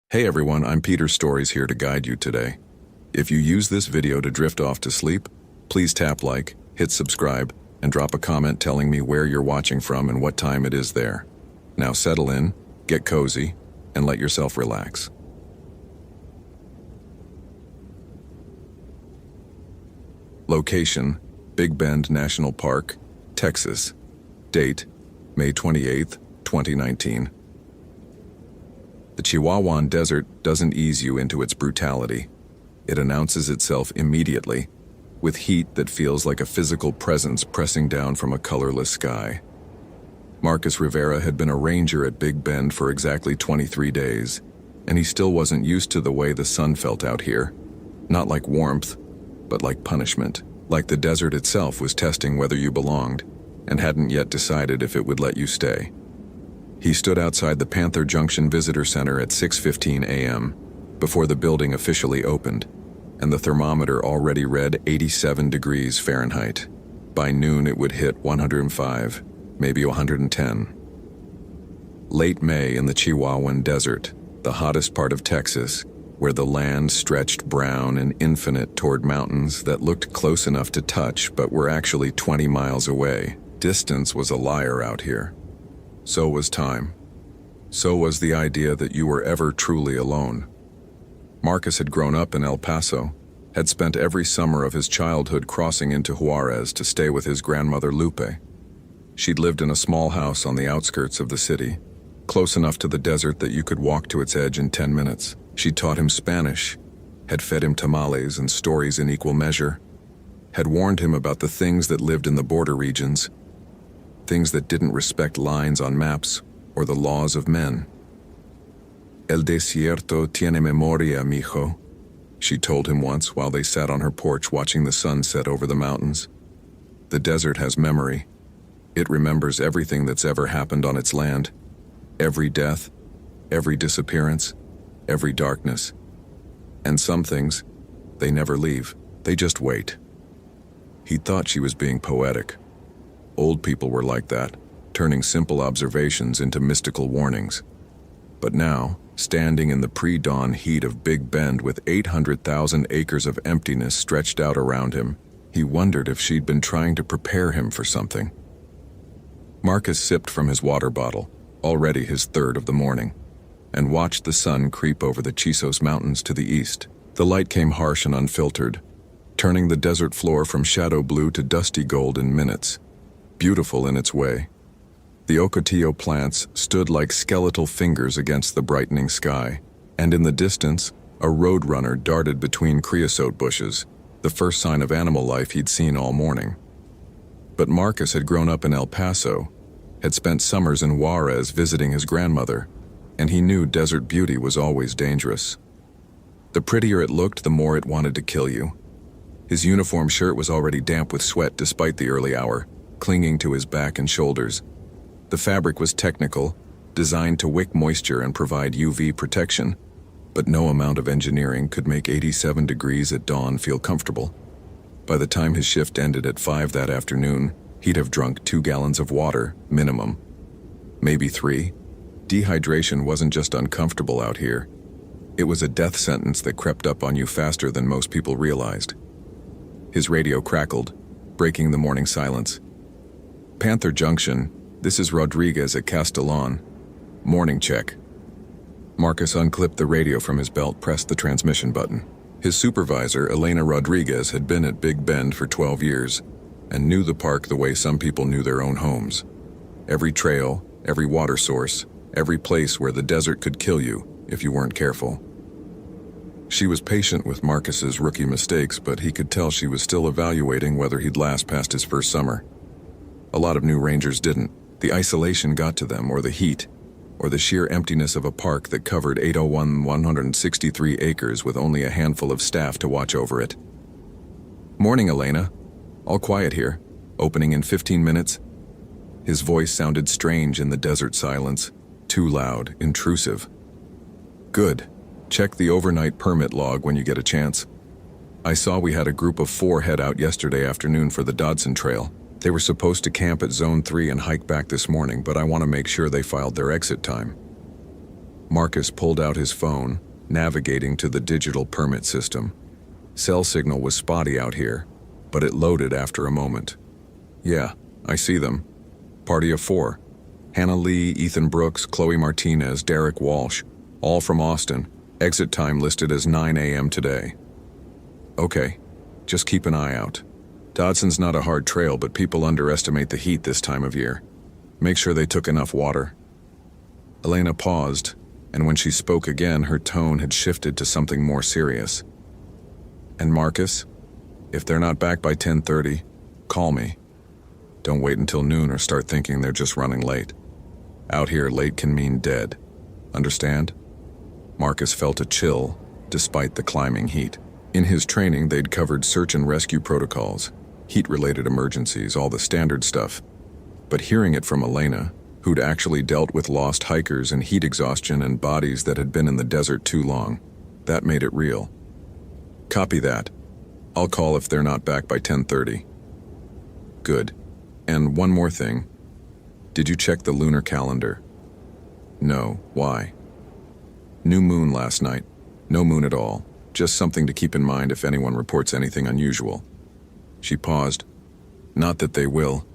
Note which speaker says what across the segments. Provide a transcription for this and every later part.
Speaker 1: Hey everyone, I'm Peter Stories here to guide you today. If you use this video to drift off to sleep, please tap like, hit subscribe, and drop a comment telling me where you're watching from and what time it is there. Now settle in, get cozy, and let yourself relax. Location: Big Bend National Park, Texas. Date: May 28, 2019. The Chihuahuan Desert doesn't ease you into its brutality. It announces itself immediately, with heat that feels like a physical presence pressing down from a colorless sky. Marcus Rivera had been a ranger at Big Bend for exactly 23 days, and he still wasn't used to the way the sun felt out here. Not like warmth, but like punishment. Like the desert itself was testing whether you belonged, and hadn't yet decided if it would let you stay. He stood outside the Panther Junction Visitor Center at 6:15 a.m., before the building officially opened, and the thermometer already read 87 degrees Fahrenheit. By noon it would hit 105, maybe 110. Late May in the Chihuahuan Desert, the hottest part of Texas, where the land stretched brown and infinite toward mountains that looked close enough to touch but were actually 20 miles away. Distance was a liar out here. So was time. So was the idea that you were ever truly alone. Marcus had grown up in El Paso, had spent every summer of his childhood crossing into Juarez to stay with his grandmother Lupe. She'd lived in a small house on the outskirts of the city, close enough to the desert that you could walk to its edge in 10 minutes. She taught him Spanish, had fed him tamales and stories in equal measure, had warned him about the things that lived in the border regions, things that didn't respect lines on maps or the laws of men. El desierto tiene memoria, mijo, she told him once while they sat on her porch watching the sun set over the mountains. The desert has memory. It remembers everything that's ever happened on its land. Every death, every disappearance, every darkness. And some things, they never leave. They just wait. He thought she was being poetic. Old people were like that, turning simple observations into mystical warnings. But now, standing in the pre-dawn heat of Big Bend with 800,000 acres of emptiness stretched out around him, he wondered if she'd been trying to prepare him for something. Marcus sipped from his water bottle, already his third of the morning, and watched the sun creep over the Chisos Mountains to the east. The light came harsh and unfiltered, turning the desert floor from shadow blue to dusty gold in minutes. Beautiful in its way. The ocotillo plants stood like skeletal fingers against the brightening sky, and in the distance, a roadrunner darted between creosote bushes, the first sign of animal life he'd seen all morning. But Marcus had grown up in El Paso, had spent summers in Juarez visiting his grandmother, and he knew desert beauty was always dangerous. The prettier it looked, the more it wanted to kill you. His uniform shirt was already damp with sweat despite the early hour, clinging to his back and shoulders. The fabric was technical, designed to wick moisture and provide UV protection, but no amount of engineering could make 87 degrees at dawn feel comfortable. By the time his shift ended at 5 that afternoon, he'd have drunk 2 gallons of water, minimum. Maybe 3. Dehydration wasn't just uncomfortable out here. It was a death sentence that crept up on you faster than most people realized. His radio crackled, breaking the morning silence. Panther Junction, this is Rodriguez at Castellon. Morning check. Marcus unclipped the radio from his belt, pressed the transmission button. His supervisor, Elena Rodriguez, had been at Big Bend for 12 years and knew the park the way some people knew their own homes. Every trail, every water source, every place where the desert could kill you if you weren't careful. She was patient with Marcus's rookie mistakes, but he could tell she was still evaluating whether he'd last past his first summer. A lot of new rangers didn't. The isolation got to them, or the heat, or the sheer emptiness of a park that covered 163 acres with only a handful of staff to watch over it. Morning, Elena. All quiet here. Opening in 15 minutes. His voice sounded strange in the desert silence, too loud, intrusive. Good. Check the overnight permit log when you get a chance. I saw we had a group of 4 head out yesterday afternoon for the Dodson Trail. They were supposed to camp at Zone 3 and hike back this morning, but I want to make sure they filed their exit time. Marcus pulled out his phone, navigating to the digital permit system. Cell signal was spotty out here, but it loaded after a moment. Yeah, I see them. Party of 4. Hannah Lee, Ethan Brooks, Chloe Martinez, Derek Walsh, all from Austin. Exit time listed as 9 a.m. today. Okay, just keep an eye out. Dodson's not a hard trail, but people underestimate the heat this time of year. Make sure they took enough water. Elena paused, and when she spoke again, her tone had shifted to something more serious. And Marcus, if they're not back by 10:30, call me. Don't wait until noon or start thinking they're just running late. Out here, late can mean dead. Understand? Marcus felt a chill, despite the climbing heat. In his training, they'd covered search and rescue protocols, heat-related emergencies, all the standard stuff. But hearing it from Elena, who'd actually dealt with lost hikers and heat exhaustion and bodies that had been in the desert too long, that made it real. Copy that. I'll call if they're not back by 10:30. Good. And one more thing. Did you check the lunar calendar? No. Why? New moon last night. No moon at all. Just something to keep in mind if anyone reports anything unusual. She paused. Not that they will,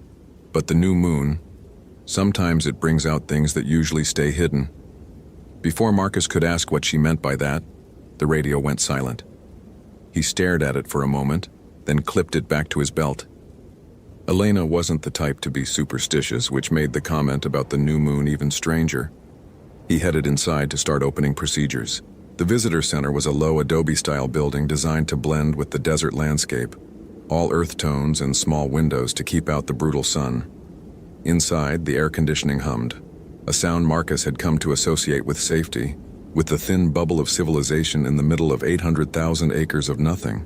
Speaker 1: but the new moon, sometimes it brings out things that usually stay hidden. Before Marcus could ask what she meant by that, the radio went silent. He stared at it for a moment, then clipped it back to his belt. Elena wasn't the type to be superstitious, which made the comment about the new moon even stranger. He headed inside to start opening procedures. The visitor center was a low adobe-style building designed to blend with the desert landscape, all earth tones and small windows to keep out the brutal sun. Inside, the air conditioning hummed, a sound Marcus had come to associate with safety, with the thin bubble of civilization in the middle of 800,000 acres of nothing.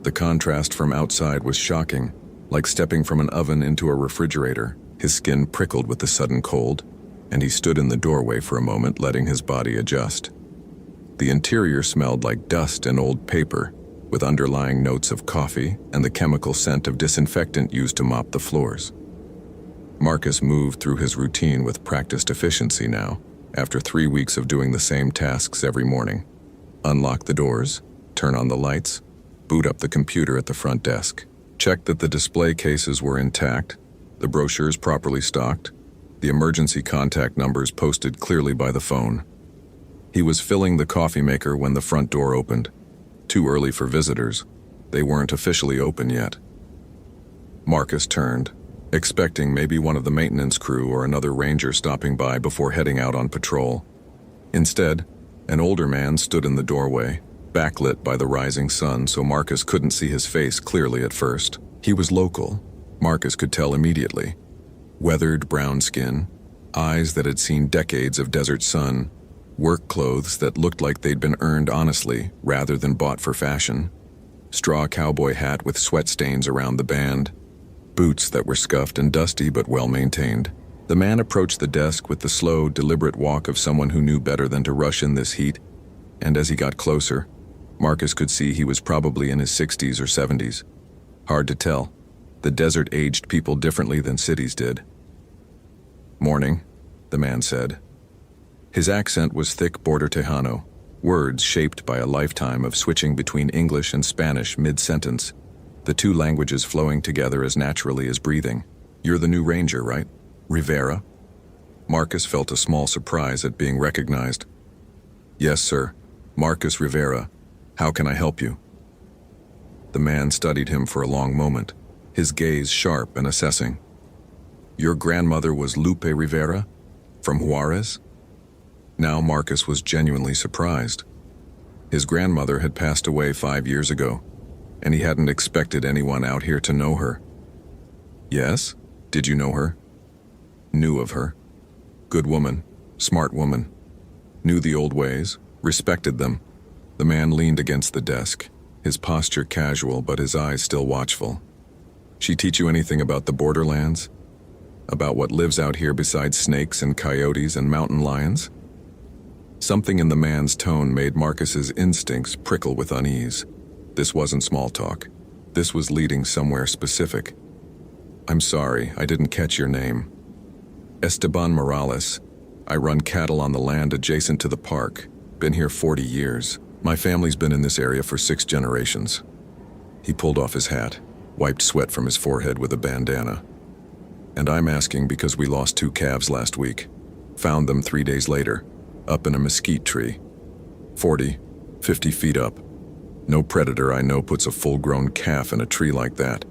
Speaker 1: The contrast from outside was shocking, like stepping from an oven into a refrigerator. His skin prickled with the sudden cold, and he stood in the doorway for a moment, letting his body adjust. The interior smelled like dust and old paper, with underlying notes of coffee and the chemical scent of disinfectant used to mop the floors. Marcus moved through his routine with practiced efficiency now, after 3 weeks of doing the same tasks every morning. Unlock the doors, turn on the lights, boot up the computer at the front desk, check that the display cases were intact, the brochures properly stocked, the emergency contact numbers posted clearly by the phone. He was filling the coffee maker when the front door opened. Too early for visitors. They weren't officially open yet. Marcus turned, expecting maybe one of the maintenance crew or another ranger stopping by before heading out on patrol. Instead, an older man stood in the doorway, backlit by the rising sun so Marcus couldn't see his face clearly at first. He was local, Marcus could tell immediately. Weathered brown skin, eyes that had seen decades of desert sun, work clothes that looked like they'd been earned honestly rather than bought for fashion, straw cowboy hat with sweat stains around the band, boots that were scuffed and dusty but well-maintained. The man approached the desk with the slow, deliberate walk of someone who knew better than to rush in this heat, and as he got closer, Marcus could see he was probably in his 60s or 70s. Hard to tell. The desert aged people differently than cities did. "Morning," the man said. His accent was thick border Tejano, words shaped by a lifetime of switching between English and Spanish mid-sentence, the two languages flowing together as naturally as breathing. "You're the new ranger, right? Rivera?" Marcus felt a small surprise at being recognized. "Yes, sir. Marcus Rivera. How can I help you?" The man studied him for a long moment, his gaze sharp and assessing. "Your grandmother was Lupe Rivera? From Juarez?" Now Marcus was genuinely surprised. His grandmother had passed away 5 years ago, and he hadn't expected anyone out here to know her. "Yes? Did you know her?" "Knew of her. Good woman, smart woman. Knew the old ways, respected them." The man leaned against the desk, his posture casual but his eyes still watchful. "She teach you anything about the borderlands? About what lives out here besides snakes and coyotes and mountain lions?" Something in the man's tone made Marcus's instincts prickle with unease. This wasn't small talk. This was leading somewhere specific. "I'm sorry, I didn't catch your name." "Esteban Morales. I run cattle on the land adjacent to the park. Been here 40 years. My family's been in this area for 6 generations. He pulled off his hat, wiped sweat from his forehead with a bandana. And I'm asking because we lost 2 calves last week. Found them 3 days later, up in a mesquite tree. 40, 50 feet up. No predator I know puts a full-grown calf in a tree like that.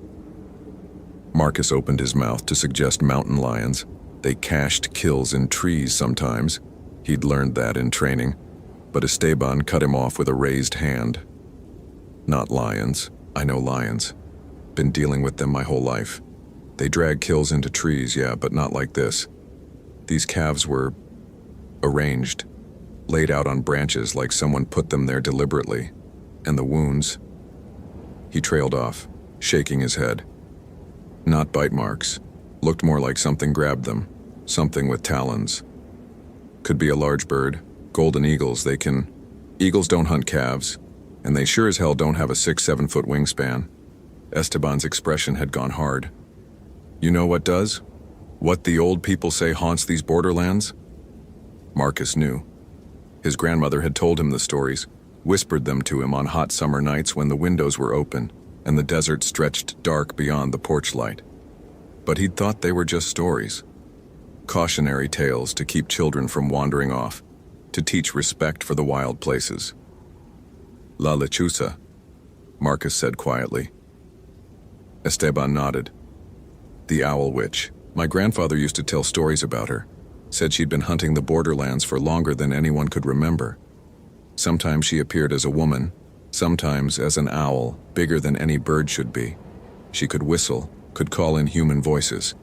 Speaker 1: Marcus opened his mouth to suggest mountain lions. They cached kills in trees sometimes. He'd learned that in training. But Esteban cut him off with a raised hand. Not lions. I know lions. Been dealing with them my whole life. They drag kills into trees, yeah, but not like this. These calves were arranged, laid out on branches like someone put them there deliberately. And the wounds... He trailed off, shaking his head. Not bite marks. Looked more like something grabbed them. Something with talons. Could be a large bird. Golden eagles, they can... Eagles don't hunt calves, and they sure as hell don't have a 6-7 foot wingspan. Esteban's expression had gone hard. You know what does? What the old people say haunts these borderlands? Marcus knew. His grandmother had told him the stories, whispered them to him on hot summer nights when the windows were open and the desert stretched dark beyond the porch light. But he'd thought they were just stories. Cautionary tales to keep children from wandering off, to teach respect for the wild places. La lechuza, Marcus said quietly. Esteban nodded. The owl witch. My grandfather used to tell stories about her. Said she'd been hunting the borderlands for longer than anyone could remember. Sometimes she appeared as a woman, sometimes as an owl, bigger than any bird should be. She could whistle, could call in human voices,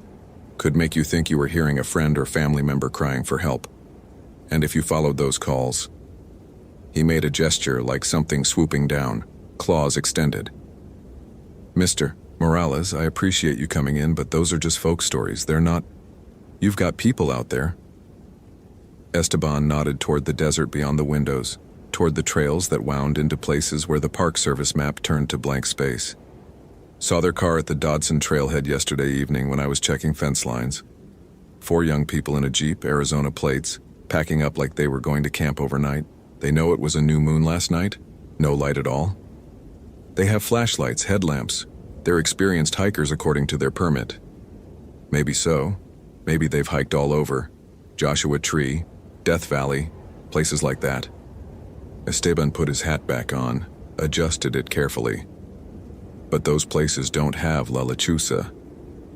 Speaker 1: could make you think you were hearing a friend or family member crying for help. And if you followed those calls... He made a gesture like something swooping down, claws extended. Mr. Morales, I appreciate you coming in, but those are just folk stories. They're not... You've got people out there. Esteban nodded toward the desert beyond the windows, toward the trails that wound into places where the Park Service map turned to blank space. Saw their car at the Dodson trailhead yesterday evening when I was checking fence lines. 4 young people in a Jeep, Arizona plates, packing up like they were going to camp overnight. They know it was a new moon last night? No light at all? They have flashlights, headlamps. They're experienced hikers according to their permit. Maybe so. Maybe they've hiked all over. Joshua Tree, Death Valley, places like that. Esteban put his hat back on, adjusted it carefully. But those places don't have La Lechuza.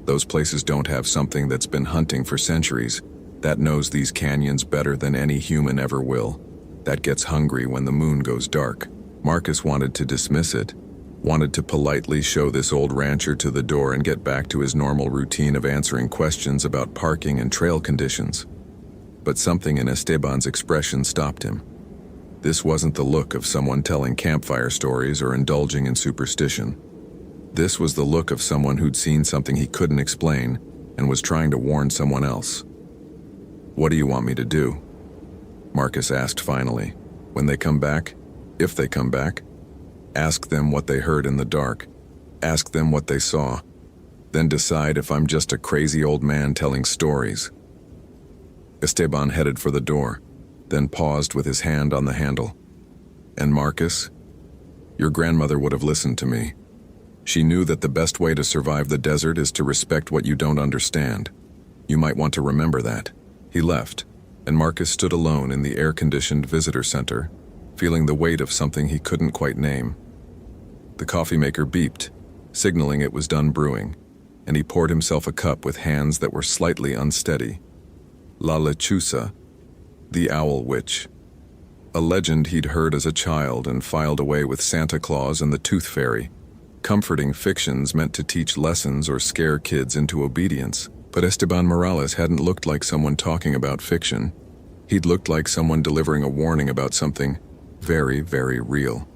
Speaker 1: Those places don't have something that's been hunting for centuries, that knows these canyons better than any human ever will, that gets hungry when the moon goes dark. Marcus wanted to dismiss it, wanted to politely show this old rancher to the door and get back to his normal routine of answering questions about parking and trail conditions. But something in Esteban's expression stopped him. This wasn't the look of someone telling campfire stories or indulging in superstition. This was the look of someone who'd seen something he couldn't explain and was trying to warn someone else. What do you want me to do? Marcus asked finally. When they come back, if they come back, ask them what they heard in the dark. Ask them what they saw. Then decide if I'm just a crazy old man telling stories. Esteban headed for the door, then paused with his hand on the handle. And Marcus, your grandmother would have listened to me. She knew that the best way to survive the desert is to respect what you don't understand. You might want to remember that. He left, and Marcus stood alone in the air-conditioned visitor center, feeling the weight of something he couldn't quite name. The coffee maker beeped, signaling it was done brewing, and he poured himself a cup with hands that were slightly unsteady. La Lechuza, the owl witch. A legend he'd heard as a child and filed away with Santa Claus and the Tooth Fairy. Comforting fictions meant to teach lessons or scare kids into obedience. But Esteban Morales hadn't looked like someone talking about fiction. He'd looked like someone delivering a warning about something very, very real.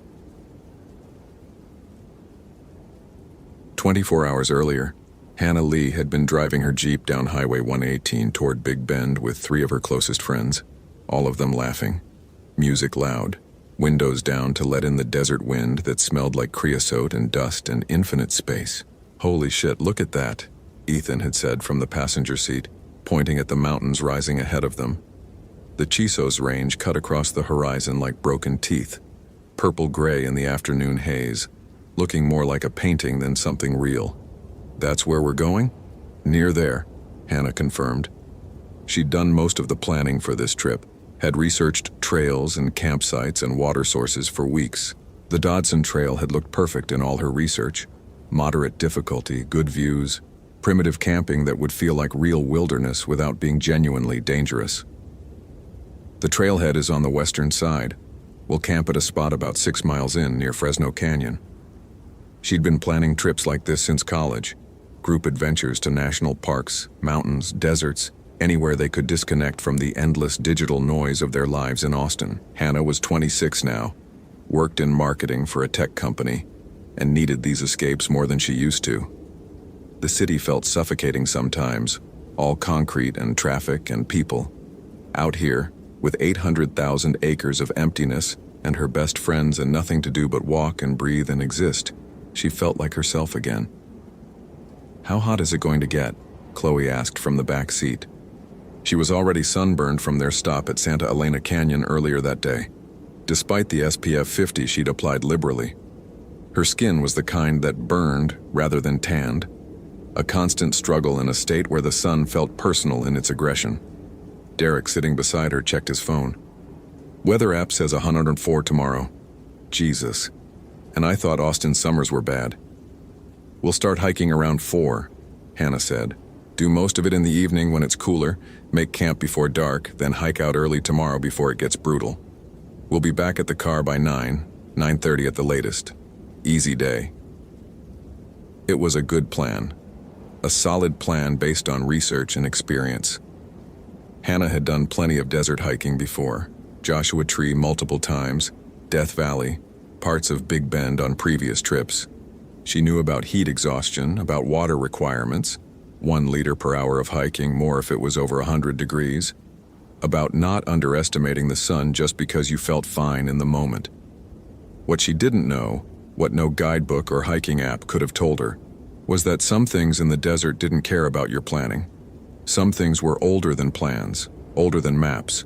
Speaker 1: 24 hours earlier, Hannah Lee had been driving her Jeep down Highway 118 toward Big Bend with 3 of her closest friends, all of them laughing. Music loud, windows down to let in the desert wind that smelled like creosote and dust and infinite space. Holy shit, look at that, Ethan had said from the passenger seat, pointing at the mountains rising ahead of them. The Chisos Range cut across the horizon like broken teeth, purple-gray in the afternoon haze, looking more like a painting than something real. "That's where we're going?" "Near there," Hannah confirmed. She'd done most of the planning for this trip, had researched trails and campsites and water sources for weeks. The Dodson Trail had looked perfect in all her research. Moderate difficulty, good views, primitive camping that would feel like real wilderness without being genuinely dangerous. "The trailhead is on the western side. We'll camp at a spot about 6 miles in near Fresno Canyon." She'd been planning trips like this since college. Group adventures to national parks, mountains, deserts, anywhere they could disconnect from the endless digital noise of their lives in Austin. Hannah was 26 now, worked in marketing for a tech company, and needed these escapes more than she used to. The city felt suffocating sometimes, all concrete and traffic and people. Out here, with 800,000 acres of emptiness and her best friends and nothing to do but walk and breathe and exist, she felt like herself again. "How hot is it going to get?" Chloe asked from the back seat. She was already sunburned from their stop at Santa Elena Canyon earlier that day. Despite the SPF 50 she'd applied liberally. Her skin was the kind that burned rather than tanned, a constant struggle in a state where the sun felt personal in its aggression. Derek, sitting beside her, checked his phone. "Weather app says 104 tomorrow." Jesus. And I thought Austin summers were bad. "We'll start hiking around 4, Hannah said. "Do most of it in the evening when it's cooler, make camp before dark, then hike out early tomorrow before it gets brutal. We'll be back at the car by 9:30 at the latest. Easy day." It was a good plan. A solid plan based on research and experience. Hannah had done plenty of desert hiking before. Joshua Tree multiple times, Death Valley, parts of Big Bend on previous trips. She knew about heat exhaustion, about water requirements, 1 liter per hour of hiking, more if it was over 100 degrees, about not underestimating the sun just because you felt fine in the moment. What she didn't know, what no guidebook or hiking app could have told her, was that some things in the desert didn't care about your planning. Some things were older than plans, older than maps,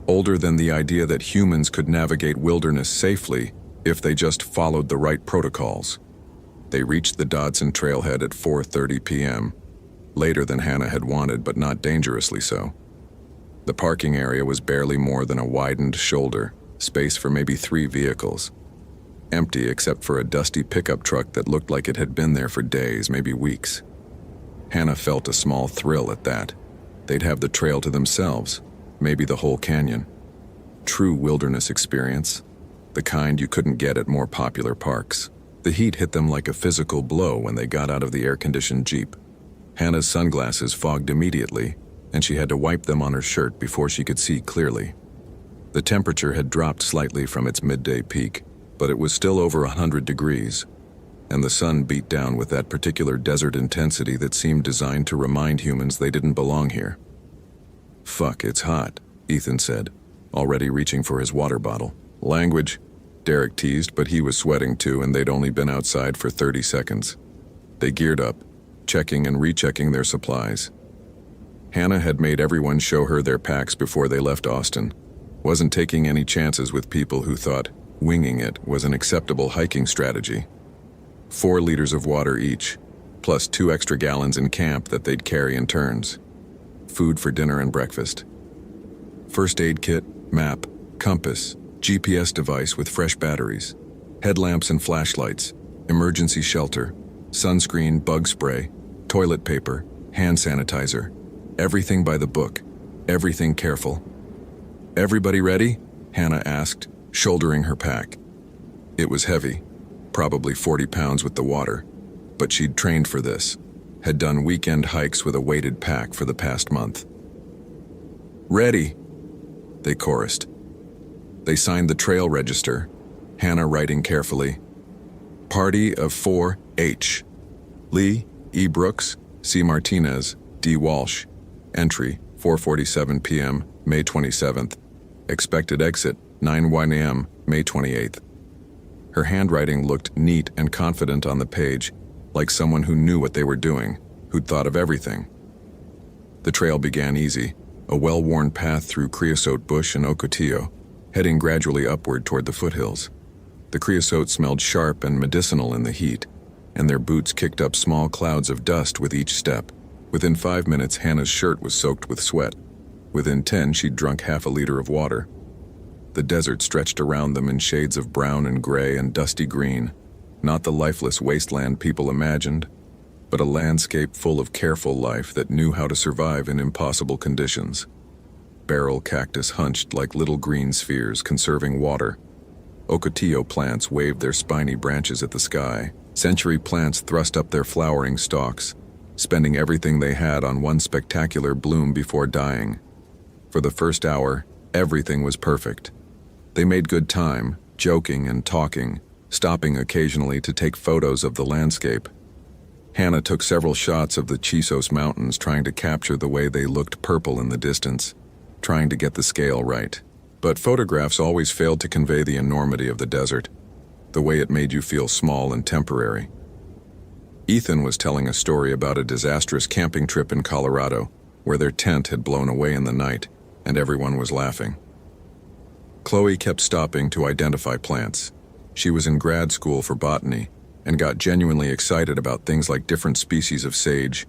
Speaker 1: older than the idea that humans could navigate wilderness safely if they just followed the right protocols. They reached the Dodson trailhead at 4:30 p.m., later than Hannah had wanted, but not dangerously so. The parking area was barely more than a widened shoulder, space for maybe 3 vehicles. Empty except for a dusty pickup truck that looked like it had been there for days, maybe weeks. Hannah felt a small thrill at that. They'd have the trail to themselves, maybe the whole canyon. True wilderness experience, the kind you couldn't get at more popular parks. The heat hit them like a physical blow when they got out of the air-conditioned Jeep. Hannah's sunglasses fogged immediately, and she had to wipe them on her shirt before she could see clearly. The temperature had dropped slightly from its midday peak, but it was still over 100 degrees, and the sun beat down with that particular desert intensity that seemed designed to remind humans they didn't belong here. "Fuck, it's hot," Ethan said, already reaching for his water bottle. "Language," Derek teased, but he was sweating too, and they'd only been outside for 30 seconds. They geared up, checking and rechecking their supplies. Hannah had made everyone show her their packs before they left Austin, wasn't taking any chances with people who thought winging it was an acceptable hiking strategy. 4 liters of water each, plus 2 extra gallons in camp that they'd carry in turns. Food for dinner and breakfast. First aid kit, map, compass, GPS device with fresh batteries, headlamps and flashlights, emergency shelter, sunscreen, bug spray, toilet paper, hand sanitizer. Everything by the book, everything careful. "Everybody ready?" Hannah asked, shouldering her pack. It was heavy, probably 40 pounds with the water, but she'd trained for this, had done weekend hikes with a weighted pack for the past month. "Ready," they chorused. They signed the trail register, Hannah writing carefully. "Party of 4H. Lee, E. Brooks, C. Martinez, D. Walsh. Entry, 4:47 p.m., May 27th. Expected exit, 9:01 a.m., May 28th. Her handwriting looked neat and confident on the page, like someone who knew what they were doing, who'd thought of everything. The trail began easy, a well-worn path through creosote bush and ocotillo, heading gradually upward toward the foothills. The creosote smelled sharp and medicinal in the heat, and their boots kicked up small clouds of dust with each step. Within 5 minutes, Hannah's shirt was soaked with sweat. Within 10, she'd drunk half a liter of water. The desert stretched around them in shades of brown and gray and dusty green, not the lifeless wasteland people imagined, but a landscape full of careful life that knew how to survive in impossible conditions. Beryl cactus hunched like little green spheres conserving water. Ocotillo plants waved their spiny branches at the sky. Century plants thrust up their flowering stalks, spending everything they had on one spectacular bloom before dying. For the first hour, everything was perfect. They made good time, joking and talking, stopping occasionally to take photos of the landscape. Hannah took several shots of the Chisos Mountains, trying to capture the way they looked purple in the distance, trying to get the scale right. But photographs always failed to convey the enormity of the desert, the way it made you feel small and temporary. Ethan was telling a story about a disastrous camping trip in Colorado, where their tent had blown away in the night, and everyone was laughing. Chloe kept stopping to identify plants. She was in grad school for botany, and got genuinely excited about things like different species of sage.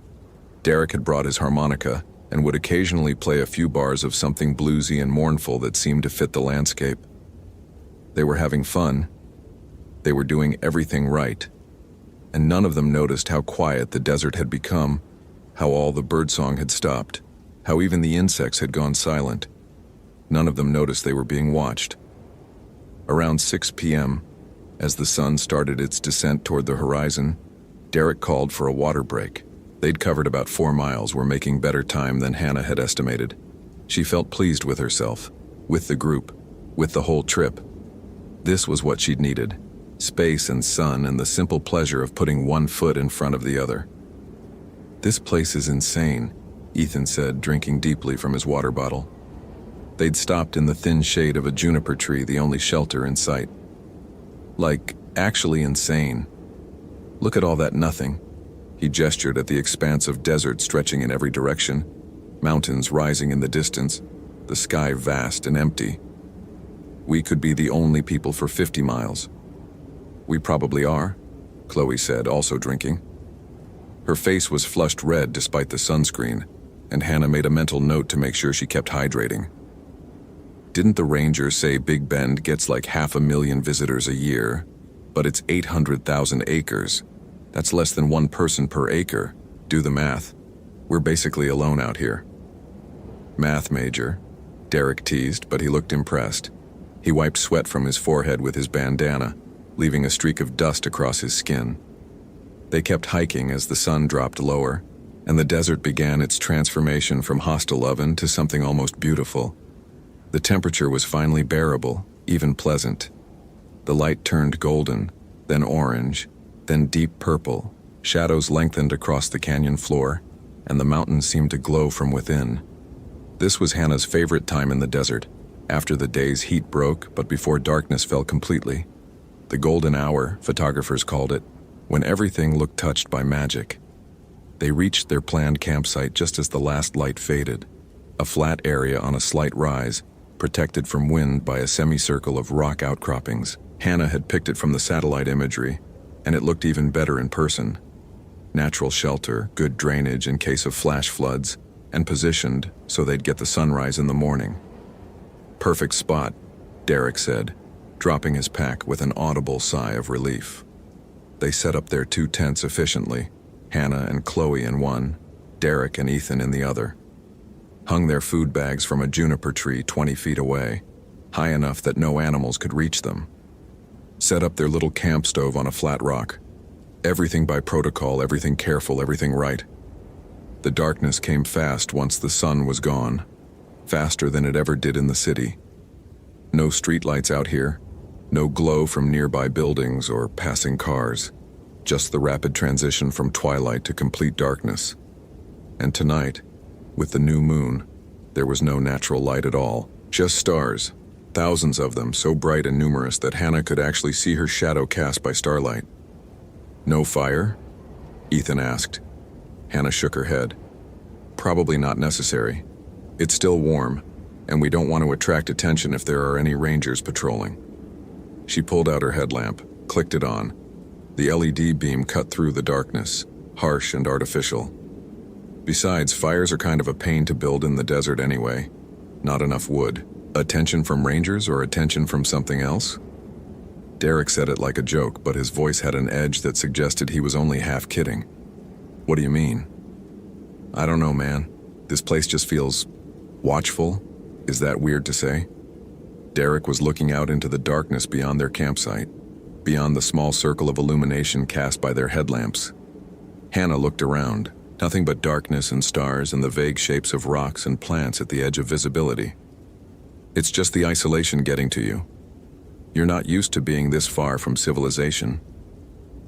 Speaker 1: Derek had brought his harmonica, and would occasionally play a few bars of something bluesy and mournful that seemed to fit the landscape. They were having fun. They were doing everything right. And none of them noticed how quiet the desert had become, how all the birdsong had stopped, how even the insects had gone silent. None of them noticed they were being watched. Around 6 p.m., as the sun started its descent toward the horizon, Derek called for a water break. They'd covered about 4 miles, were making better time than Hannah had estimated. She felt pleased with herself, with the group, with the whole trip. This was what she'd needed: space and sun and the simple pleasure of putting one foot in front of the other. "This place is insane," Ethan said, drinking deeply from his water bottle. They'd stopped in the thin shade of a juniper tree, the only shelter in sight. "Like, actually insane. Look at all that nothing." He gestured at the expanse of desert stretching in every direction, mountains rising in the distance, the sky vast and empty. "We could be the only people for 50 miles. "We probably are," Chloe said, also drinking. Her face was flushed red despite the sunscreen, and Hannah made a mental note to make sure she kept hydrating. Didn't the ranger say Big Bend gets like 500,000 visitors a year? But it's 800,000 acres. That's less than one person per acre. Do the math. We're basically alone out here. "Math major," Derek teased, but he looked impressed. He wiped sweat from his forehead with his bandana, leaving a streak of dust across his skin. They kept hiking as the sun dropped lower, and the desert began its transformation from hostile oven to something almost beautiful. The temperature was finally bearable, even pleasant. The light turned golden, then orange, then deep purple. Shadows lengthened across the canyon floor, and the mountains seemed to glow from within. This was Hannah's favorite time in the desert, after the day's heat broke but before darkness fell completely. The golden hour, photographers called it, when everything looked touched by magic. They reached their planned campsite just as the last light faded, a flat area on a slight rise, protected from wind by a semicircle of rock outcroppings. Hannah had picked it from the satellite imagery, and it looked even better in person. Natural shelter, good drainage in case of flash floods, and positioned so they'd get the sunrise in the morning. "Perfect spot," Derek said, dropping his pack with an audible sigh of relief. They set up their 2 tents efficiently, Hannah and Chloe in one, Derek and Ethan in the other. Hung their food bags from a juniper tree 20 feet away, high enough that no animals could reach them. Set up their little camp stove on a flat rock. Everything by protocol, everything careful, everything right. The darkness came fast once the sun was gone, faster than it ever did in the city. No streetlights out here, no glow from nearby buildings or passing cars, just the rapid transition from twilight to complete darkness. And tonight, with the new moon, there was no natural light at all, just stars, thousands of them, so bright and numerous that Hannah could actually see her shadow cast by starlight. "No fire?" Ethan asked. Hannah shook her head. "Probably not necessary. It's still warm, and we don't want to attract attention if there are any rangers patrolling. She pulled out her headlamp, clicked it on. The LED beam cut through the darkness, harsh and artificial. Besides, fires are kind of a pain to build in the desert anyway. Not enough wood. Attention from rangers or attention from something else? Derek said it like a joke, but his voice had an edge that suggested he was only half kidding. What do you mean? I don't know, man. This place just feels watchful. Is that weird to say? Derek was looking out into the darkness beyond their campsite, beyond the small circle of illumination cast by their headlamps. Hannah looked around, nothing but darkness and stars and the vague shapes of rocks and plants at the edge of visibility. It's just the isolation getting to you. You're not used to being this far from civilization.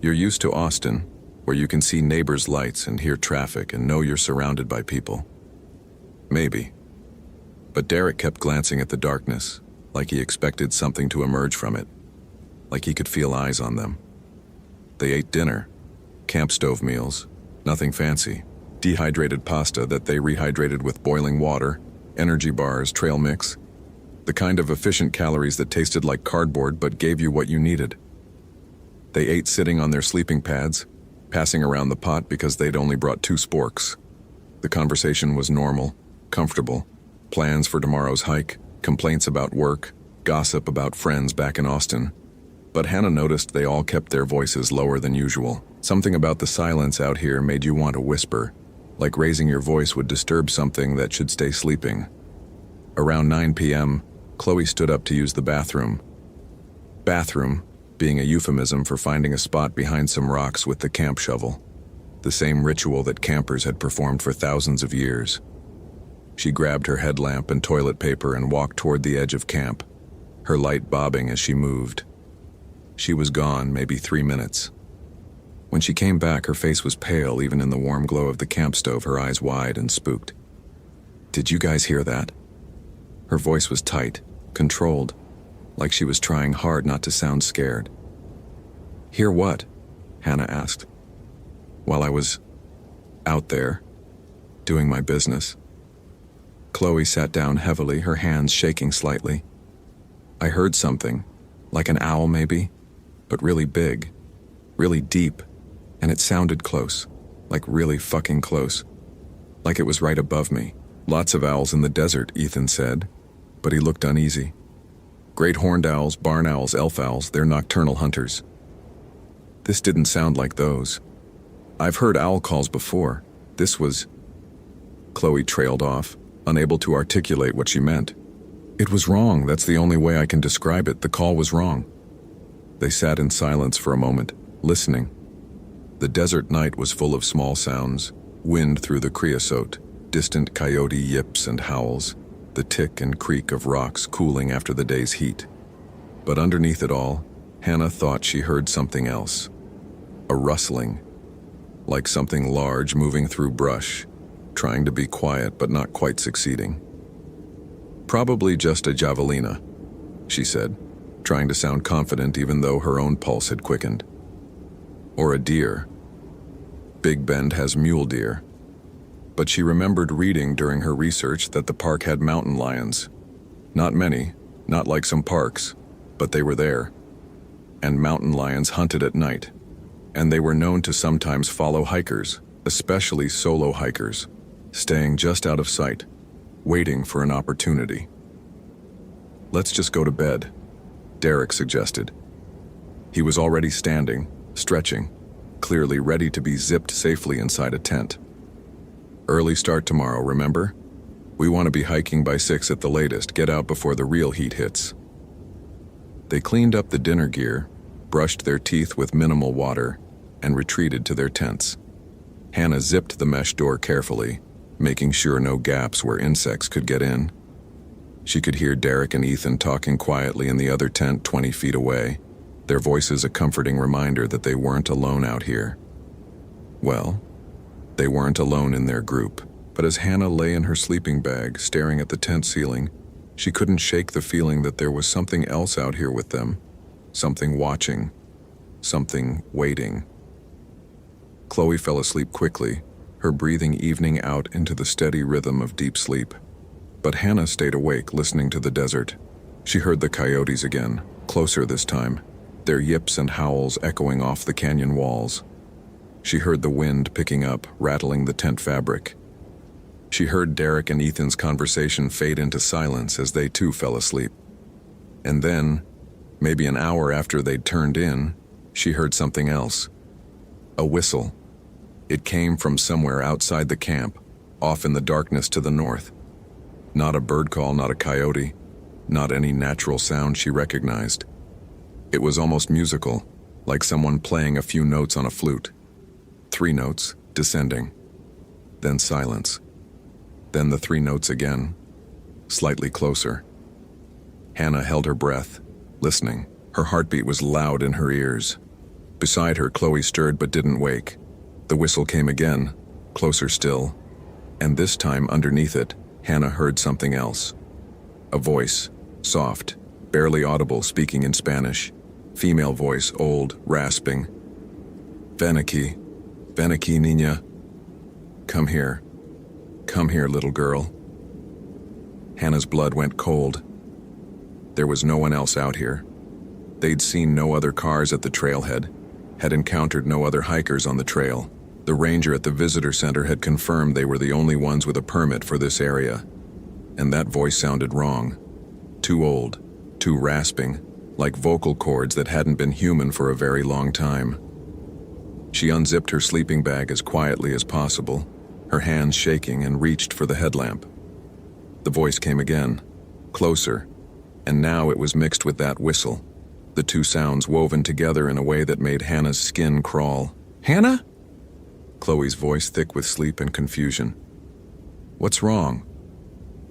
Speaker 1: You're used to Austin, where you can see neighbors' lights and hear traffic and know you're surrounded by people. Maybe. But Derek kept glancing at the darkness, like he expected something to emerge from it, like he could feel eyes on them. They ate dinner, camp stove meals, nothing fancy, dehydrated pasta that they rehydrated with boiling water, energy bars, trail mix, the kind of efficient calories that tasted like cardboard but gave you what you needed. They ate sitting on their sleeping pads, passing around the pot because they'd only brought 2 sporks. The conversation was normal, comfortable, plans for tomorrow's hike, complaints about work, gossip about friends back in Austin. But Hannah noticed they all kept their voices lower than usual. Something about the silence out here made you want to whisper, like raising your voice would disturb something that should stay sleeping. Around 9 p.m., Chloe stood up to use the bathroom. Bathroom being a euphemism for finding a spot behind some rocks with the camp shovel, the same ritual that campers had performed for thousands of years. She grabbed her headlamp and toilet paper and walked toward the edge of camp, her light bobbing as she moved. She was gone maybe 3 minutes. When she came back, her face was pale even in the warm glow of the camp stove, her eyes wide and spooked. "Did you guys hear that?" Her voice was tight, controlled, like she was trying hard not to sound scared. "Hear what?" Hannah asked. "While I was out there, doing my business." Chloe sat down heavily, her hands shaking slightly. "I heard something, like an owl maybe, but really big, really deep, and it sounded close, like really fucking close, like it was right above me." "Lots of owls in the desert," Ethan said, but he looked uneasy. "Great horned owls, barn owls, elf owls, they're nocturnal hunters." "This didn't sound like those. I've heard owl calls before. This was..." Chloe trailed off, unable to articulate what she meant. "It was wrong, that's the only way I can describe it. The call was wrong." They sat in silence for a moment, listening. The desert night was full of small sounds, wind through the creosote, distant coyote yips and howls, the tick and creak of rocks cooling after the day's heat. But underneath it all, Hannah thought she heard something else. A rustling, like something large moving through brush, trying to be quiet but not quite succeeding. "Probably just a javelina," she said, trying to sound confident even though her own pulse had quickened. "Or a deer. Big Bend has mule deer." But she remembered reading during her research that the park had mountain lions. Not many, not like some parks, but they were there. And mountain lions hunted at night, and they were known to sometimes follow hikers, especially solo hikers, staying just out of sight, waiting for an opportunity. "Let's just go to bed," Derek suggested. He was already standing, stretching, clearly ready to be zipped safely inside a tent. "Early start tomorrow, remember? We want to be hiking by 6 at the latest, get out before the real heat hits." They cleaned up the dinner gear, brushed their teeth with minimal water, and retreated to their tents. Hannah zipped the mesh door carefully, making sure no gaps where insects could get in. She could hear Derek and Ethan talking quietly in the other tent 20 feet away, their voices a comforting reminder that they weren't alone out here. Well, they weren't alone in their group, but as Hannah lay in her sleeping bag staring at the tent ceiling, she couldn't shake the feeling that there was something else out here with them, something watching, something waiting. Chloe fell asleep quickly, her breathing evening out into the steady rhythm of deep sleep. But Hannah stayed awake, listening to the desert. She heard the coyotes again, closer this time, their yips and howls echoing off the canyon walls. She heard the wind picking up, rattling the tent fabric. She heard Derek and Ethan's conversation fade into silence as they too fell asleep. And then, maybe an hour after they'd turned in, she heard something else. A whistle. It came from somewhere outside the camp, off in the darkness to the north. Not a bird call, not a coyote, not any natural sound she recognized. It was almost musical, like someone playing a few notes on a flute. 3 notes, descending. Then silence. Then the 3 notes again, slightly closer. Hannah held her breath, listening. Her heartbeat was loud in her ears. Beside her, Chloe stirred but didn't wake. The whistle came again, closer still. And this time, underneath it, Hannah heard something else. A voice, soft, barely audible, speaking in Spanish. Female voice, old, rasping. Ven aquí, niña. Come here. Come here, little girl. Hannah's blood went cold. There was no one else out here. They'd seen no other cars at the trailhead, had encountered no other hikers on the trail. The ranger at the visitor center had confirmed they were the only ones with a permit for this area. And that voice sounded wrong. Too old, too rasping, like vocal cords that hadn't been human for a very long time. She unzipped her sleeping bag as quietly as possible, her hands shaking, and reached for the headlamp. The voice came again, closer, and now it was mixed with that whistle, the 2 sounds woven together in a way that made Hannah's skin crawl. "Hannah?" Chloe's voice thick with sleep and confusion. "What's wrong?"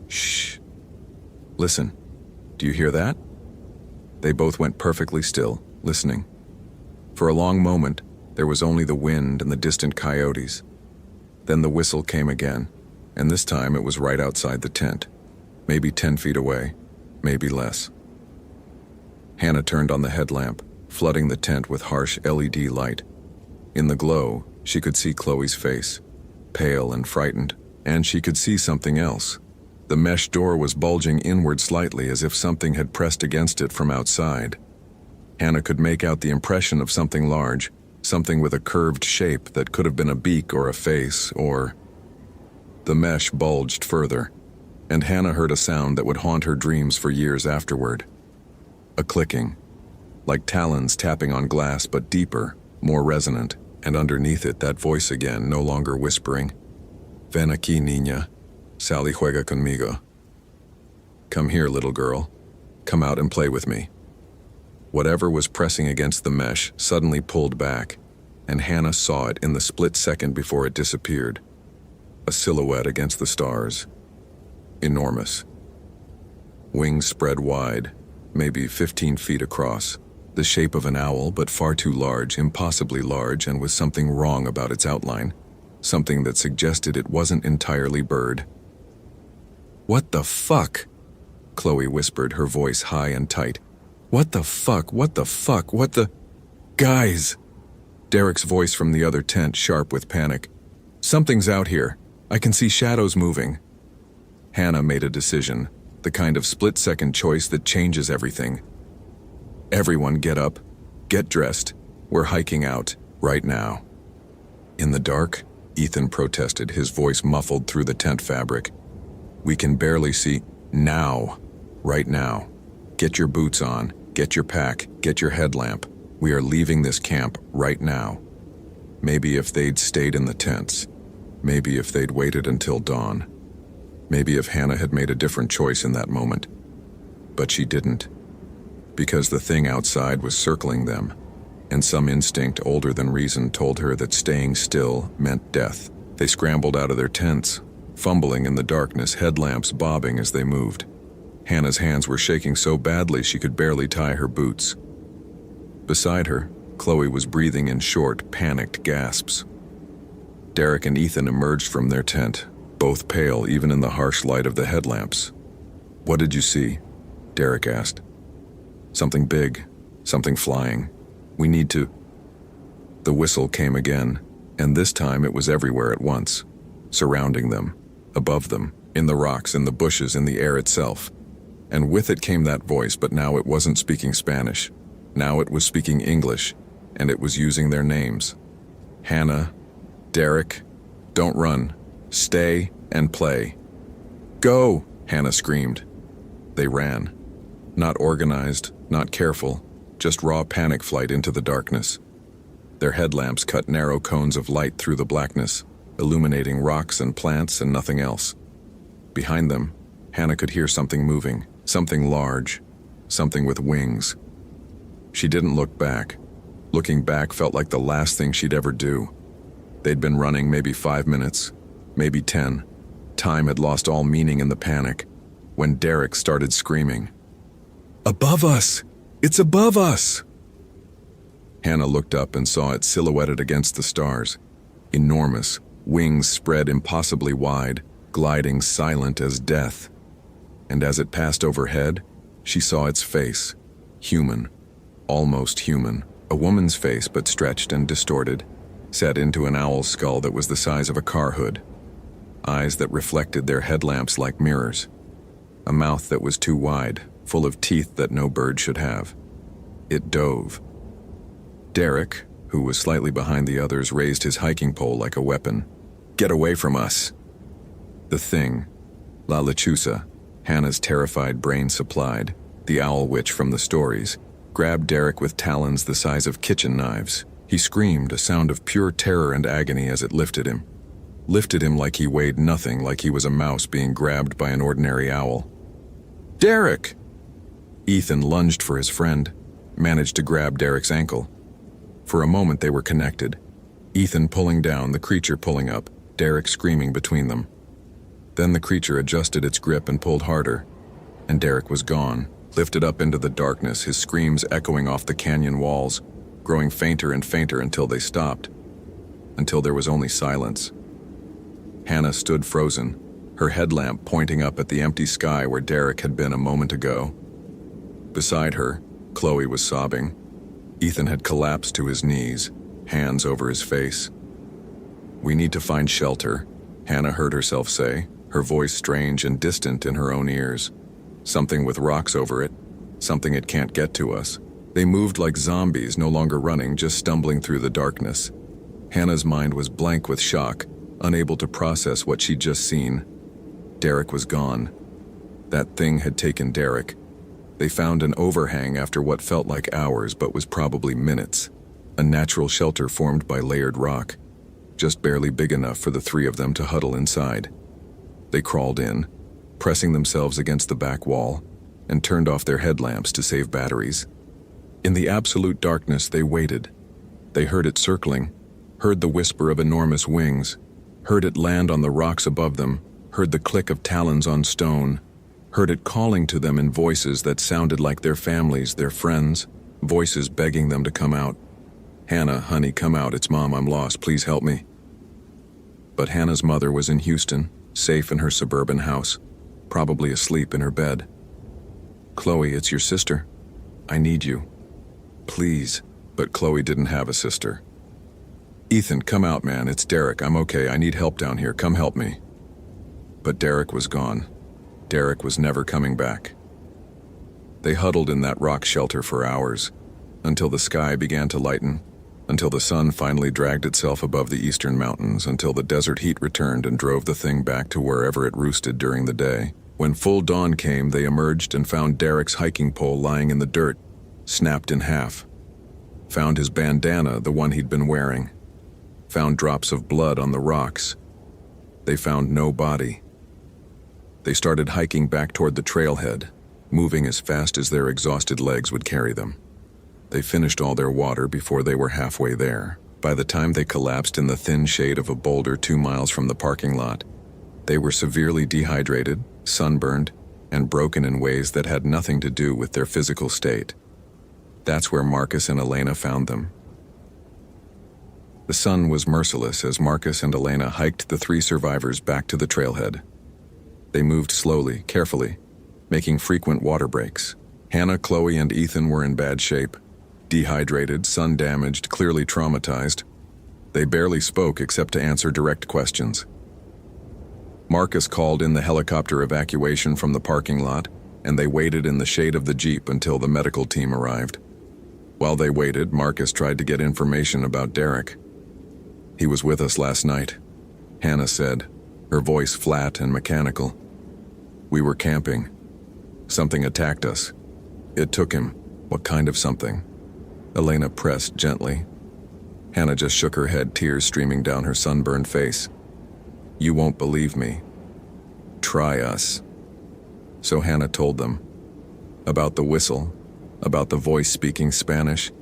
Speaker 1: "Shh. Listen. Do you hear that?" They both went perfectly still, listening. For a long moment, there was only the wind and the distant coyotes. Then the whistle came again, and this time it was right outside the tent, maybe 10 feet away, maybe less. Hannah turned on the headlamp, flooding the tent with harsh LED light. In the glow, she could see Chloe's face, pale and frightened, and she could see something else. The mesh door was bulging inward slightly as if something had pressed against it from outside. Hannah could make out the impression of something large, something with a curved shape that could have been a beak or a face, or... The mesh bulged further, and Hannah heard a sound that would haunt her dreams for years afterward. A clicking, like talons tapping on glass, but deeper, more resonant, and underneath it that voice again, no longer whispering. "Ven aquí, niña. Sal y juega conmigo. Come here, little girl. Come out and play with me." Whatever was pressing against the mesh suddenly pulled back, and Hannah saw it in the split second before it disappeared. A silhouette against the stars. Enormous. Wings spread wide, maybe 15 feet across. The shape of an owl, but far too large, impossibly large, and with something wrong about its outline. Something that suggested it wasn't entirely bird. "What the fuck?" Chloe whispered, her voice high and tight. "What the fuck? What the fuck? What the... Guys!" Derek's voice from the other tent, sharp with panic. "Something's out here. I can see shadows moving." Hannah made a decision, the kind of split-second choice that changes everything. "Everyone get up. Get dressed. We're hiking out, right now." "In the dark?" Ethan protested, his voice muffled through the tent fabric. "We can barely see." "Now. Right now. Get your boots on. Get your pack. Get your headlamp. We are leaving this camp right now." Maybe if they'd stayed in the tents. Maybe if they'd waited until dawn. Maybe if Hannah had made a different choice in that moment. But she didn't. Because the thing outside was circling them, and some instinct older than reason told her that staying still meant death. They scrambled out of their tents, fumbling in the darkness, headlamps bobbing as they moved. Hannah's hands were shaking so badly she could barely tie her boots. Beside her, Chloe was breathing in short, panicked gasps. Derek and Ethan emerged from their tent, both pale even in the harsh light of the headlamps. "What did you see?" Derek asked. "Something big, something flying. We need to..." The whistle came again, and this time it was everywhere at once, surrounding them, above them, in the rocks, in the bushes, in the air itself. And with it came that voice, but now it wasn't speaking Spanish. Now it was speaking English, and it was using their names. Hannah, Derek, don't run. Stay and play. Go, Hannah screamed. They ran. Not organized, not careful, just raw panic flight into the darkness. Their headlamps cut narrow cones of light through the blackness, illuminating rocks and plants and nothing else. Behind them, Hannah could hear something moving, something large, something with wings. She didn't look back. Looking back felt like the last thing she'd ever do. They'd been running maybe 5 minutes, maybe 10. Time had lost all meaning in the panic, when Derek started screaming. "Above us! It's above us!" Hannah looked up and saw it silhouetted against the stars. Enormous, wings spread impossibly wide, gliding silent as death. And as it passed overhead, she saw its face. Human. Almost human. A woman's face, but stretched and distorted, set into an owl's skull that was the size of a car hood. Eyes that reflected their headlamps like mirrors. A mouth that was too wide, full of teeth that no bird should have. It dove. Derek, who was slightly behind the others, raised his hiking pole like a weapon. "Get away from us!" The thing, La Lechuza, Hannah's terrified brain supplied, the owl witch from the stories, grabbed Derek with talons the size of kitchen knives. He screamed, a sound of pure terror and agony as it lifted him. Lifted him like he weighed nothing, like he was a mouse being grabbed by an ordinary owl. "Derek!" Ethan lunged for his friend, managed to grab Derek's ankle. For a moment they were connected. Ethan pulling down, the creature pulling up, Derek screaming between them. Then the creature adjusted its grip and pulled harder, and Derek was gone, lifted up into the darkness, his screams echoing off the canyon walls, growing fainter and fainter until they stopped, until there was only silence. Hannah stood frozen, her headlamp pointing up at the empty sky where Derek had been a moment ago. Beside her, Chloe was sobbing. Ethan had collapsed to his knees, hands over his face. "We need to find shelter," Hannah heard herself say, her voice strange and distant in her own ears. "Something with rocks over it, something it can't get to us." They moved like zombies, no longer running, just stumbling through the darkness. Hannah's mind was blank with shock, unable to process what she'd just seen. Derek was gone. That thing had taken Derek. They found an overhang after what felt like hours but was probably minutes. A natural shelter formed by layered rock, just barely big enough for the three of them to huddle inside. They crawled in, pressing themselves against the back wall, and turned off their headlamps to save batteries. In the absolute darkness they waited. They heard it circling, heard the whisper of enormous wings, heard it land on the rocks above them, heard the click of talons on stone, heard it calling to them in voices that sounded like their families, their friends, voices begging them to come out. "Hannah, honey, come out, it's Mom, I'm lost, please help me." But Hannah's mother was in Houston, safe in her suburban house, probably asleep in her bed. "Chloe, it's your sister. I need you. Please." But Chloe didn't have a sister. "Ethan, come out, man, it's Derek, I'm okay, I need help down here, come help me." But Derek was gone. Derek was never coming back. They huddled in that rock shelter for hours, until the sky began to lighten, until the sun finally dragged itself above the eastern mountains, until the desert heat returned and drove the thing back to wherever it roosted during the day. When full dawn came, they emerged and found Derek's hiking pole lying in the dirt, snapped in half. Found his bandana, the one he'd been wearing. Found drops of blood on the rocks. They found no body. They started hiking back toward the trailhead, moving as fast as their exhausted legs would carry them. They finished all their water before they were halfway there. By the time they collapsed in the thin shade of a boulder 2 miles from the parking lot, they were severely dehydrated, sunburned, and broken in ways that had nothing to do with their physical state. That's where Marcus and Elena found them. The sun was merciless as Marcus and Elena hiked the 3 survivors back to the trailhead. They moved slowly, carefully, making frequent water breaks. Hannah, Chloe, and Ethan were in bad shape. Dehydrated, sun-damaged, clearly traumatized. They barely spoke except to answer direct questions. Marcus called in the helicopter evacuation from the parking lot, and they waited in the shade of the Jeep until the medical team arrived. While they waited, Marcus tried to get information about Derek. "He was with us last night," Hannah said, her voice flat and mechanical. "We were camping. Something attacked us. It took him." "What kind of something?" Elena pressed gently. Hannah just shook her head, tears streaming down her sunburned face. "You won't believe me. Try us." So Hannah told them. About the whistle, about the voice speaking Spanish,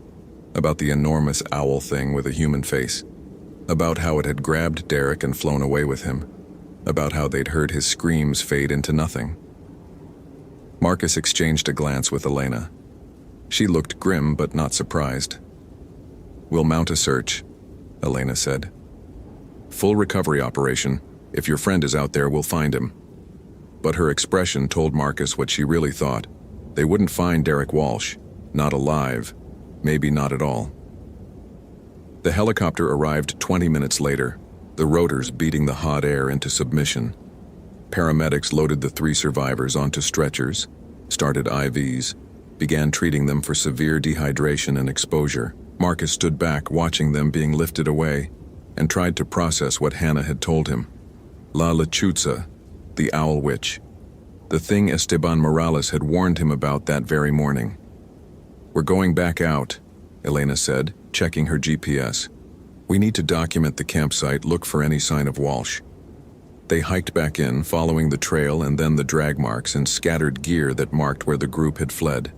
Speaker 1: about the enormous owl thing with a human face, about how it had grabbed Derek and flown away with him, about how they'd heard his screams fade into nothing. Marcus exchanged a glance with Elena. She looked grim but not surprised. "We'll mount a search," Elena said. "Full recovery operation. If your friend is out there, we'll find him." But her expression told Marcus what she really thought. They wouldn't find Derek Walsh. Not alive. Maybe not at all. The helicopter arrived 20 minutes later, the rotors beating the hot air into submission. Paramedics loaded the 3 survivors onto stretchers, started IVs, began treating them for severe dehydration and exposure. Marcus stood back, watching them being lifted away, and tried to process what Hannah had told him. La Lechuza, the owl witch. The thing Esteban Morales had warned him about that very morning. "We're going back out," Elena said, checking her GPS. "We need to document the campsite, look for any sign of Walsh." They hiked back in, following the trail and then the drag marks and scattered gear that marked where the group had fled.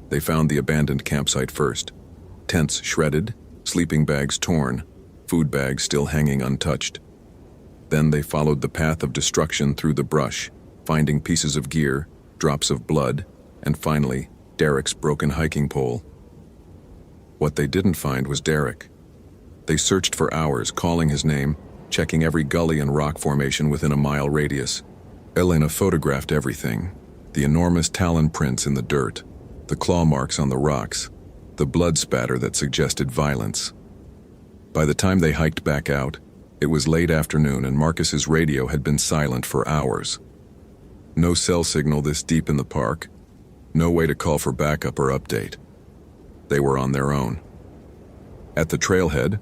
Speaker 1: They found the abandoned campsite first. Tents shredded, sleeping bags torn, food bags still hanging untouched. Then they followed the path of destruction through the brush, finding pieces of gear, drops of blood, and finally, Derek's broken hiking pole. What they didn't find was Derek. They searched for hours, calling his name, checking every gully and rock formation within a mile radius. Elena photographed everything. The enormous talon prints in the dirt, the claw marks on the rocks, the blood spatter that suggested violence. By the time they hiked back out, it was late afternoon and Marcus's radio had been silent for hours. No cell signal this deep in the park, no way to call for backup or update. They were on their own. At the trailhead,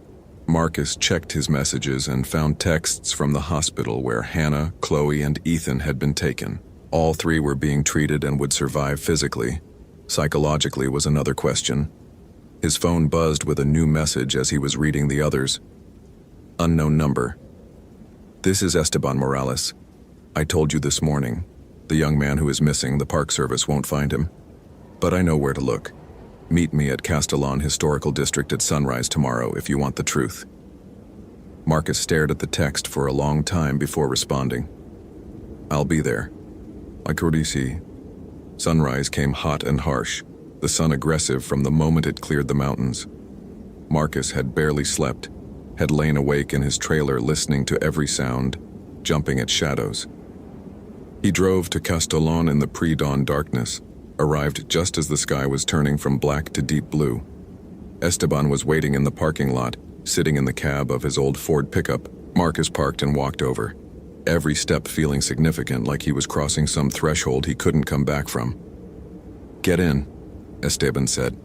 Speaker 1: Marcus checked his messages and found texts from the hospital where Hannah, Chloe, and Ethan had been taken. All 3 were being treated and would survive physically. Psychologically was another question. His phone buzzed with a new message as he was reading the others. Unknown number. "This is Esteban Morales. I told you this morning. The young man who is missing, the Park Service won't find him. But I know where to look. Meet me at Castellon Historical District at sunrise tomorrow if you want the truth." Marcus stared at the text for a long time before responding. "I'll be there. Akurisi." Sunrise came hot and harsh, the sun aggressive from the moment it cleared the mountains. Marcus had barely slept, had lain awake in his trailer listening to every sound, jumping at shadows. He drove to Castellon in the pre-dawn darkness, arrived just as the sky was turning from black to deep blue. Esteban was waiting in the parking lot, sitting in the cab of his old Ford pickup. Marcus parked and walked over, every step feeling significant, like he was crossing some threshold he couldn't come back from. "Get in," Esteban said.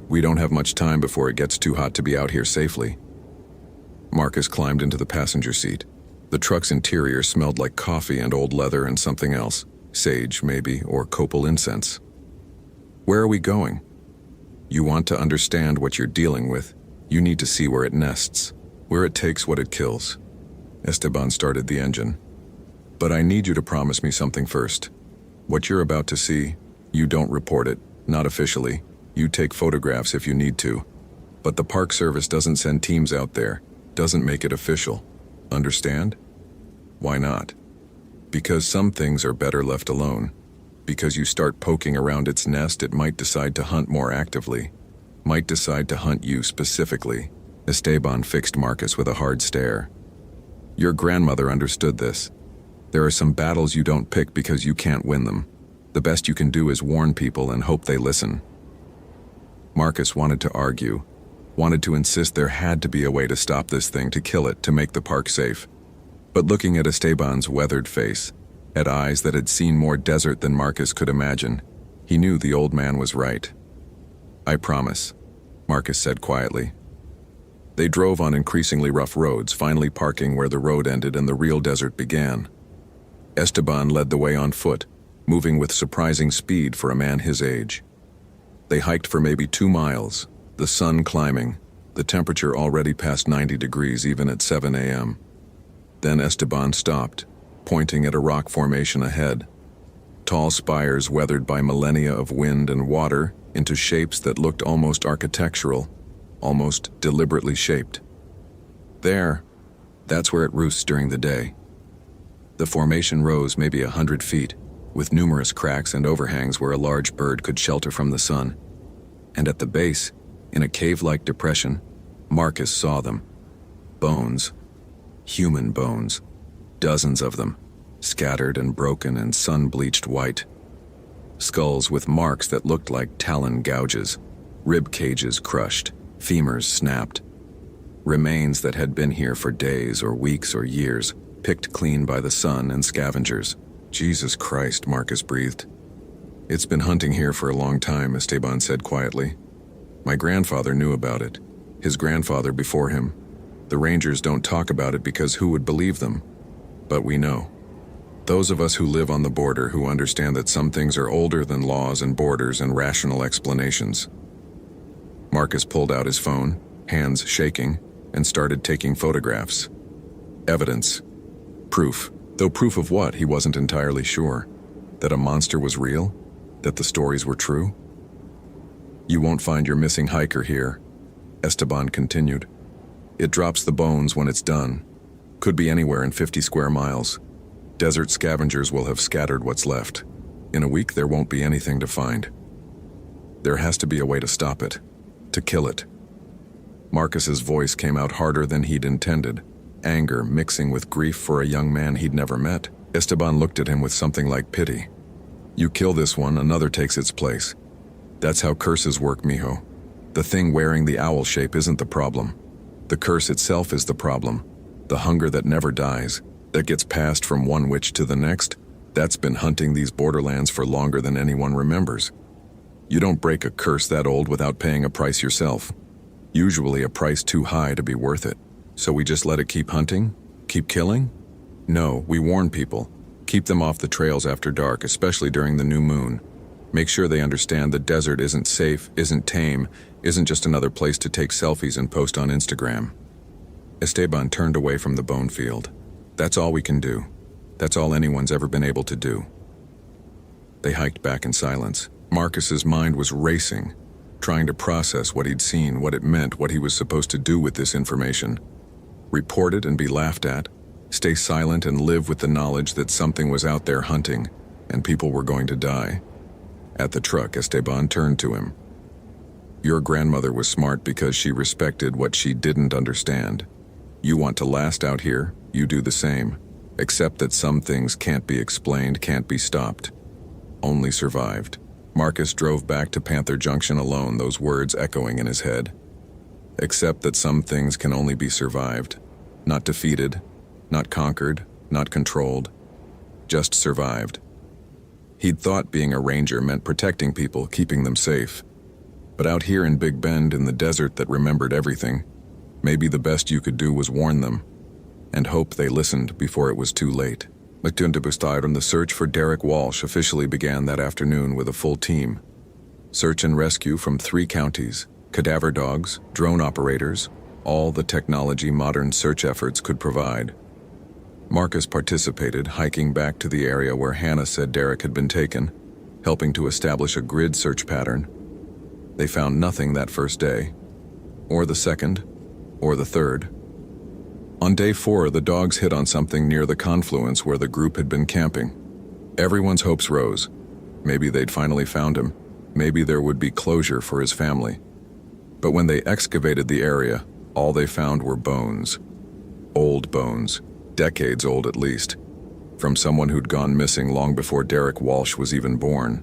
Speaker 1: "We don't have much time before it gets too hot to be out here safely." Marcus climbed into the passenger seat. The truck's interior smelled like coffee and old leather and something else, sage maybe, or copal incense. "Where are we going?" "You want to understand what you're dealing with. You need to see where it nests, where it takes what it kills." Esteban started the engine. "But I need you to promise me something first. What you're about to see, you don't report it, not officially. You take photographs if you need to. But the Park Service doesn't send teams out there, doesn't make it official. Understand?" "Why not?" "Because some things are better left alone. Because you start poking around its nest, it might decide to hunt more actively. Might decide to hunt you specifically." Esteban fixed Marcus with a hard stare. "Your grandmother understood this. There are some battles you don't pick because you can't win them. The best you can do is warn people and hope they listen." Marcus wanted to argue, wanted to insist there had to be a way to stop this thing, to kill it, to make the park safe. But looking at Esteban's weathered face, at eyes that had seen more desert than Marcus could imagine, he knew the old man was right. "I promise," Marcus said quietly. They drove on increasingly rough roads, finally parking where the road ended and the real desert began. Esteban led the way on foot, moving with surprising speed for a man his age. They hiked for maybe 2 miles, the sun climbing, the temperature already past 90 degrees even at 7 a.m. Then Esteban stopped, pointing at a rock formation ahead. Tall spires weathered by millennia of wind and water into shapes that looked almost architectural, almost deliberately shaped. There, that's where it roosts during the day. The formation rose maybe 100 feet, with numerous cracks and overhangs where a large bird could shelter from the sun. And at the base, in a cave-like depression, Marcus saw them. Bones. Human bones. Dozens of them, scattered and broken and sun-bleached white. Skulls with marks that looked like talon gouges, rib cages crushed, femurs snapped. Remains that had been here for days or weeks or years, picked clean by the sun and scavengers. "Jesus Christ," Marcus breathed. "It's been hunting here for a long time," Esteban said quietly. "My grandfather knew about it. His grandfather before him. The rangers don't talk about it because who would believe them? But we know. Those of us who live on the border who understand that some things are older than laws and borders and rational explanations." Marcus pulled out his phone, hands shaking, and started taking photographs. Evidence. Proof. Though proof of what, he wasn't entirely sure. That a monster was real? That the stories were true? "You won't find your missing hiker here," Esteban continued. "It drops the bones when it's done. Could be anywhere in 50 square miles. Desert scavengers will have scattered what's left. In a week there won't be anything to find. There has to be a way to stop it. To kill it." Marcus's voice came out harder than he'd intended, anger mixing with grief for a young man he'd never met. Esteban looked at him with something like pity. "You kill this one, another takes its place. That's how curses work, mijo. The thing wearing the owl shape isn't the problem. The curse itself is the problem. The hunger that never dies, that gets passed from one witch to the next, that's been hunting these borderlands for longer than anyone remembers. You don't break a curse that old without paying a price yourself. Usually a price too high to be worth it. So we just let it keep hunting? Keep killing? No, we warn people. Keep them off the trails after dark, especially during the new moon. Make sure they understand the desert isn't safe, isn't tame, isn't just another place to take selfies and post on Instagram." Esteban turned away from the bone field. "That's all we can do. That's all anyone's ever been able to do." They hiked back in silence. Marcus's mind was racing, trying to process what he'd seen, what it meant, what he was supposed to do with this information. Report it and be laughed at, stay silent and live with the knowledge that something was out there hunting, and people were going to die. At the truck, Esteban turned to him. "Your grandmother was smart because she respected what she didn't understand. You want to last out here, you do the same. Accept that some things can't be explained, can't be stopped. Only survived." Marcus drove back to Panther Junction alone, those words echoing in his head. Accept that some things can only be survived. Not defeated, not conquered, not controlled. Just survived. He'd thought being a ranger meant protecting people, keeping them safe. But out here in Big Bend, in the desert that remembered everything, maybe the best you could do was warn them, and hope they listened before it was too late. And the search for Derek Walsh officially began that afternoon with a full team. Search and rescue from 3 counties, cadaver dogs, drone operators, all the technology modern search efforts could provide. Marcus participated, hiking back to the area where Hannah said Derek had been taken, helping to establish a grid search pattern. They found nothing that first day, or the second, or the third. On day 4, the dogs hit on something near the confluence where the group had been camping. Everyone's hopes rose. Maybe they'd finally found him. Maybe there would be closure for his family. But when they excavated the area, all they found were bones. Old bones, decades old at least, from someone who'd gone missing long before Derek Walsh was even born.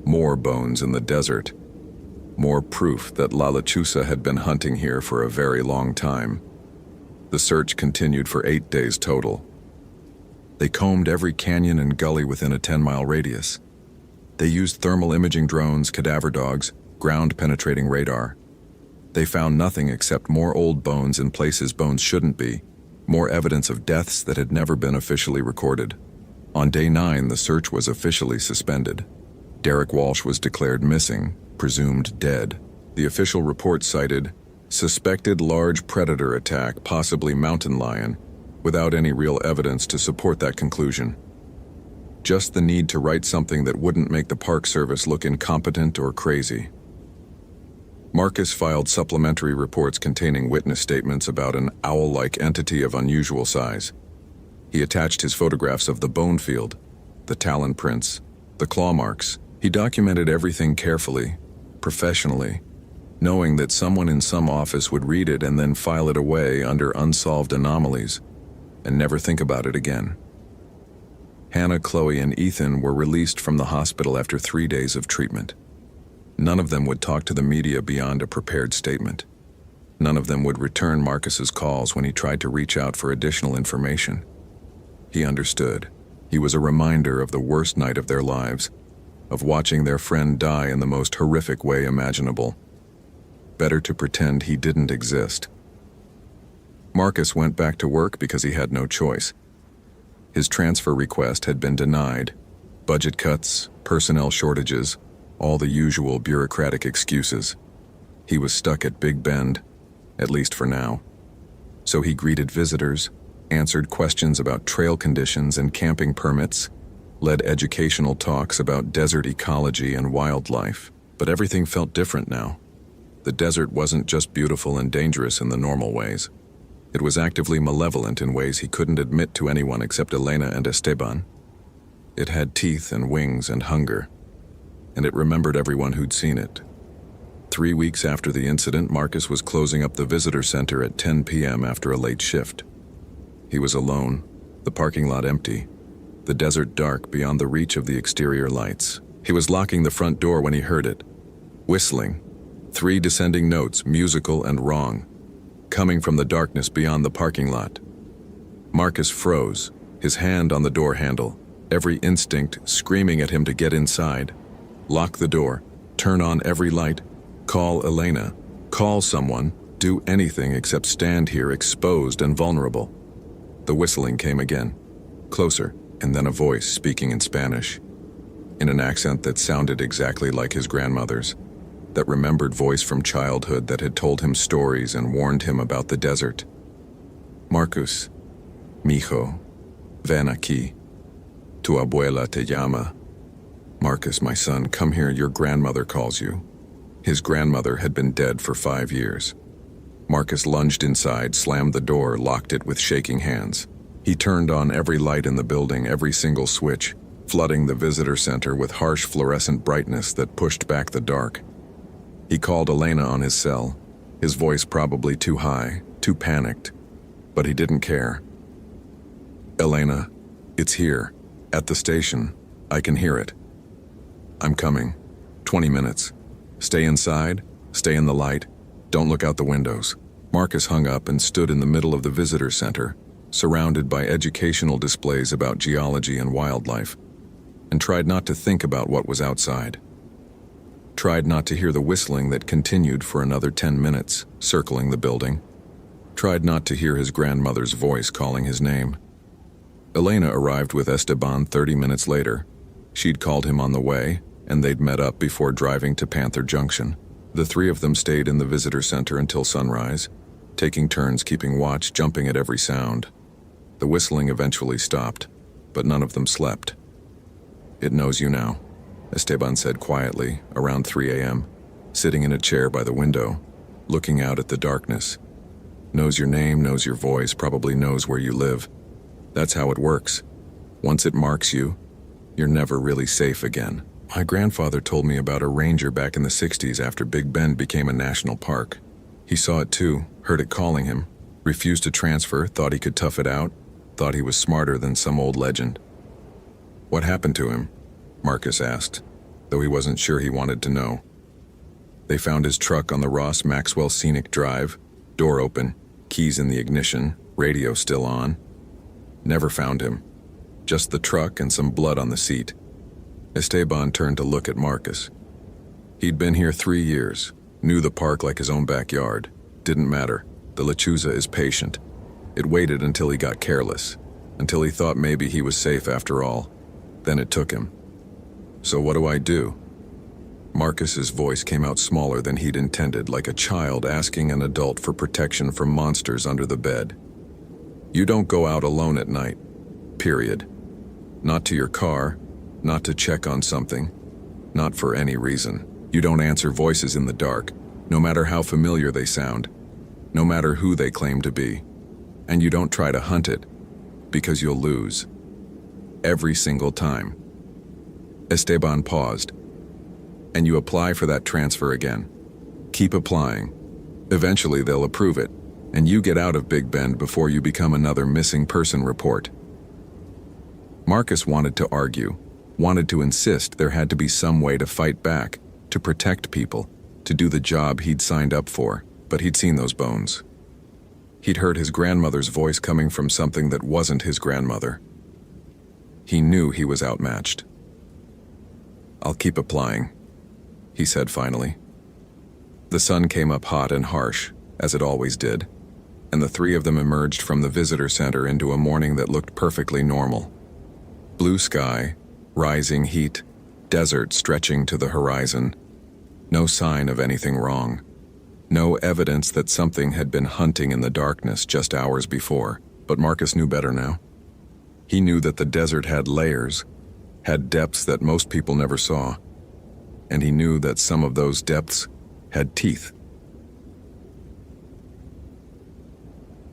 Speaker 1: More bones in the desert. More proof that La Lechuza had been hunting here for a very long time. The search continued for 8 days total. They combed every canyon and gully within a 10-mile radius. They used thermal imaging drones, cadaver dogs, ground-penetrating radar. They found nothing except more old bones in places bones shouldn't be, more evidence of deaths that had never been officially recorded. On day 9, the search was officially suspended. Derek Walsh was declared missing, presumed dead. The official report cited, "Suspected large predator attack, possibly mountain lion," without any real evidence to support that conclusion. Just the need to write something that wouldn't make the Park Service look incompetent or crazy. Marcus filed supplementary reports containing witness statements about an owl-like entity of unusual size. He attached his photographs of the bone field, the talon prints, the claw marks. He documented everything carefully, professionally, knowing that someone in some office would read it and then file it away under unsolved anomalies and never think about it again. Hannah, Chloe, and Ethan were released from the hospital after 3 days of treatment. None of them would talk to the media beyond a prepared statement. None of them would return Marcus's calls when he tried to reach out for additional information. He understood. He was a reminder of the worst night of their lives, of watching their friend die in the most horrific way imaginable. Better to pretend he didn't exist. Marcus went back to work because he had no choice. His transfer request had been denied. Budget cuts, personnel shortages, all the usual bureaucratic excuses. He was stuck at Big Bend, at least for now. So he greeted visitors, answered questions about trail conditions and camping permits, led educational talks about desert ecology and wildlife. But everything felt different now. The desert wasn't just beautiful and dangerous in the normal ways. It was actively malevolent in ways he couldn't admit to anyone except Elena and Esteban. It had teeth and wings and hunger, and it remembered everyone who'd seen it. 3 weeks after the incident, Marcus was closing up the visitor center at 10 p.m. after a late shift. He was alone, the parking lot empty, the desert dark beyond the reach of the exterior lights. He was locking the front door when he heard it. Whistling. 3 descending notes, musical and wrong, coming from the darkness beyond the parking lot. Marcus froze, his hand on the door handle, every instinct screaming at him to get inside. Lock the door, turn on every light, call Elena, call someone, do anything except stand here exposed and vulnerable. The whistling came again, closer, and then a voice speaking in Spanish, in an accent that sounded exactly like his grandmother's, that remembered voice from childhood that had told him stories and warned him about the desert. Marcus, mijo, ven aquí. Tu abuela te llama. Marcus, my son, come here, your grandmother calls you. His grandmother had been dead for 5 years. Marcus lunged inside, slammed the door, locked it with shaking hands. He turned on every light in the building, every single switch, flooding the visitor center with harsh fluorescent brightness that pushed back the dark. He called Elena on his cell, his voice probably too high, too panicked, but he didn't care. Elena, it's here, at the station. I can hear it. I'm coming. 20 minutes. Stay inside, stay in the light, don't look out the windows. Marcus hung up and stood in the middle of the visitor center, surrounded by educational displays about geology and wildlife, and tried not to think about what was outside. Tried not to hear the whistling that continued for another 10 minutes, circling the building. Tried not to hear his grandmother's voice calling his name. Elena arrived with Esteban 30 minutes later. She'd called him on the way, and they'd met up before driving to Panther Junction. The 3 of them stayed in the visitor center until sunrise, taking turns keeping watch, jumping at every sound. The whistling eventually stopped, but none of them slept. It knows you now, Esteban said quietly, around 3 a.m., sitting in a chair by the window, looking out at the darkness. Knows your name, knows your voice, probably knows where you live. That's how it works. Once it marks you, you're never really safe again. My grandfather told me about a ranger back in the 60s after Big Bend became a national park. He saw it too, heard it calling him, refused to transfer, thought he could tough it out, thought he was smarter than some old legend. What happened to him? Marcus asked, though he wasn't sure he wanted to know. They found his truck on the Ross Maxwell Scenic Drive, door open, keys in the ignition, radio still on. Never found him. Just the truck and some blood on the seat. Esteban turned to look at Marcus. He'd been here 3 years, knew the park like his own backyard. Didn't matter. The lechuza is patient. It waited until he got careless, until he thought maybe he was safe after all. Then it took him. So what do I do? Marcus's voice came out smaller than he'd intended, like a child asking an adult for protection from monsters under the bed. You don't go out alone at night. Period. Not to your car, not to check on something, not for any reason. You don't answer voices in the dark, no matter how familiar they sound, no matter who they claim to be. And you don't try to hunt it, because you'll lose. Every single time. Esteban paused. And you apply for that transfer again. Keep applying. Eventually they'll approve it, and you get out of Big Bend before you become another missing person report. Marcus wanted to argue, wanted to insist there had to be some way to fight back, to protect people, to do the job he'd signed up for, but he'd seen those bones. He'd heard his grandmother's voice coming from something that wasn't his grandmother. He knew he was outmatched. I'll keep applying, he said finally. The sun came up hot and harsh, as it always did, and the three of them emerged from the visitor center into a morning that looked perfectly normal. Blue sky, rising heat, desert stretching to the horizon. No sign of anything wrong. No evidence that something had been hunting in the darkness just hours before, but Marcus knew better now. He knew that the desert had layers, had depths that most people never saw, and he knew that some of those depths had teeth.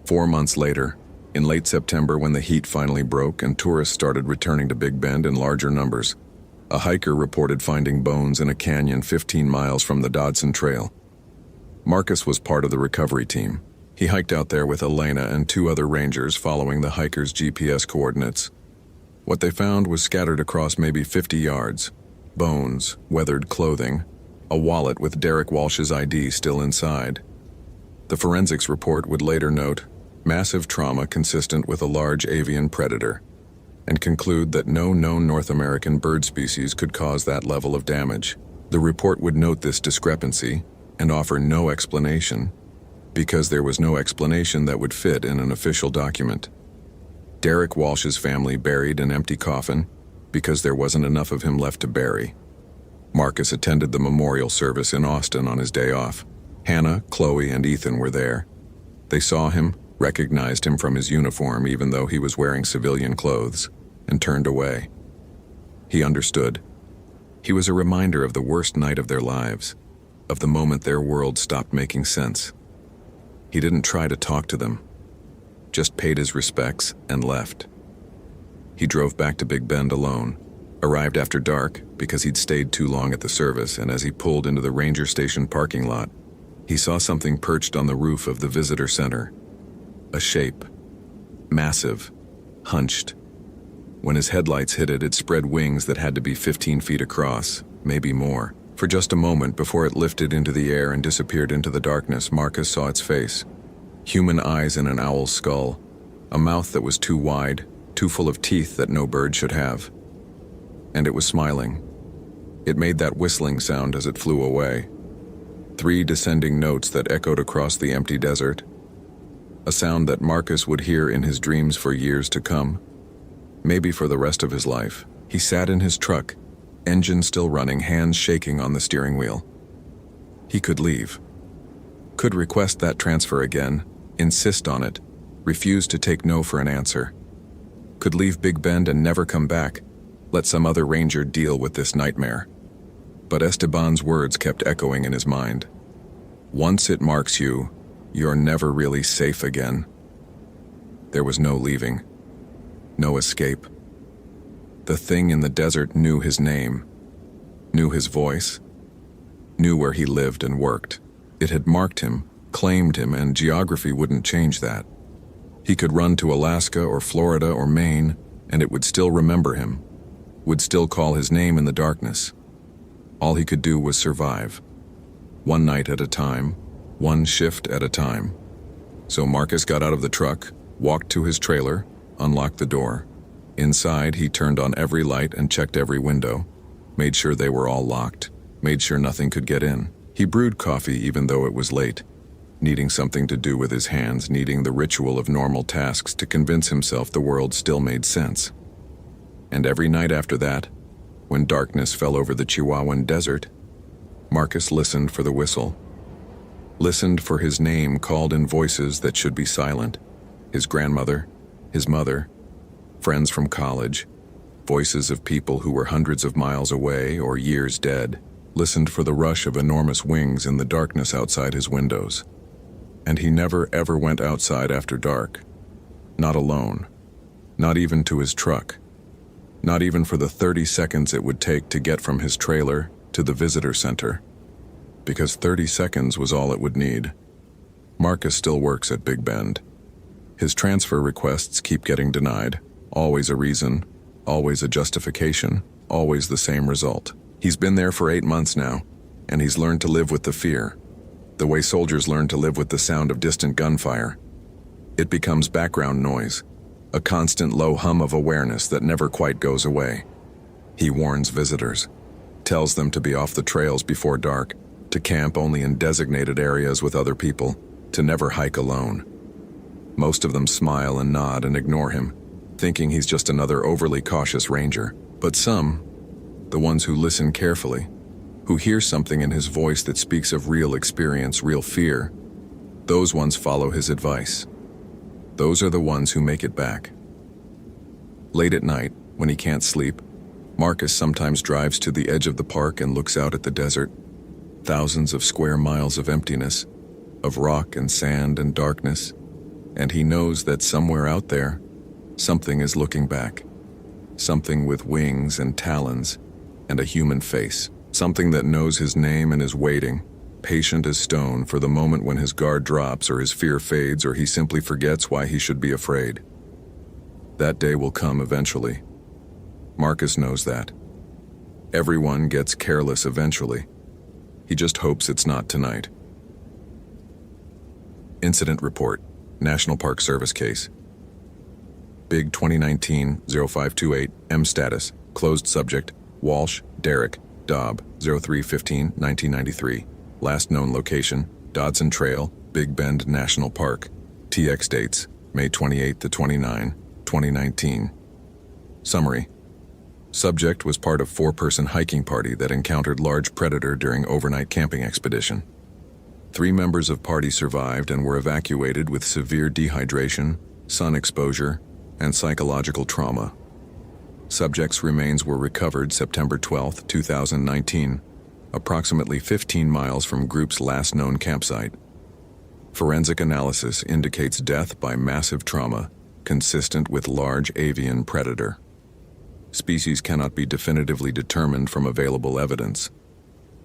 Speaker 1: 4 months later, in late September when the heat finally broke and tourists started returning to Big Bend in larger numbers, a hiker reported finding bones in a canyon 15 miles from the Dodson Trail. Marcus was part of the recovery team. He hiked out there with Elena and 2 other rangers following the hikers' GPS coordinates. What they found was scattered across maybe 50 yards. Bones, weathered clothing, a wallet with Derek Walsh's ID still inside. The forensics report would later note massive trauma consistent with a large avian predator, and conclude that no known North American bird species could cause that level of damage. The report would note this discrepancy and offer no explanation, because there was no explanation that would fit in an official document. Derek Walsh's family buried an empty coffin because there wasn't enough of him left to bury. Marcus attended the memorial service in Austin on his day off. Hannah, Chloe, and Ethan were there. They saw him, recognized him from his uniform even though he was wearing civilian clothes, and turned away. He understood. He was a reminder of the worst night of their lives, of the moment their world stopped making sense. He didn't try to talk to them, just paid his respects and left. He drove back to Big Bend alone, arrived after dark because he'd stayed too long at the service, and as he pulled into the ranger station parking lot, he saw something perched on the roof of the visitor center. A shape. Massive. Hunched. When his headlights hit it, it spread wings that had to be 15 feet across, maybe more. For just a moment before it lifted into the air and disappeared into the darkness, Marcus saw its face. Human eyes in an owl's skull. A mouth that was too wide, too full of teeth that no bird should have. And it was smiling. It made that whistling sound as it flew away. 3 descending notes that echoed across the empty desert. A sound that Marcus would hear in his dreams for years to come. Maybe for the rest of his life. He sat in his truck, engine still running, hands shaking on the steering wheel. He could leave. Could request that transfer again, insist on it, refuse to take no for an answer. Could leave Big Bend and never come back, let some other ranger deal with this nightmare. But Esteban's words kept echoing in his mind. Once it marks you, you're never really safe again. There was no leaving, no escape. The thing in the desert knew his name, knew his voice, knew where he lived and worked. It had marked him, claimed him, and geography wouldn't change that. He could run to Alaska or Florida or Maine, and it would still remember him, would still call his name in the darkness. All he could do was survive. One night at a time, one shift at a time. So Marcus got out of the truck, walked to his trailer, unlocked the door. Inside, he turned on every light and checked every window, made sure they were all locked, made sure nothing could get in. He brewed coffee even though it was late, needing something to do with his hands, needing the ritual of normal tasks to convince himself the world still made sense. And every night after that, when darkness fell over the Chihuahuan desert, Marcus listened for the whistle, listened for his name called in voices that should be silent. His grandmother, his mother, friends from college, voices of people who were hundreds of miles away or years dead, listened for the rush of enormous wings in the darkness outside his windows. And he never ever went outside after dark. Not alone. Not even to his truck. Not even for the 30 seconds it would take to get from his trailer to the visitor center. Because 30 seconds was all it would need. Marcus still works at Big Bend. His transfer requests keep getting denied. Always a reason, always a justification, always the same result. He's been there for 8 months now, and he's learned to live with the fear. The way soldiers learn to live with the sound of distant gunfire. It becomes background noise, a constant low hum of awareness that never quite goes away. He warns visitors, tells them to be off the trails before dark, to camp only in designated areas with other people, to never hike alone. Most of them smile and nod and ignore him, thinking he's just another overly cautious ranger. But some, the ones who listen carefully, who hear something in his voice that speaks of real experience, real fear, those ones follow his advice. Those are the ones who make it back. Late at night, when he can't sleep, Marcus sometimes drives to the edge of the park and looks out at the desert. Thousands of square miles of emptiness, of rock and sand and darkness, and he knows that somewhere out there, something is looking back. Something with wings and talons and a human face. Something that knows his name and is waiting, patient as stone for the moment when his guard drops or his fear fades or he simply forgets why he should be afraid. That day will come eventually. Marcus knows that. Everyone gets careless eventually. He just hopes it's not tonight. Incident Report, National Park Service Case. Big 2019-0528, M status, closed subject, Walsh, Derek, Dobb, 03-15-1993. Last known location, Dodson Trail, Big Bend National Park. TX dates, May 28 to 29, 2019. Summary. Subject was part of 4-person hiking party that encountered large predator during overnight camping expedition. 3 members of party survived and were evacuated with severe dehydration, sun exposure, and psychological trauma. Subject's remains were recovered September 12, 2019, approximately 15 miles from group's last known campsite. Forensic analysis indicates death by massive trauma, consistent with large avian predator. Species cannot be definitively determined from available evidence.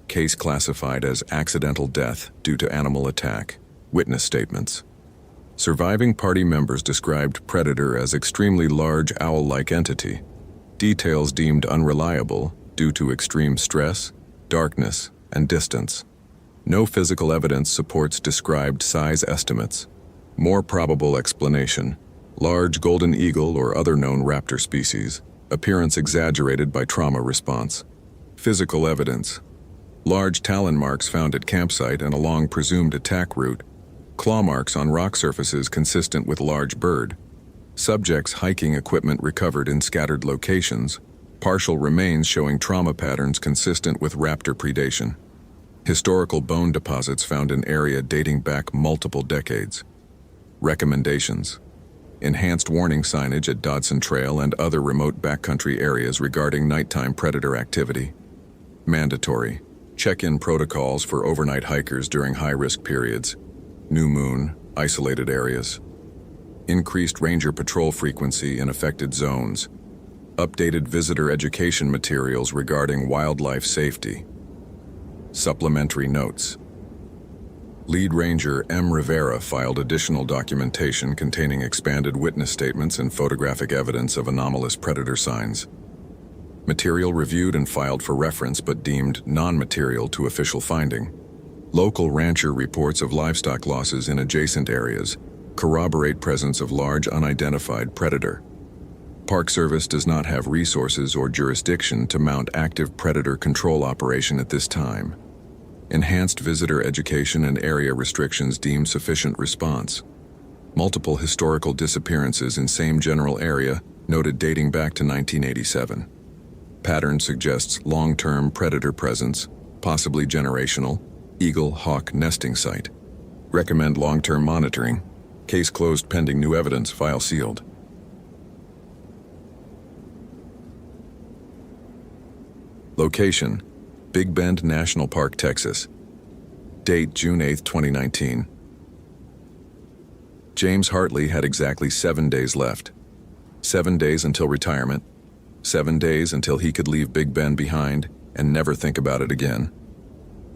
Speaker 1: Case classified as accidental death due to animal attack. Witness statements. Surviving party members described predator as extremely large owl-like entity. Details deemed unreliable due to extreme stress, darkness, and distance. No physical evidence supports described size estimates. More probable explanation: large golden eagle or other known raptor species. Appearance exaggerated by trauma response. Physical evidence: large talon marks found at campsite and along presumed attack route. Claw marks on rock surfaces consistent with large bird. Subject's hiking equipment recovered in scattered locations. Partial remains showing trauma patterns consistent with raptor predation. Historical bone deposits found in area dating back multiple decades. Recommendations: enhanced warning signage at Dodson Trail and other remote backcountry areas regarding nighttime predator activity. Mandatory: check-in protocols for overnight hikers during high-risk periods. New moon, isolated areas. Increased ranger patrol frequency in affected zones. Updated visitor education materials regarding wildlife safety. Supplementary notes. Lead Ranger M. Rivera filed additional documentation containing expanded witness statements and photographic evidence of anomalous predator signs. Material reviewed and filed for reference but deemed non-material to official finding. Local rancher reports of livestock losses in adjacent areas, corroborate presence of large unidentified predator. Park Service does not have resources or jurisdiction to mount active predator control operation at this time. Enhanced visitor education and area restrictions deem sufficient response. Multiple historical disappearances in same general area noted dating back to 1987. Pattern suggests long-term predator presence, possibly generational, eagle-hawk nesting site. Recommend long-term monitoring. Case closed pending new evidence, file sealed. Location: Big Bend National Park, Texas. Date: June 8, 2019. James Hartley had exactly 7 days left. 7 days until retirement. 7 days until he could leave Big Bend behind and never think about it again.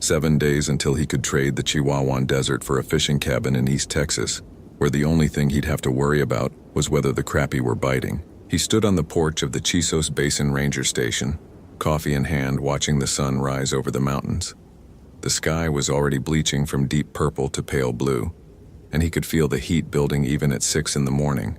Speaker 1: 7 days until he could trade the Chihuahuan Desert for a fishing cabin in East Texas, where the only thing he'd have to worry about was whether the crappie were biting. He stood on the porch of the Chisos Basin Ranger Station, coffee in hand, watching the sun rise over the mountains. The sky was already bleaching from deep purple to pale blue, and he could feel the heat building even at 6 in the morning.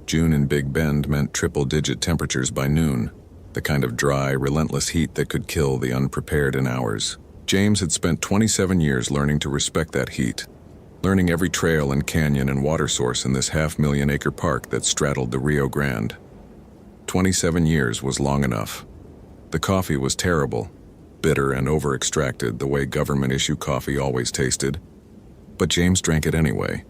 Speaker 1: June in Big Bend meant triple-digit temperatures by noon, the kind of dry, relentless heat that could kill the unprepared in hours. James had spent 27 years learning to respect that heat, learning every trail and canyon and water source in this half-million-acre park that straddled the Rio Grande. 27 years was long enough. The coffee was terrible, bitter and over-extracted the way government-issue coffee always tasted. But James drank it anyway.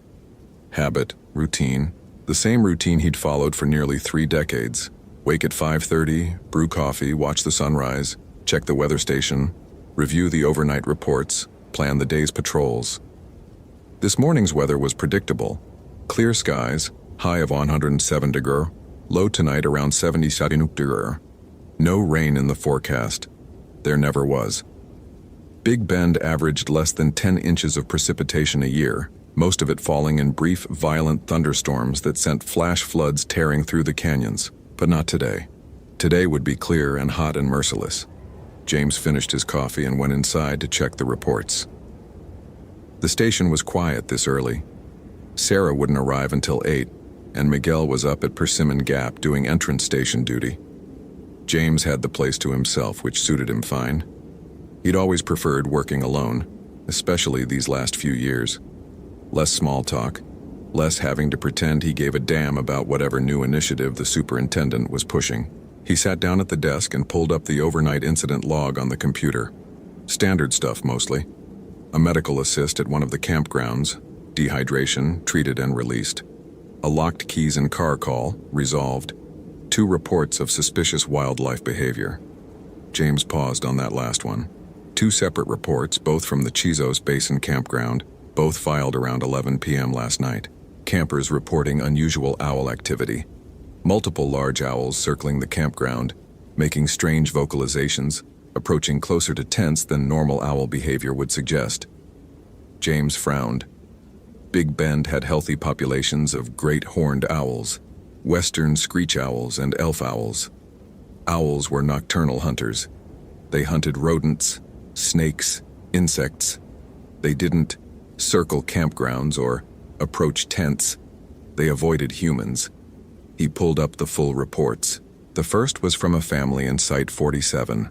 Speaker 1: Habit, routine, the same routine he'd followed for nearly 3 decades. Wake at 5:30, brew coffee, watch the sunrise, check the weather station, review the overnight reports, plan the day's patrols. This morning's weather was predictable. Clear skies, high of 107 degrees, low tonight around 77 degrees. No rain in the forecast. There never was. Big Bend averaged less than 10 inches of precipitation a year, most of it falling in brief, violent thunderstorms that sent flash floods tearing through the canyons. But not today. Today would be clear and hot and merciless. James finished his coffee and went inside to check the reports. The station was quiet this early. Sarah wouldn't arrive until 8, and Miguel was up at Persimmon Gap doing entrance station duty. James had the place to himself, which suited him fine. He'd always preferred working alone, especially these last few years. Less small talk, less having to pretend he gave a damn about whatever new initiative the superintendent was pushing. He sat down at the desk and pulled up the overnight incident log on the computer. Standard stuff mostly. A medical assist at one of the campgrounds, dehydration, treated and released. A locked keys in car call, resolved. 2 reports of suspicious wildlife behavior. James paused on that last one. 2 separate reports, both from the Chisos Basin campground, both filed around 11 p.m. last night. Campers reporting unusual owl activity. Multiple large owls circling the campground, making strange vocalizations, approaching closer to tents than normal owl behavior would suggest. James frowned. Big Bend had healthy populations of great horned owls, western screech owls and elf owls. Owls were nocturnal hunters. They hunted rodents, snakes, insects. They didn't circle campgrounds or approach tents. They avoided humans. He pulled up the full reports. The first was from a family in Site 47.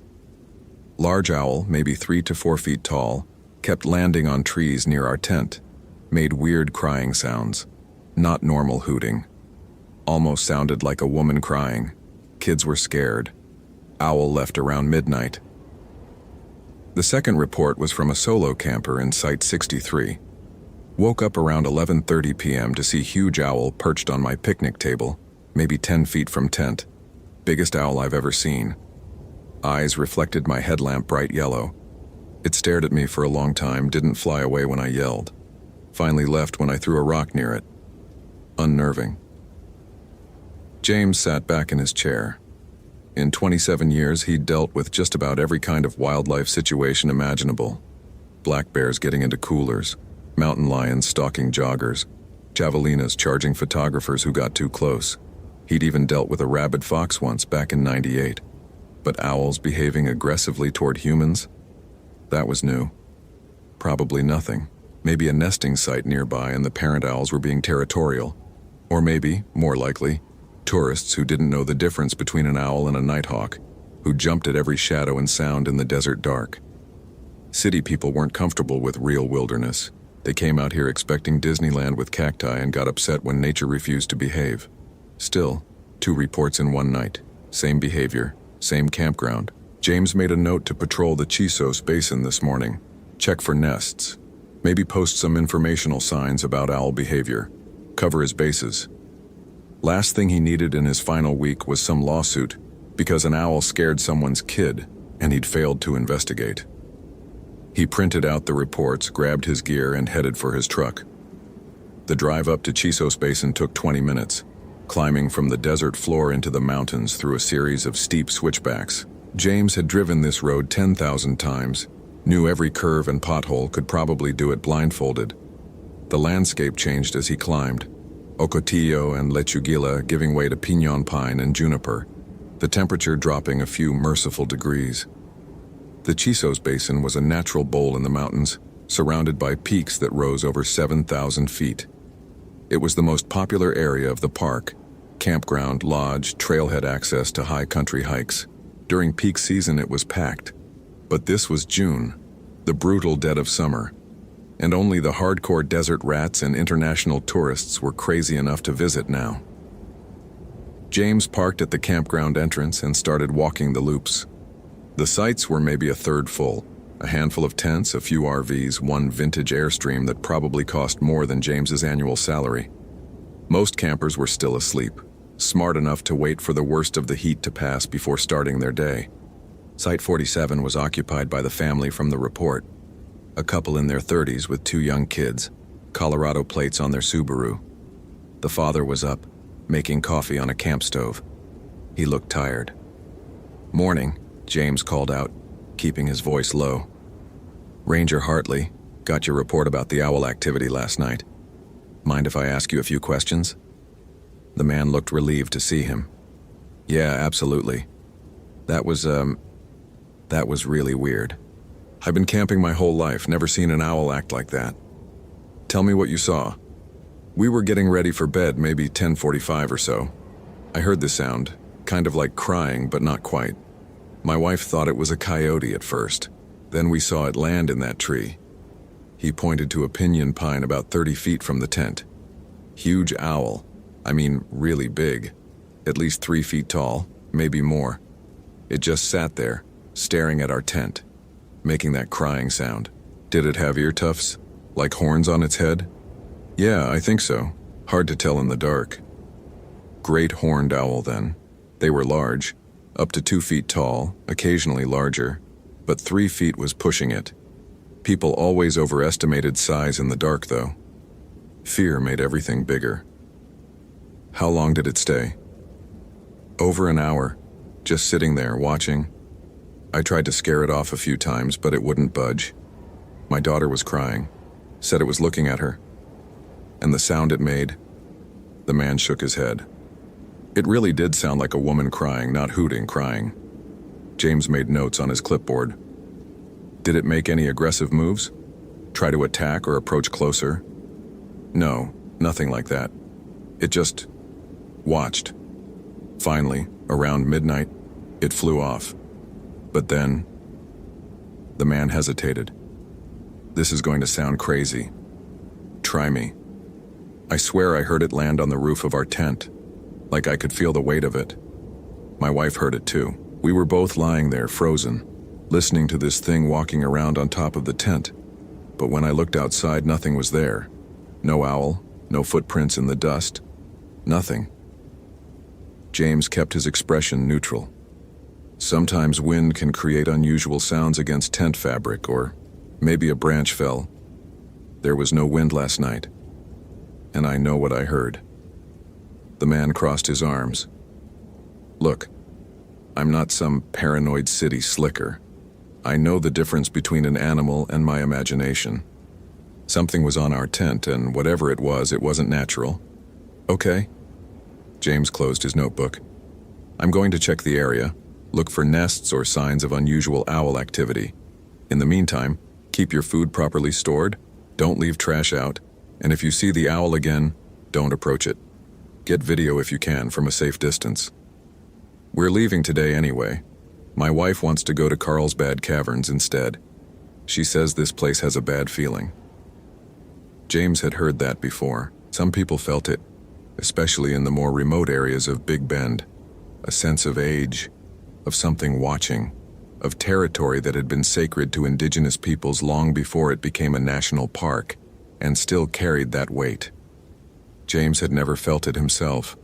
Speaker 1: Large owl, maybe 3 to 4 feet tall, kept landing on trees near our tent, made weird crying sounds, not normal hooting. Almost sounded like a woman crying. Kids were scared. Owl left around midnight. The second report was from a solo camper in Site 63. Woke up around 11:30 p.m. to see huge owl perched on my picnic table, maybe 10 feet from tent. Biggest owl I've ever seen. Eyes reflected my headlamp bright yellow. It stared at me for a long time, didn't fly away when I yelled. Finally left when I threw a rock near it. Unnerving. James sat back in his chair. In 27 years, he'd dealt with just about every kind of wildlife situation imaginable. Black bears getting into coolers, mountain lions stalking joggers, javelinas charging photographers who got too close. He'd even dealt with a rabid fox once back in '98. But owls behaving aggressively toward humans? That was new. Probably nothing. Maybe a nesting site nearby and the parent owls were being territorial. Or maybe, more likely, tourists who didn't know the difference between an owl and a nighthawk, who jumped at every shadow and sound in the desert dark. City people weren't comfortable with real wilderness. They came out here expecting Disneyland with cacti and got upset when nature refused to behave. Still, 2 reports in one night. Same behavior, same campground. James made a note to patrol the Chisos Basin this morning. Check for nests. Maybe post some informational signs about owl behavior. Cover his bases. Last thing he needed in his final week was some lawsuit because an owl scared someone's kid and he'd failed to investigate. He printed out the reports, grabbed his gear, and headed for his truck. The drive up to Chisos Basin took 20 minutes, climbing from the desert floor into the mountains through a series of steep switchbacks. James had driven this road 10,000 times, knew every curve and pothole, could probably do it blindfolded. The landscape changed as he climbed, Ocotillo and Lechuguilla giving way to piñon pine and juniper, the temperature dropping a few merciful degrees. The Chisos Basin was a natural bowl in the mountains, surrounded by peaks that rose over 7,000 feet. It was the most popular area of the park: campground, lodge, trailhead access to high country hikes. During peak season it was packed. But this was June, the brutal dead of summer, and only the hardcore desert rats and international tourists were crazy enough to visit now. James parked at the campground entrance and started walking the loops. The sites were maybe a third full, a handful of tents, a few RVs, one vintage Airstream that probably cost more than James's annual salary. Most campers were still asleep, smart enough to wait for the worst of the heat to pass before starting their day. Site 47 was occupied by the family from the report, a couple in their 30s with 2 young kids, Colorado plates on their Subaru. The father was up, making coffee on a camp stove. He looked tired. "Morning," James called out, keeping his voice low. "Ranger Hartley, got your report about the owl activity last night. Mind if I ask you a few questions?" The man looked relieved to see him. "Yeah, absolutely. That was really weird. I've been camping my whole life, never seen an owl act like that. Tell me what you saw." "We were getting ready for bed, maybe 10:45 or so. I heard the sound, kind of like crying, but not quite. My wife thought it was a coyote at first. Then we saw it land in that tree." He pointed to a piñon pine about 30 feet from the tent. Huge owl. I mean, really big. At least 3 feet tall, maybe more. It just sat there, staring at our tent, making that crying sound. "Did it have ear tufts? Like horns on its head?" "Yeah, I think so. Hard to tell in the dark." Great horned owl then. They were large, up to 2 feet tall, occasionally larger, but 3 feet was pushing it. People always overestimated size in the dark, though. Fear made everything bigger. "How long did it stay?" "Over an hour, just sitting there, watching. I tried to scare it off a few times, but it wouldn't budge. My daughter was crying, said it was looking at her. And the sound it made..." The man shook his head. "It really did sound like a woman crying, not hooting, crying." James made notes on his clipboard. "Did it make any aggressive moves? Try to attack or approach closer?" "No, nothing like that. It just watched. Finally, around midnight, it flew off. But then..." The man hesitated. "This is going to sound crazy. Try me. I swear I heard it land on the roof of our tent, like I could feel the weight of it. My wife heard it too. We were both lying there, frozen, listening to this thing walking around on top of the tent. But when I looked outside, nothing was there. No owl, no footprints in the dust. Nothing." James kept his expression neutral. Sometimes wind can create unusual sounds against tent fabric, or maybe a branch fell. There was no wind last night, and I know what I heard. The man crossed his arms. "Look, I'm not some paranoid city slicker. I know the difference between an animal and my imagination. Something was on our tent, and whatever it wasn't natural. Okay?" James closed his notebook. "I'm going to check the area, look for nests or signs of unusual owl activity. In the meantime, keep your food properly stored. Don't leave trash out, and if you see the owl again, don't approach it. Get video if you can from a safe distance. We're leaving today anyway. My wife wants to go to Carlsbad Caverns instead. She says this place has a bad feeling. James had heard that before. Some people felt it, especially in the more remote areas of Big Bend. A sense of age, of something watching, of territory that had been sacred to indigenous peoples long before it became a national park, and still carried that weight. James had never felt it himself.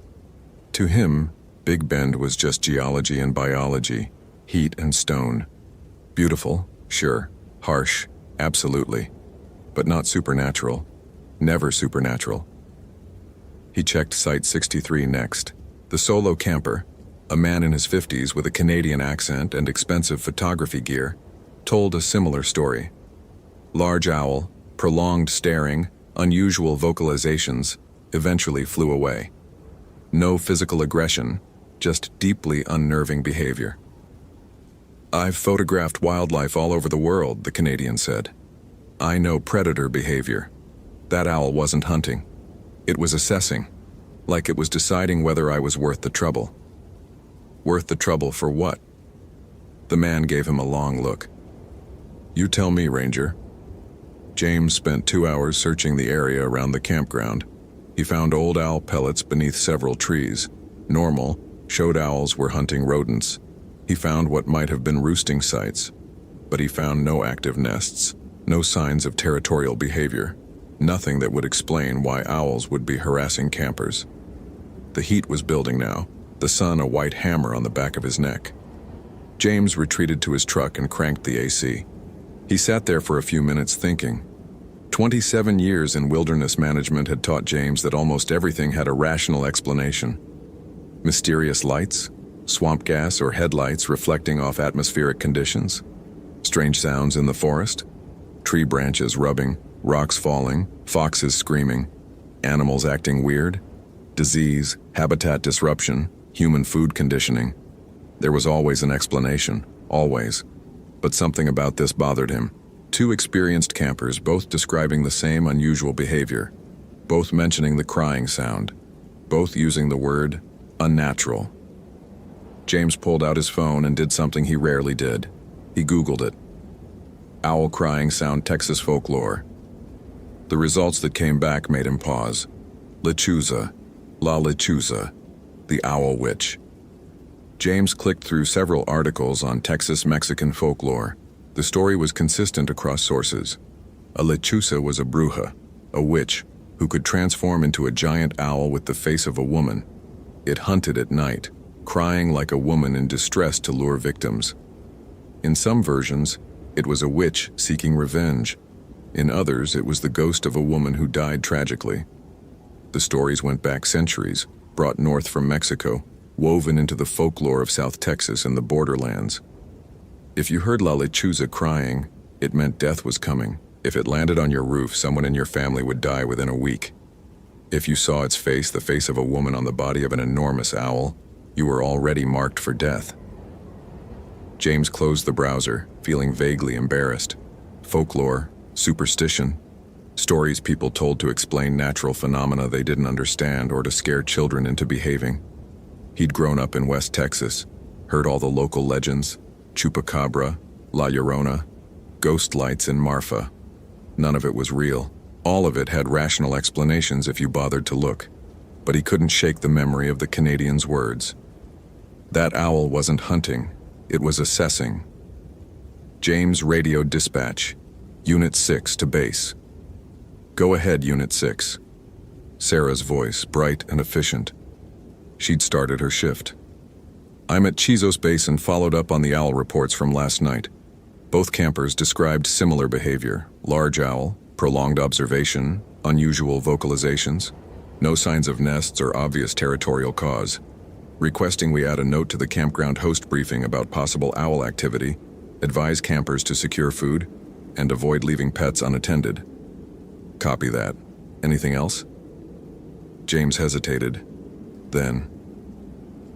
Speaker 1: To him, Big Bend was just geology and biology, heat and stone. Beautiful, sure. Harsh, absolutely. But not supernatural. Never supernatural. He checked Site 63 next. The solo camper, a man in his 50s with a Canadian accent and expensive photography gear, told a similar story. Large owl, prolonged staring, unusual vocalizations, eventually flew away. No physical aggression, just deeply unnerving behavior. "I've photographed wildlife all over the world," the Canadian said. "I know predator behavior. That owl wasn't hunting. It was assessing, like it was deciding whether I was worth the trouble." "Worth the trouble for what?" The man gave him a long look. "You tell me, Ranger." James spent 2 hours searching the area around the campground. He found old owl pellets beneath several trees. Normal, showed owls were hunting rodents. He found what might have been roosting sites, but he found no active nests, no signs of territorial behavior, nothing that would explain why owls would be harassing campers. The heat was building now, the sun a white hammer on the back of his neck. James retreated to his truck and cranked the AC. He sat there for a few minutes thinking. 27 years in wilderness management had taught James that almost everything had a rational explanation. Mysterious lights, swamp gas or headlights reflecting off atmospheric conditions, strange sounds in the forest, tree branches rubbing, rocks falling, foxes screaming, animals acting weird, disease, habitat disruption, human food conditioning. There was always an explanation, always. But something about this bothered him. 2 experienced campers, both describing the same unusual behavior, both mentioning the crying sound, both using the word unnatural. James pulled out his phone and did something he rarely did. He Googled it. Owl crying sound Texas folklore. The results that came back made him pause. Lechuza, La Lechuza, the owl witch. James clicked through several articles on Texas Mexican folklore. The story was consistent across sources. A lechuza was a bruja, a witch, who could transform into a giant owl with the face of a woman. It hunted at night, crying like a woman in distress to lure victims. In some versions, it was a witch seeking revenge. In others, it was the ghost of a woman who died tragically. The stories went back centuries, brought north from Mexico, woven into the folklore of South Texas and the borderlands. If you heard La Lechuza crying, it meant death was coming. If it landed on your roof, someone in your family would die within a week. If you saw its face, the face of a woman on the body of an enormous owl, you were already marked for death. James closed the browser, feeling vaguely embarrassed. Folklore, superstition, stories people told to explain natural phenomena they didn't understand or to scare children into behaving. He'd grown up in West Texas, heard all the local legends, Chupacabra, La Llorona, ghost lights in Marfa. None of it was real. All of it had rational explanations if you bothered to look. But he couldn't shake the memory of the Canadian's words. That owl wasn't hunting, it was assessing. James radioed dispatch. Unit 6 to base. "Go ahead, Unit 6. Sarah's voice, bright and efficient. She'd started her shift. "I'm at Chizos Base and followed up on the owl reports from last night. Both campers described similar behavior. Large owl, prolonged observation, unusual vocalizations. No signs of nests or obvious territorial cause. Requesting we add a note to the campground host briefing about possible owl activity, advise campers to secure food, and avoid leaving pets unattended." "Copy that. Anything else?" James hesitated. Then,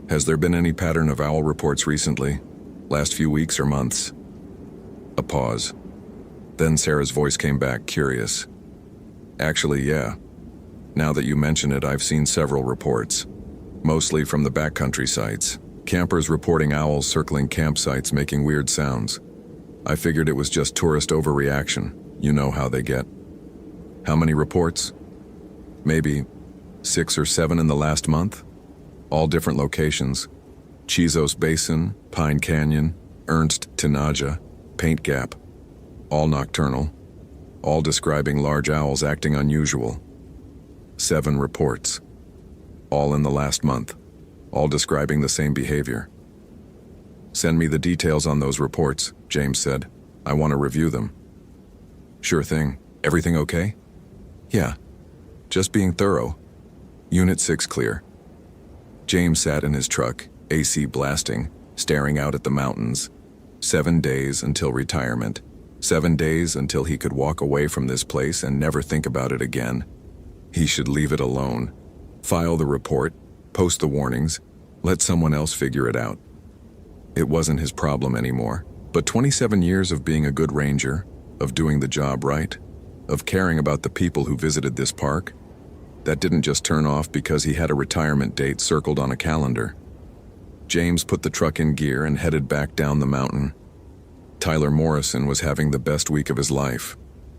Speaker 1: "Has there been any pattern of owl reports recently? Last few weeks or months?" A pause. Then Sarah's voice came back, curious. Actually, yeah. Now that you mention it, I've seen several reports. Mostly from the backcountry sites. Campers reporting owls circling campsites making weird sounds. I figured it was just tourist overreaction. You know how they get. How many reports? Maybe 6 or 7 in the last month? All different locations. Chizos Basin, Pine Canyon, Ernst Tinaja, Paint Gap. All nocturnal. All describing large owls acting unusual. 7 reports. All in the last month. All describing the same behavior. Send me the details on those reports, James said. I want to review them. Sure thing. Everything okay? Yeah. Just being thorough. Unit 6 clear. James sat in his truck, AC blasting, staring out at the mountains. 7 days until retirement. 7 days until he could walk away from this place and never think about it again. He should leave it alone. File the report, post the warnings, let someone else figure it out. It wasn't his problem anymore, but 27 years of being a good ranger, of doing the job right, of caring about the people who visited this park, that didn't just turn off because he had a retirement date circled on a calendar. James put the truck in gear and headed back down the mountain. Tyler Morrison was having the best week of his life.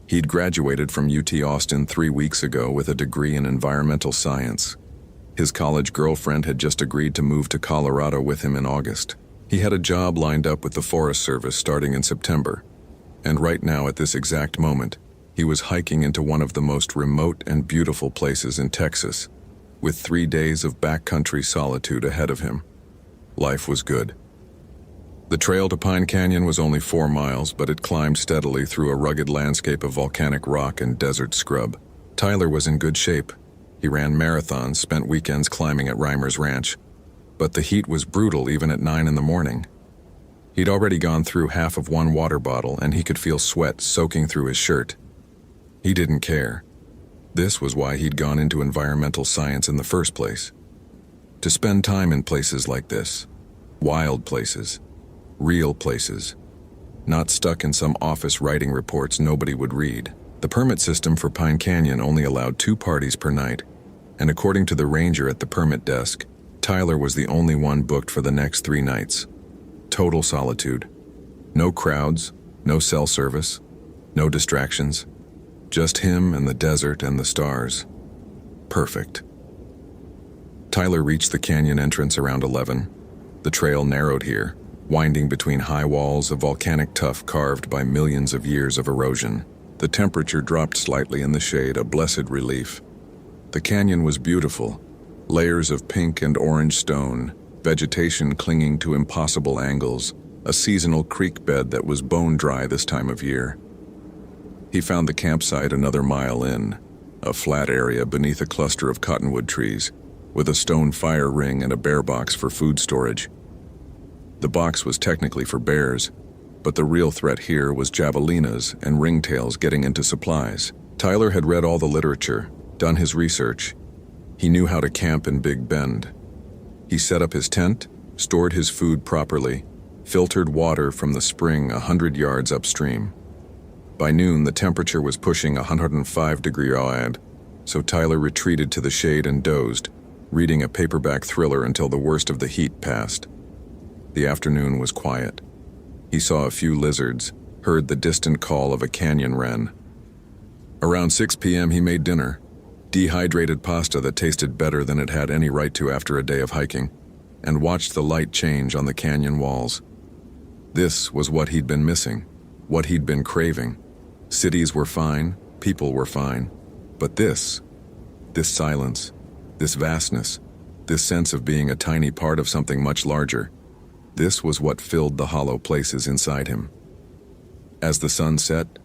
Speaker 1: He'd graduated from UT Austin 3 weeks ago with a degree in environmental science. His college girlfriend had just agreed to move to Colorado with him in August. He had a job lined up with the Forest Service starting in September. And right now, at this exact moment, he was hiking into one of the most remote and beautiful places in Texas, with 3 days of backcountry solitude ahead of him. Life was good. The trail to Pine Canyon was only 4 miles, but it climbed steadily through a rugged landscape of volcanic rock and desert scrub. Tyler was in good shape. He ran marathons, spent weekends climbing at Reimer's Ranch. But the heat was brutal even at 9 in the morning. He'd already gone through half of one water bottle, and he could feel sweat soaking through his shirt. He didn't care. This was why he'd gone into environmental science in the first place. To spend time in places like this. Wild places. Real places. Not stuck in some office writing reports nobody would read. The permit system for Pine Canyon only allowed 2 parties per night, and according to the ranger at the permit desk, Tyler was the only one booked for the next 3 nights. Total solitude. No crowds, no cell service, no distractions. Just him and the desert and the stars. Perfect. Tyler reached the canyon entrance around 11. The trail narrowed here, winding between high walls of volcanic tuff carved by millions of years of erosion. The temperature dropped slightly in the shade, a blessed relief. The canyon was beautiful. Layers of pink and orange stone, vegetation clinging to impossible angles, a seasonal creek bed that was bone dry this time of year. He found the campsite another mile in, a flat area beneath a cluster of cottonwood trees, with a stone fire ring and a bear box for food storage. The box was technically for bears, but the real threat here was javelinas and ringtails getting into supplies. Tyler had read all the literature, done his research. He knew how to camp in Big Bend. He set up his tent, stored his food properly, filtered water from the spring 100 yards upstream. By noon, the temperature was pushing 105 degrees, so Tyler retreated to the shade and dozed, reading a paperback thriller until the worst of the heat passed. The afternoon was quiet. He saw a few lizards, heard the distant call of a canyon wren. Around 6 p.m. he made dinner, dehydrated pasta that tasted better than it had any right to after a day of hiking, and watched the light change on the canyon walls. This was what he'd been missing, what he'd been craving. Cities were fine, people were fine, but this silence, this vastness, this sense of being a tiny part of something much larger, this was what filled the hollow places inside him. As the sun set,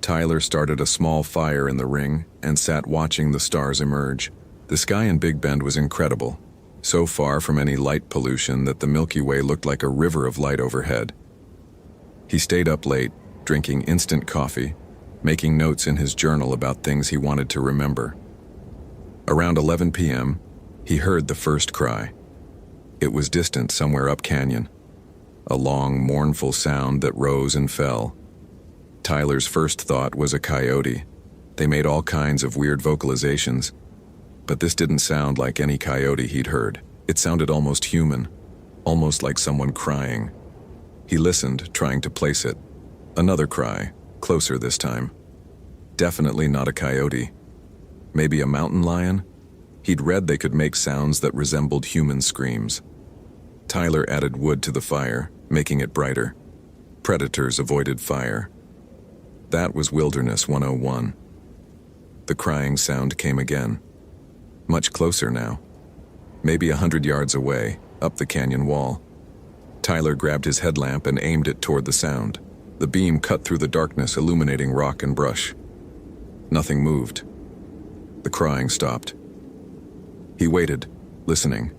Speaker 1: Tyler started a small fire in the ring and sat watching the stars emerge. The sky in Big Bend was incredible, so far from any light pollution that the Milky Way looked like a river of light overhead. He stayed up late, drinking instant coffee, making notes in his journal about things he wanted to remember. Around 11 p.m., he heard the first cry. It was distant somewhere up canyon, a long, mournful sound that rose and fell. Tyler's first thought was a coyote. They made all kinds of weird vocalizations, but this didn't sound like any coyote he'd heard. It sounded almost human, almost like someone crying. He listened, trying to place it. Another cry, closer this time. Definitely not a coyote. Maybe a mountain lion? He'd read they could make sounds that resembled human screams. Tyler added wood to the fire, making it brighter. Predators avoided fire. That was Wilderness 101. The crying sound came again. Much closer now. Maybe 100 yards away, up the canyon wall. Tyler grabbed his headlamp and aimed it toward the sound. The beam cut through the darkness, illuminating rock and brush. Nothing moved. The crying stopped. He waited, listening.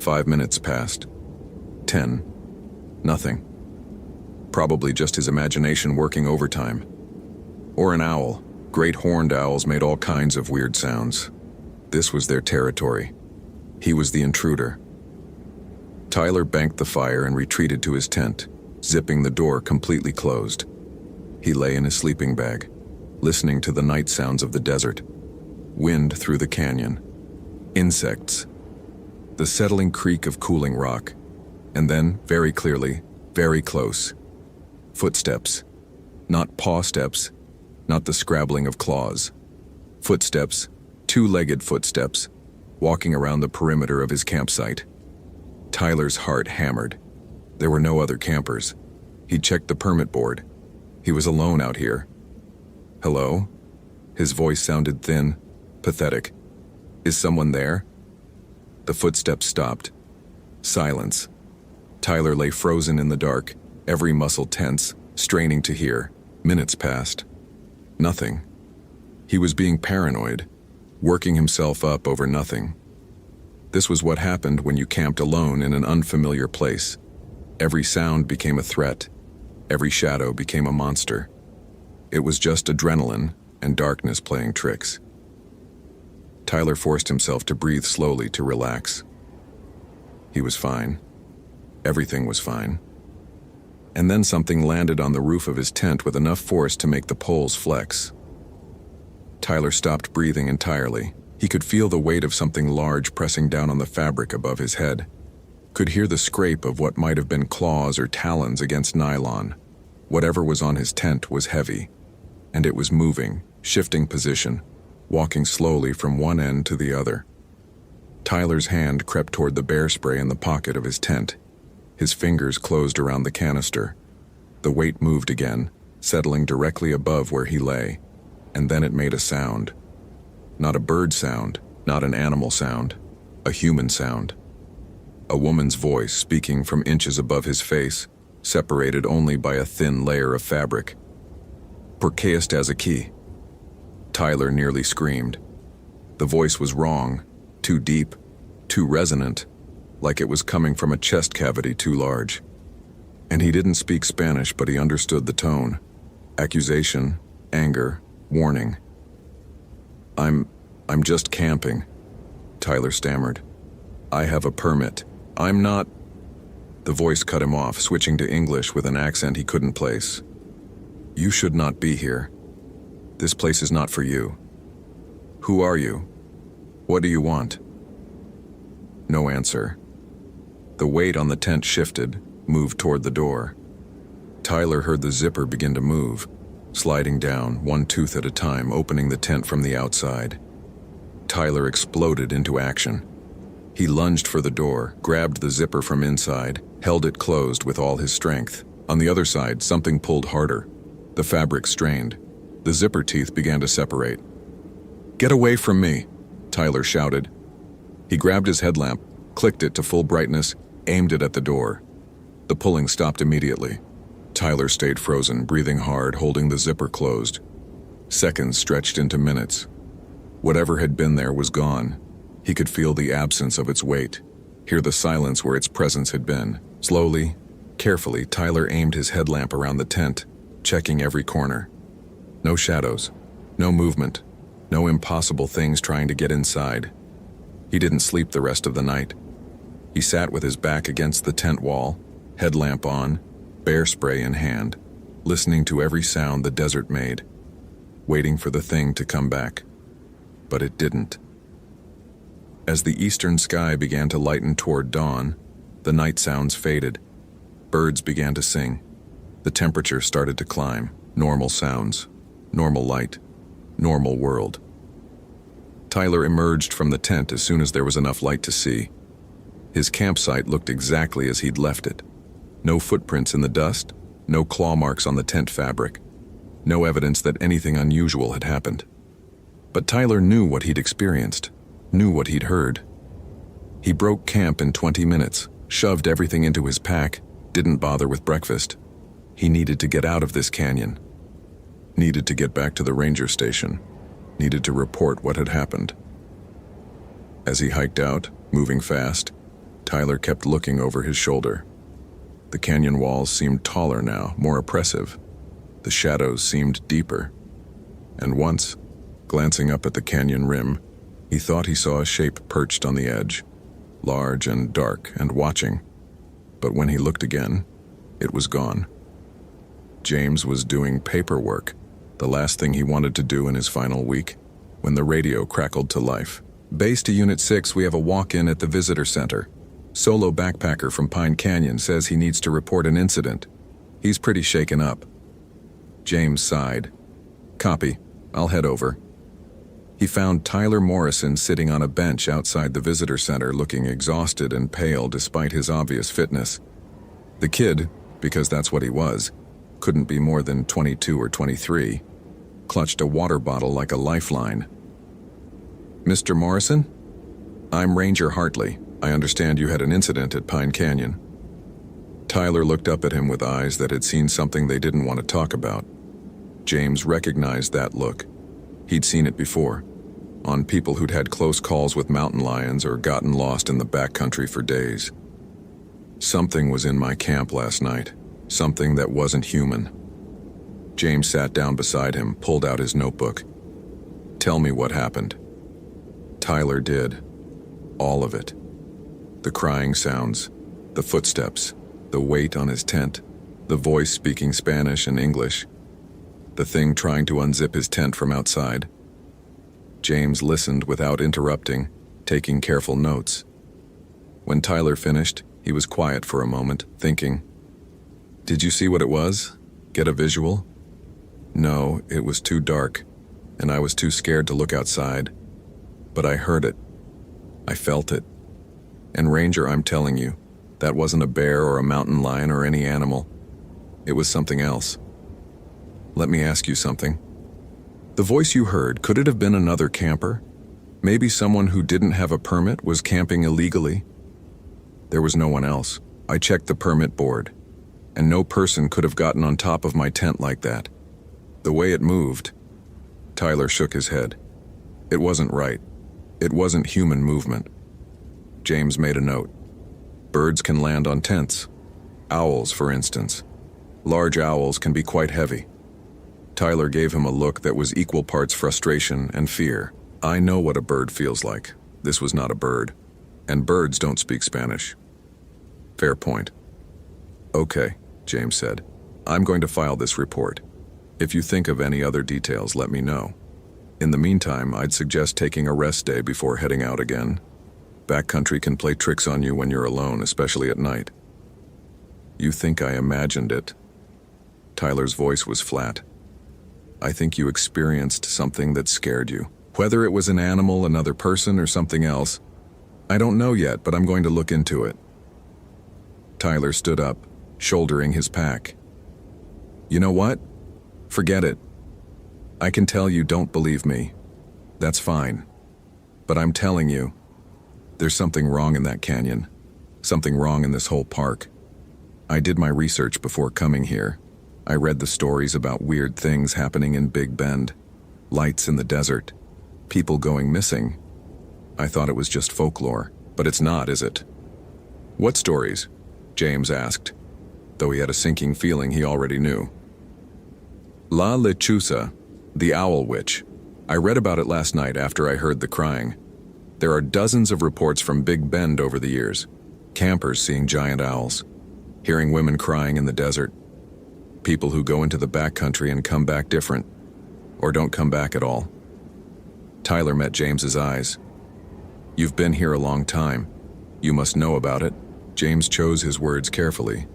Speaker 1: 5 minutes passed. 10. Nothing. Probably just his imagination working overtime. Or an owl. Great horned owls made all kinds of weird sounds. This was their territory. He was the intruder. Tyler banked the fire and retreated to his tent, zipping the door completely closed. He lay in his sleeping bag, listening to the night sounds of the desert. Wind through the canyon. Insects. The settling creak of cooling rock. And then, very clearly, very close. Footsteps. Not paw steps, not the scrabbling of claws. Footsteps, two-legged footsteps, walking around the perimeter of his campsite. Tyler's heart hammered. There were no other campers. He'd checked the permit board. He was alone out here. Hello? His voice sounded thin, pathetic. Is someone there? The footsteps stopped. Silence. Tyler lay frozen in the dark, every muscle tense, straining to hear. Minutes passed. Nothing. He was being paranoid, working himself up over nothing. This was what happened when you camped alone in an unfamiliar place. Every sound became a threat. Every shadow became a monster. It was just adrenaline and darkness playing tricks. Tyler forced himself to breathe slowly to relax. He was fine. Everything was fine. And then something landed on the roof of his tent with enough force to make the poles flex. Tyler stopped breathing entirely. He could feel the weight of something large pressing down on the fabric above his head. Could hear the scrape of what might have been claws or talons against nylon. Whatever was on his tent was heavy, and it was moving, shifting position, walking slowly from one end to the other. Tyler's hand crept toward the bear spray in the pocket of his tent. His fingers closed around the canister. The weight moved again, settling directly above where he lay, and then it made a sound. Not a bird sound, not an animal sound, a human sound. A woman's voice speaking from inches above his face, separated only by a thin layer of fabric. "Por qué estás aquí?" Tyler nearly screamed. The voice was wrong, too deep, too resonant, like it was coming from a chest cavity too large. And he didn't speak Spanish, but he understood the tone. Accusation, anger, warning. I'm just camping," Tyler stammered. "I have a permit. I'm not..." The voice cut him off, switching to English with an accent he couldn't place. "You should not be here. This place is not for you. Who are you? What do you want?" No answer. The weight on the tent shifted, moved toward the door. Tyler heard the zipper begin to move, sliding down, one tooth at a time, opening the tent from the outside. Tyler exploded into action. He lunged for the door, grabbed the zipper from inside, held it closed with all his strength. On the other side, something pulled harder. The fabric strained. The zipper teeth began to separate. "Get away from me," Tyler shouted. He grabbed his headlamp, clicked it to full brightness, aimed it at the door. The pulling stopped immediately. Tyler stayed frozen, breathing hard, holding the zipper closed. Seconds stretched into minutes. Whatever had been there was gone. He could feel the absence of its weight, hear the silence where its presence had been. Slowly, carefully, Tyler aimed his headlamp around the tent, checking every corner. No shadows, no movement, no impossible things trying to get inside. He didn't sleep the rest of the night. He sat with his back against the tent wall, headlamp on, bear spray in hand, listening to every sound the desert made. waiting for the thing to come back. But it didn't. As the eastern sky began to lighten toward dawn, the night sounds faded. Birds began to sing. The temperature started to climb. Normal sounds, normal light, normal world. Tyler emerged from the tent as soon as there was enough light to see. His campsite looked exactly as he'd left it. No footprints in the dust, no claw marks on the tent fabric, no evidence that anything unusual had happened. But Tyler knew what he'd experienced, knew what he'd heard. He broke camp in 20 minutes, shoved everything into his pack, didn't bother with breakfast. He needed to get out of this canyon. Needed to get back to the ranger station. Needed to report what had happened. As he hiked out, moving fast, Tyler kept looking over his shoulder. The canyon walls seemed taller now, more oppressive. The shadows seemed deeper. And once, glancing up at the canyon rim, he thought he saw a shape perched on the edge, large and dark and watching. But when he looked again, it was gone. James was doing paperwork, the last thing he wanted to do in his final week, when the radio crackled to life. Base to Unit 6, we have a walk-in at the visitor center. Solo backpacker from Pine Canyon says he needs to report an incident. He's pretty shaken up. James sighed. Copy. I'll head over. He found Tyler Morrison sitting on a bench outside the visitor center looking exhausted and pale despite his obvious fitness. The kid, because that's what he was, couldn't be more than 22 or 23, clutched a water bottle like a lifeline. Mr. Morrison? I'm Ranger Hartley. I understand you had an incident at Pine Canyon. Tyler looked up at him with eyes that had seen something they didn't want to talk about. James recognized that look. He'd seen it before, on people who'd had close calls with mountain lions or gotten lost in the backcountry for days. Something was in my camp last night, something that wasn't human. James sat down beside him, pulled out his notebook. Tell me what happened. Tyler did. All of it. The crying sounds, the footsteps, the weight on his tent, the voice speaking Spanish and English, the thing trying to unzip his tent from outside. James listened without interrupting, taking careful notes. When Tyler finished, he was quiet for a moment, thinking. Did you see what it was? Get a visual? No, it was too dark, and I was too scared to look outside. But I heard it. I felt it. And Ranger, I'm telling you, that wasn't a bear or a mountain lion or any animal. It was something else. Let me ask you something. The voice you heard, could it have been another camper? Maybe someone who didn't have a permit was camping illegally? There was no one else. I checked the permit board, and no person could have gotten on top of my tent like that. The way it moved. Tyler shook his head. It wasn't right. It wasn't human movement. James made a note. Birds can land on tents. Owls, for instance. Large owls can be quite heavy. Tyler gave him a look that was equal parts frustration and fear. I know what a bird feels like. This was not a bird. And birds don't speak Spanish. Fair point. Okay, James said. I'm going to file this report. If you think of any other details, let me know. In the meantime, I'd suggest taking a rest day before heading out again. Backcountry can play tricks on you when you're alone, especially at night. You think I imagined it? Tyler's voice was flat. I think you experienced something that scared you. Whether it was an animal, another person, or something else, I don't know yet, but I'm going to look into it. Tyler stood up, shouldering his pack. You know what? Forget it. I can tell you don't believe me. That's fine. But I'm telling you, there's something wrong in that canyon. Something wrong in this whole park. I did my research before coming here. I read the stories about weird things happening in Big Bend. Lights in the desert. People going missing. I thought it was just folklore, but it's not, is it? What stories? James asked, though he had a sinking feeling he already knew. La Lechuza, the Owl Witch. I read about it last night after I heard the crying. There are dozens of reports from Big Bend over the years. Campers seeing giant owls. Hearing women crying in the desert. People who go into the backcountry and come back different. or don't come back at all. Tyler met James's eyes. You've been here a long time. You must know about it. James chose his words carefully.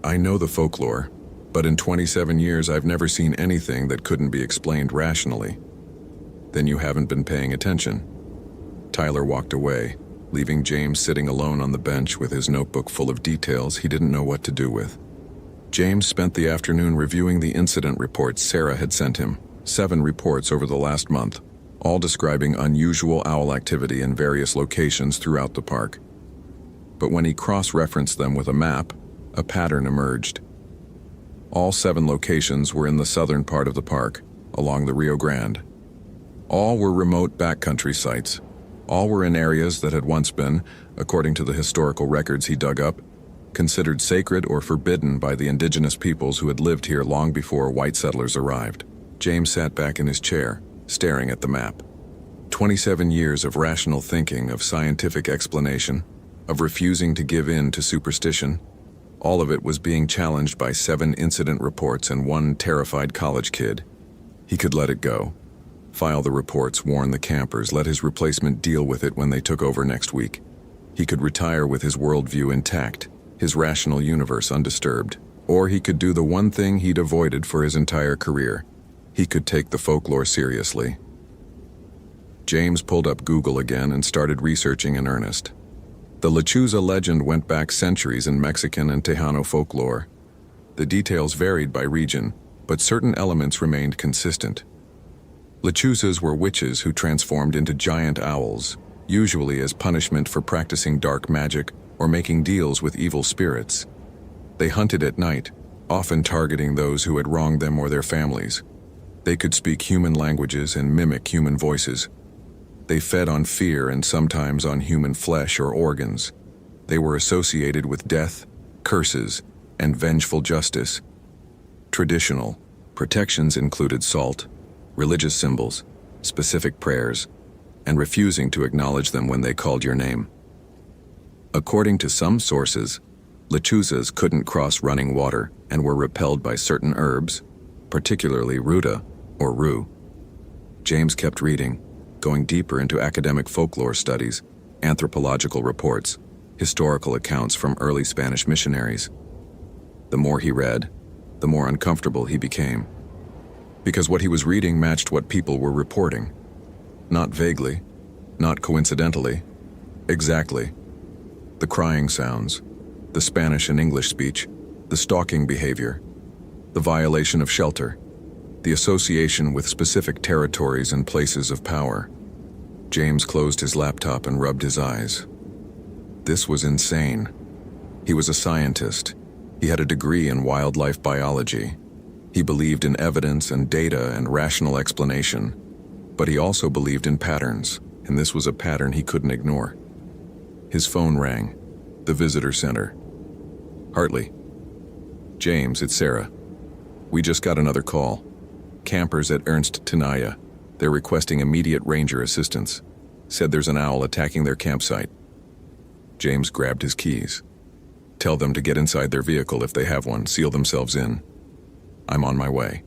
Speaker 1: I know the folklore, but in 27 years I've never seen anything that couldn't be explained rationally. Then you haven't been paying attention. Tyler walked away, leaving James sitting alone on the bench with his notebook full of details he didn't know what to do with. James spent the afternoon reviewing the incident reports Sarah had sent him, 7 reports over the last month, all describing unusual owl activity in various locations throughout the park. But when he cross-referenced them with a map, a pattern emerged. All 7 locations were in the southern part of the park, along the Rio Grande. All were remote backcountry sites. All were in areas that had once been, according to the historical records he dug up, considered sacred or forbidden by the indigenous peoples who had lived here long before white settlers arrived. James sat back in his chair, staring at the map. 27 years of rational thinking, of scientific explanation, of refusing to give in to superstition. All of it was being challenged by 7 incident reports and 1 terrified college kid. He could let it go. File the reports, warn the campers, let his replacement deal with it when they took over next week. He could retire with his worldview intact, his rational universe undisturbed. Or he could do the one thing he'd avoided for his entire career. He could take the folklore seriously. James pulled up Google again and started researching in earnest. The Lechuza legend went back centuries in Mexican and Tejano folklore. The details varied by region, but certain elements remained consistent. Lechuzas were witches who transformed into giant owls, usually as punishment for practicing dark magic or making deals with evil spirits. They hunted at night, often targeting those who had wronged them or their families. They could speak human languages and mimic human voices. They fed on fear and sometimes on human flesh or organs. They were associated with death, curses, and vengeful justice. Traditional protections included salt, religious symbols, specific prayers, and refusing to acknowledge them when they called your name. According to some sources, Lechuzas couldn't cross running water and were repelled by certain herbs, particularly ruta or rue. James kept reading, going deeper into academic folklore studies, anthropological reports, historical accounts from early Spanish missionaries. The more he read, the more uncomfortable he became. Because what he was reading matched what people were reporting. Not vaguely, not coincidentally, exactly. The crying sounds, the Spanish and English speech, the stalking behavior, the violation of shelter, the association with specific territories and places of power. James closed his laptop and rubbed his eyes. This was insane. He was a scientist. He had a degree in wildlife biology. He believed in evidence and data and rational explanation. But he also believed in patterns, and this was a pattern he couldn't ignore. His phone rang. The visitor center. Hartley. James, it's Sarah. We just got another call. Campers at Ernst Tenaya. They're requesting immediate ranger assistance. Said there's an owl attacking their campsite. James grabbed his keys. Tell them to get inside their vehicle if they have one, seal themselves in. I'm on my way.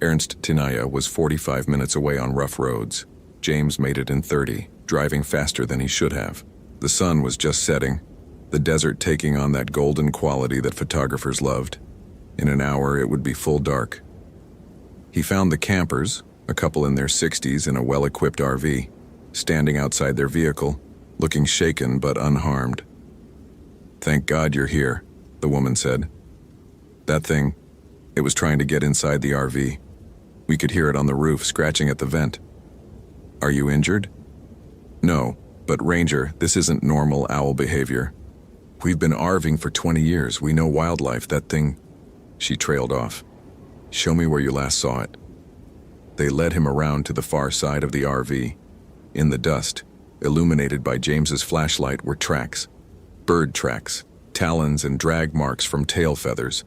Speaker 1: Ernst Tenaya was 45 minutes away on rough roads. James made it in 30, driving faster than he should have. The sun was just setting, the desert taking on that golden quality that photographers loved. In an hour, it would be full dark. He found the campers, a couple in their 60s in a well-equipped RV, standing outside their vehicle, looking shaken but unharmed. Thank God you're here, the woman said. That thing, it was trying to get inside the RV. We could hear it on the roof scratching at the vent. Are you injured? No, but Ranger, this isn't normal owl behavior. We've been RVing for 20 years. We know wildlife. That thing... She trailed off. Show me where you last saw it. They led him around to the far side of the RV. In the dust, illuminated by James's flashlight, were tracks. Bird tracks, talons and drag marks from tail feathers.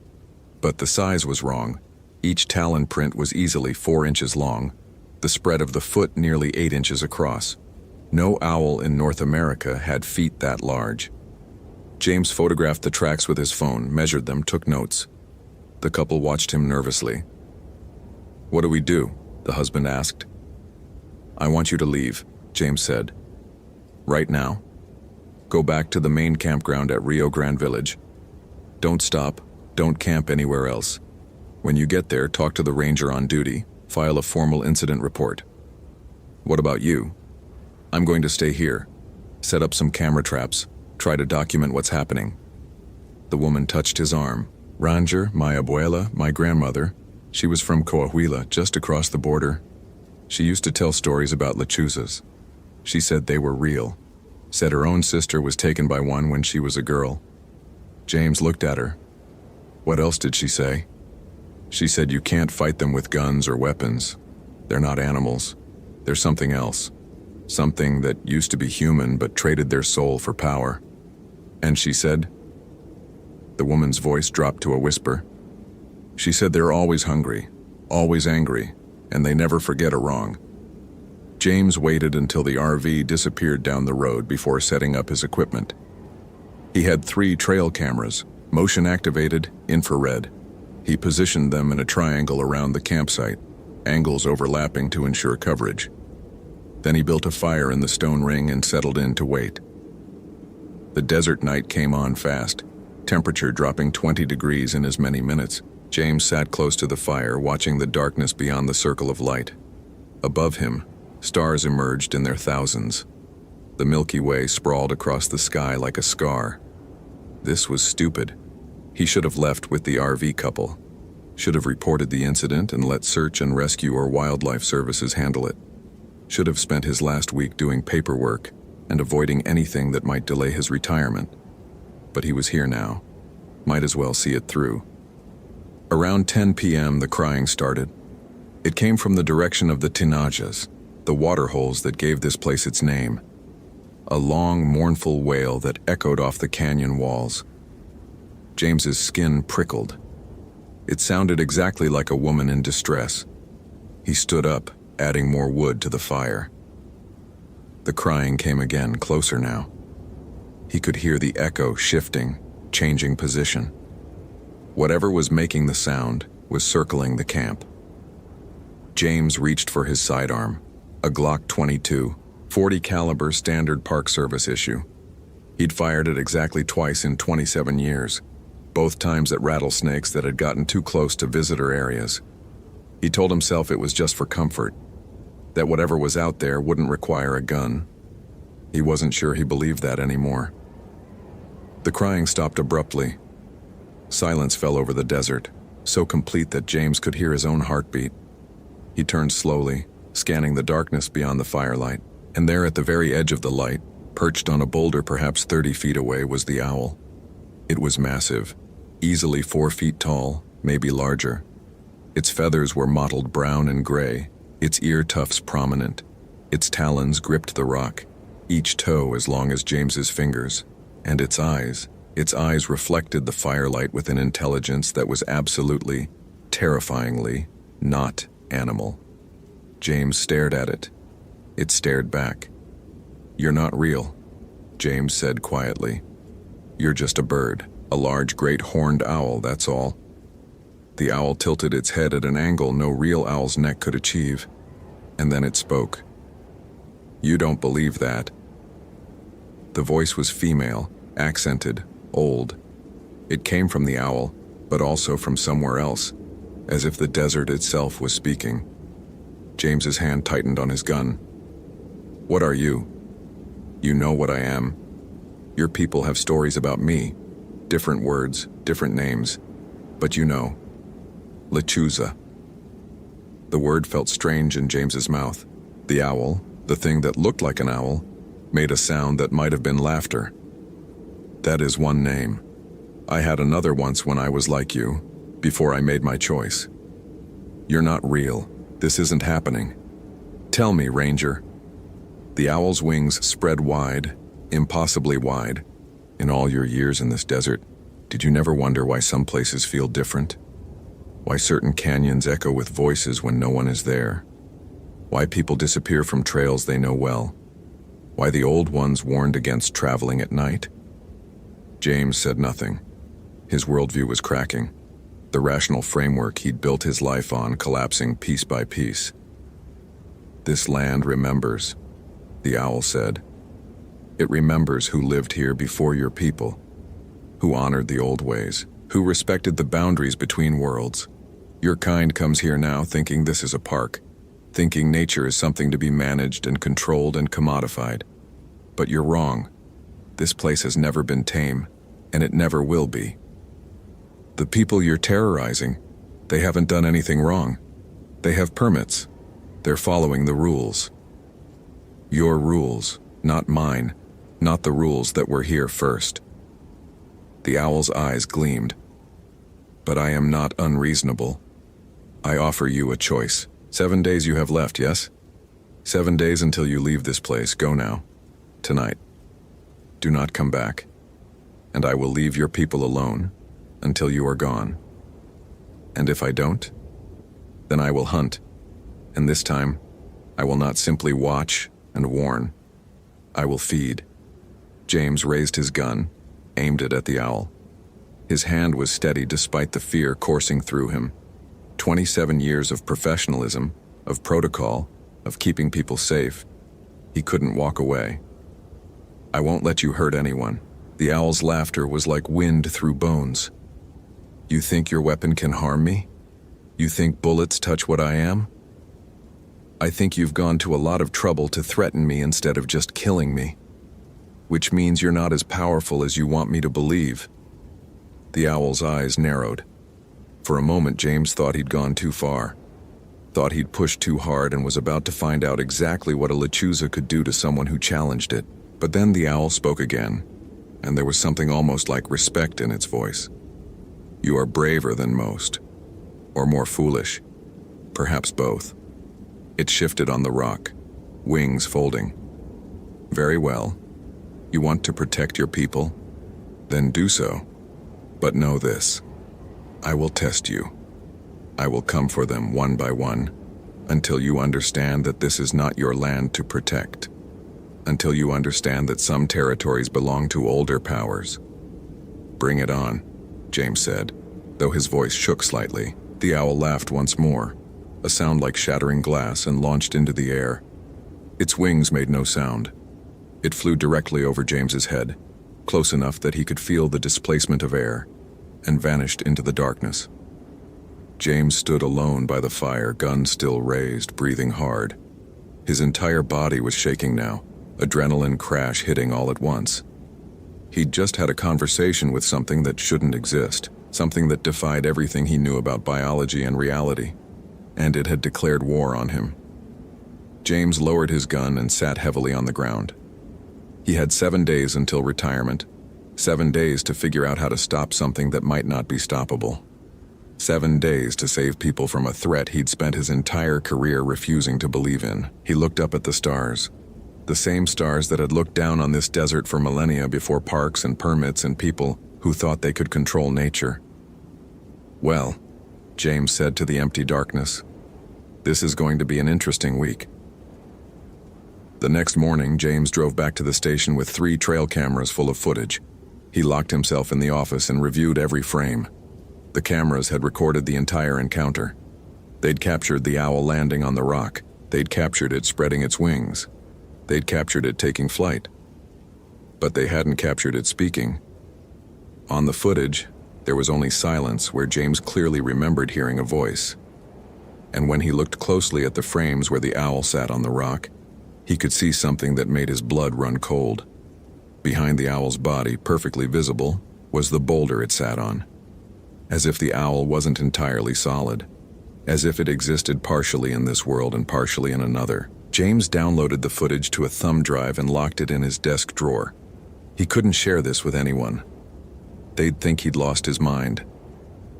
Speaker 1: But the size was wrong. Each talon print was easily 4 inches long, the spread of the foot nearly 8 inches across. No owl in North America had feet that large. James photographed the tracks with his phone, measured them, took notes. The couple watched him nervously. "What do we do?" the husband asked. "I want you to leave," James said. "Right now. Go back to the main campground at Rio Grande Village. Don't stop, don't camp anywhere else. When you get there, talk to the ranger on duty, file a formal incident report. What about you?" "I'm going to stay here. Set up some camera traps, try to document what's happening." The woman touched his arm. "Ranger, my abuela, my grandmother. She was from Coahuila, just across the border. She used to tell stories about lechuzas. She said they were real. Said her own sister was taken by one when she was a girl." James looked at her. "What else did she say?" "She said you can't fight them with guns or weapons. They're not animals. They're something else. Something that used to be human but traded their soul for power. And she said..." The woman's voice dropped to a whisper. "She said they're always hungry, always angry, and they never forget a wrong." James waited until the RV disappeared down the road before setting up his equipment. He had 3 trail cameras, motion-activated, infrared. He positioned them in a triangle around the campsite, angles overlapping to ensure coverage. Then he built a fire in the stone ring and settled in to wait. The desert night came on fast, temperature dropping 20 degrees in as many minutes. James sat close to the fire, watching the darkness beyond the circle of light. Above him, stars emerged in their thousands. The Milky Way sprawled across the sky like a scar. This was stupid. He should have left with the RV couple. Should have reported the incident and let search and rescue or wildlife services handle it. Should have spent his last week doing paperwork and avoiding anything that might delay his retirement. But he was here now. Might as well see it through. Around 10 p.m. the crying started. It came from the direction of the tinajas, the water holes that gave this place its name. A long, mournful wail that echoed off the canyon walls. James's skin prickled. It sounded exactly like a woman in distress. He stood up, adding more wood to the fire. The crying came again, closer now. He could hear the echo shifting, changing position. Whatever was making the sound was circling the camp. James reached for his sidearm, a Glock 22, .40 caliber standard Park Service issue. He'd fired it exactly twice in 27 years, both times at rattlesnakes that had gotten too close to visitor areas. He told himself it was just for comfort, that whatever was out there wouldn't require a gun. He wasn't sure he believed that anymore. The crying stopped abruptly. Silence fell over the desert, so complete that James could hear his own heartbeat. He turned slowly, scanning the darkness beyond the firelight, and there at the very edge of the light, perched on a boulder perhaps 30 feet away, was the owl. It was massive, easily 4 feet tall, maybe larger. Its feathers were mottled brown and gray, its ear tufts prominent. Its talons gripped the rock, each toe as long as James's fingers. And its eyes reflected the firelight with an intelligence that was absolutely, terrifyingly, not animal. James stared at it. It stared back. "You're not real," James said quietly. "You're just a bird, a large great horned owl, that's all." The owl tilted its head at an angle no real owl's neck could achieve, and then it spoke. "You don't believe that." The voice was female, accented, old. It came from the owl, but also from somewhere else, as if the desert itself was speaking. James's hand tightened on his gun. "What are you?" "You know what I am. Your people have stories about me. Different words, different names. But you know. Lechuza." The word felt strange in James's mouth. The owl, the thing that looked like an owl, made a sound that might have been laughter. "That is one name. I had another once when I was like you, before I made my choice. You're not real. This isn't happening. Tell me, Ranger." The owl's wings spread wide, impossibly wide. In all your years in this desert, did you never wonder why some places feel different? Why certain canyons echo with voices when no one is there? Why people disappear from trails they know well? Why the old ones warned against traveling at night? James said nothing. His worldview was cracking. the rational framework he'd built his life on collapsing piece by piece. "This land remembers," the owl said. "It remembers who lived here before your people, who honored the old ways, who respected the boundaries between worlds. Your kind comes here now thinking this is a park, thinking nature is something to be managed and controlled and commodified. But you're wrong. This place has never been tame, and it never will be. The people you're terrorizing, they haven't done anything wrong. They have permits. They're following the rules. Your rules, not mine, not the rules that were here first." The owl's eyes gleamed. "But I am not unreasonable. I offer you a choice. 7 days you have left, yes? 7 days until you leave this place. Go now. Tonight. Do not come back. And I will leave your people alone until you are gone. And if I don't, then I will hunt. And this time, I will not simply watch and warn. I will feed." James raised his gun, aimed it at the owl. His hand was steady despite the fear coursing through him. 27 years of professionalism, of protocol, of keeping people safe. He couldn't walk away. "I won't let you hurt anyone." The owl's laughter was like wind through bones. "You think your weapon can harm me? You think bullets touch what I am? I think you've gone to a lot of trouble to threaten me instead of just killing me. Which means you're not as powerful as you want me to believe." The owl's eyes narrowed. For a moment, James thought he'd gone too far. Thought he'd pushed too hard and was about to find out exactly what a lechuza could do to someone who challenged it. But then the owl spoke again, and there was something almost like respect in its voice. "You are braver than most. Or more foolish. Perhaps both." It shifted on the rock, wings folding. "Very well. You want to protect your people? Then do so. But know this. I will test you. I will come for them one by one, until you understand that this is not your land to protect. Until you understand that some territories belong to older powers." "Bring it on," James said, though his voice shook slightly. The owl laughed once more, a sound like shattering glass, and launched into the air. Its wings made no sound. It flew directly over James's head, close enough that he could feel the displacement of air, and vanished into the darkness. James stood alone by the fire, gun still raised, breathing hard. His entire body was shaking now, adrenaline crash hitting all at once. He'd just had a conversation with something that shouldn't exist, something that defied everything he knew about biology and reality, and it had declared war on him. James lowered his gun and sat heavily on the ground. He had 7 days until retirement, 7 days to figure out how to stop something that might not be stoppable. 7 days to save people from a threat he'd spent his entire career refusing to believe in. He looked up at the stars, the same stars that had looked down on this desert for millennia before parks and permits and people who thought they could control nature. "Well," James said to the empty darkness, "this is going to be an interesting week." The next morning, James drove back to the station with 3 trail cameras full of footage. He locked himself in the office and reviewed every frame. The cameras had recorded the entire encounter. They'd captured the owl landing on the rock. They'd captured it spreading its wings. They'd captured it taking flight. But they hadn't captured it speaking. On the footage, there was only silence where James clearly remembered hearing a voice. And when he looked closely at the frames where the owl sat on the rock, he could see something that made his blood run cold. Behind the owl's body, perfectly visible, was the boulder it sat on. As if the owl wasn't entirely solid. As if it existed partially in this world and partially in another. James downloaded the footage to a thumb drive and locked it in his desk drawer. He couldn't share this with anyone. They'd think he'd lost his mind.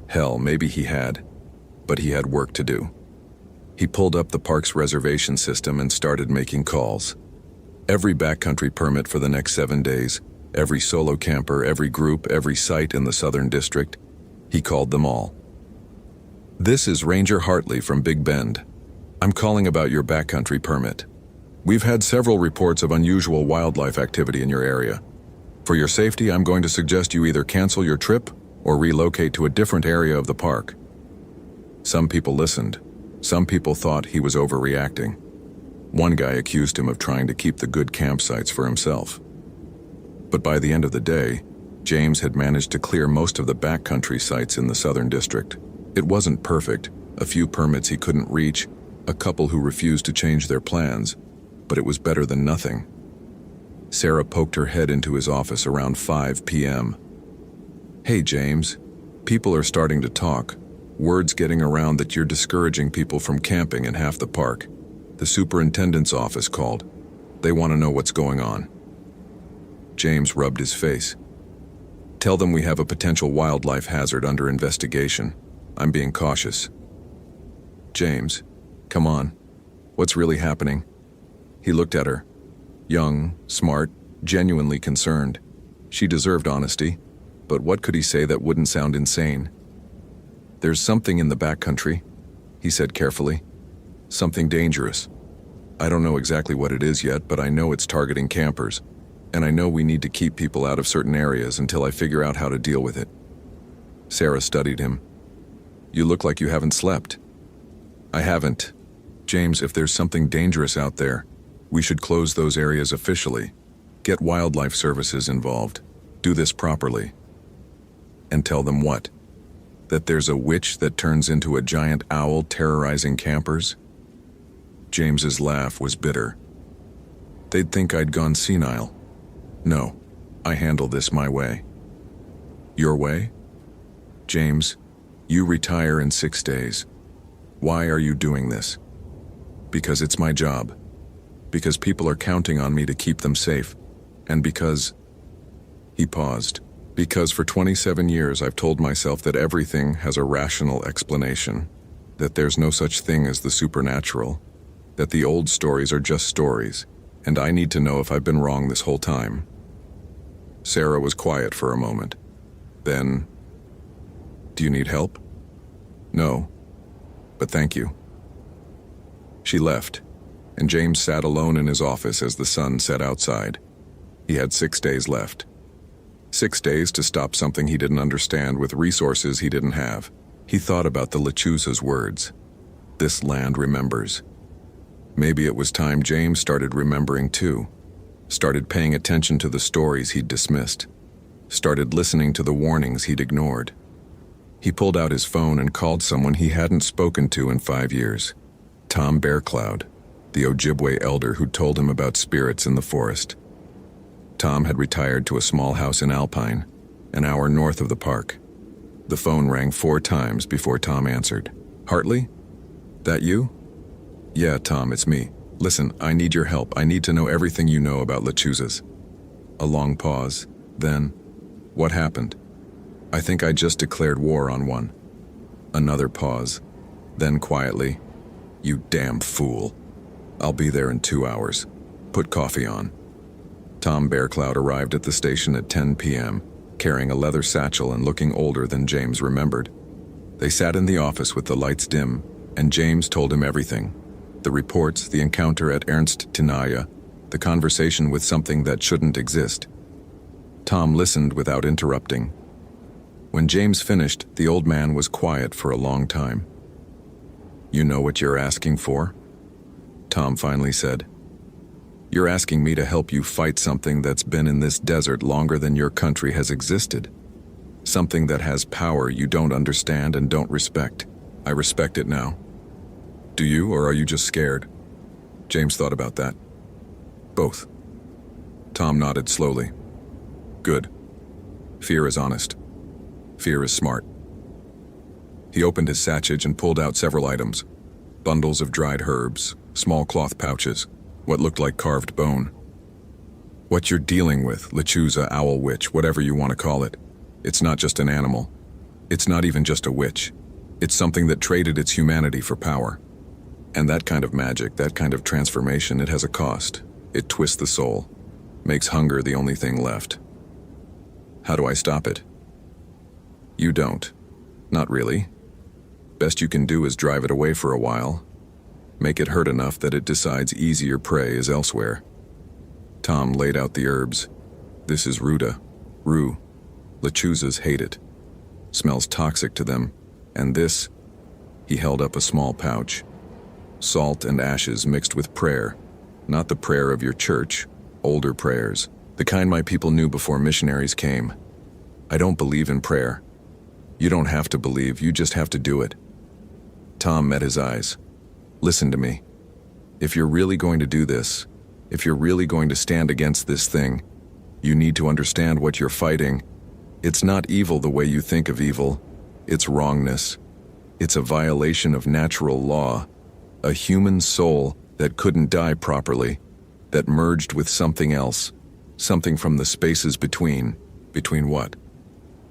Speaker 1: Hell, maybe he had. But he had work to do. He pulled up the park's reservation system and started making calls. Every backcountry permit for the next 7 days, every solo camper, every group, every site in the Southern District, he called them all. "This is Ranger Hartley from Big Bend. I'm calling about your backcountry permit. We've had several reports of unusual wildlife activity in your area. For your safety, I'm going to suggest you either cancel your trip or relocate to a different area of the park. Some people listened. Some people thought he was overreacting. One guy accused him of trying to keep the good campsites for himself. But by the end of the day, James had managed to clear most of the backcountry sites in the Southern District. It wasn't perfect, a few permits he couldn't reach, a couple who refused to change their plans, but it was better than nothing. Sarah poked her head into his office around 5 p.m. "Hey, James, people are starting to talk. Word's getting around that you're discouraging people from camping in half the park. The superintendent's office called. They want to know what's going on." James rubbed his face. "Tell them we have a potential wildlife hazard under investigation. I'm being cautious." "James, come on. What's really happening?" He looked at her. Young, smart, genuinely concerned. She deserved honesty, but what could he say that wouldn't sound insane? "There's something in the backcountry," he said carefully. "Something dangerous. I don't know exactly what it is yet, but I know it's targeting campers, and I know we need to keep people out of certain areas until I figure out how to deal with it." Sarah studied him. "You look like you haven't slept." "I haven't. James, if there's something dangerous out there, we should close those areas officially. Get wildlife services involved. Do this properly." "And tell them what? That there's a witch that turns into a giant owl terrorizing campers?" James's laugh was bitter. "They'd think I'd gone senile. No, I handle this my way." "Your way?" "James, you retire in 6 days. Why are you doing this?" "Because it's my job. Because people are counting on me to keep them safe. And because..." He paused. "Because for 27 years I've told myself that everything has a rational explanation, that there's no such thing as the supernatural, that the old stories are just stories, and I need to know if I've been wrong this whole time." Sarah was quiet for a moment. Then, "Do you need help?" "No, but thank you." She left, and James sat alone in his office as the sun set outside. He had 6 days left. 6 days to stop something he didn't understand with resources he didn't have. He thought about the Lechuza's words. "This land remembers." Maybe it was time James started remembering too. Started paying attention to the stories he'd dismissed. Started listening to the warnings he'd ignored. He pulled out his phone and called someone he hadn't spoken to in 5 years. Tom Bearcloud, the Ojibwe elder who'd told him about spirits in the forest. Tom had retired to a small house in Alpine, an hour north of the park. The phone rang 4 times before Tom answered. "Hartley? That you?" "Yeah, Tom, it's me. Listen, I need your help. I need to know everything you know about Lechuzas." A long pause. Then, "What happened?" "I think I just declared war on one." Another pause. Then quietly, "You damn fool. I'll be there in 2 hours. Put coffee on." Tom Bearcloud arrived at the station at 10 p.m., carrying a leather satchel and looking older than James remembered. They sat in the office with the lights dim, and James told him everything. The reports, the encounter at Ernst Tinaya, the conversation with something that shouldn't exist. Tom listened without interrupting. When James finished, the old man was quiet for a long time. "You know what you're asking for?" Tom finally said. "You're asking me to help you fight something that's been in this desert longer than your country has existed. Something that has power you don't understand and don't respect. I respect it now. Do you, or are you just scared?" James thought about that. "Both." Tom nodded slowly. "Good. Fear is honest. Fear is smart." He opened his satchel and pulled out several items. Bundles of dried herbs, small cloth pouches, what looked like carved bone. "What you're dealing with, Lechuza, owl witch, whatever you want to call it, it's not just an animal. It's not even just a witch. It's something that traded its humanity for power. And that kind of magic, that kind of transformation, it has a cost. It twists the soul, makes hunger the only thing left. How do I stop it?" "You don't. Not really. Best you can do is drive it away for a while. Make it hurt enough that it decides easier prey is elsewhere." Tom laid out the herbs. "This is ruda. Rue. Lechuzas hate it. smells toxic to them, and this, he held up a small pouch. Salt and ashes mixed with prayer, not the prayer of your church, older prayers, the kind my people knew before missionaries came. I don't believe in prayer. You don't have to believe, you just have to do it. Tom met his eyes. Listen to me. If you're really going to do this, if you're really going to stand against this thing, you need to understand what you're fighting. It's not evil the way you think of evil. It's wrongness. It's a violation of natural law. A human soul that couldn't die properly, that merged with something else, something from the spaces between. Between what?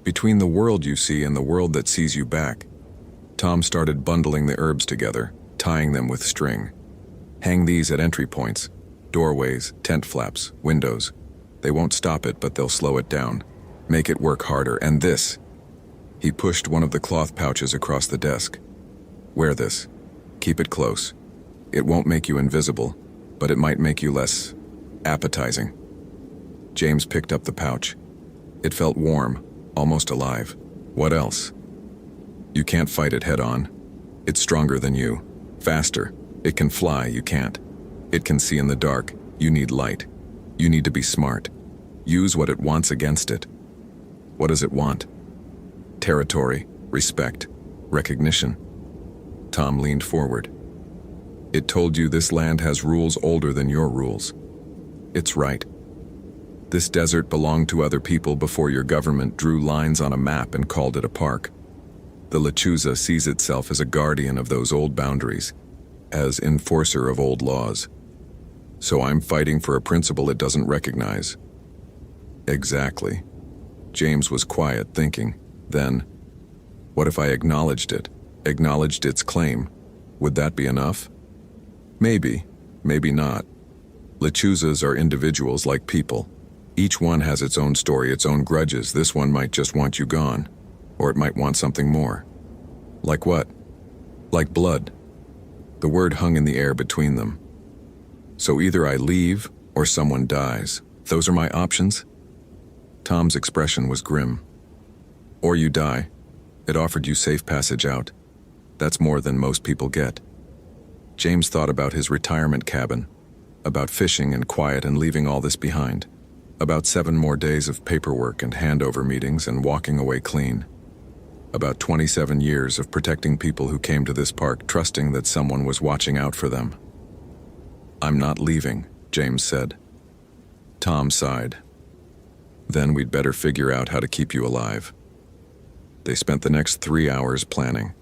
Speaker 1: Between the world you see and the world that sees you back. Tom started bundling the herbs together, tying them with string. Hang these at entry points, doorways, tent flaps, windows. They won't stop it, but they'll slow it down. Make it work harder. And this. He pushed one of the cloth pouches across the desk. Wear this. Keep it close. It won't make you invisible, but it might make you less appetizing. James picked up the pouch. It felt warm, almost alive. What else? You can't fight it head on. It's stronger than you. Faster. It can fly, you can't. It can see in the dark. You need light. You need to be smart. Use what it wants against it. What does it want? Territory, respect, recognition. Tom leaned forward. It told you this land has rules older than your rules. It's right. This desert belonged to other people before your government drew lines on a map and called it a park. The Lechuza sees itself as a guardian of those old boundaries, as enforcer of old laws. So I'm fighting for a principle it doesn't recognize. Exactly. James was quiet, thinking. Then, what if I acknowledged it, acknowledged its claim? Would that be enough? Maybe, maybe not. Lechuzas are individuals like people. Each one has its own story, its own grudges. This one might just want you gone, or it might want something more. Like what? Like blood. The word hung in the air between them. So either I leave, or someone dies. Those are my options? Tom's expression was grim. Or you die. It offered you safe passage out. That's more than most people get. James thought about his retirement cabin, about fishing and quiet and leaving all this behind, about 7 more days of paperwork and handover meetings and walking away clean, about 27 years of protecting people who came to this park trusting that someone was watching out for them. I'm not leaving, James said. Tom sighed. Then we'd better figure out how to keep you alive. They spent the next 3 hours planning.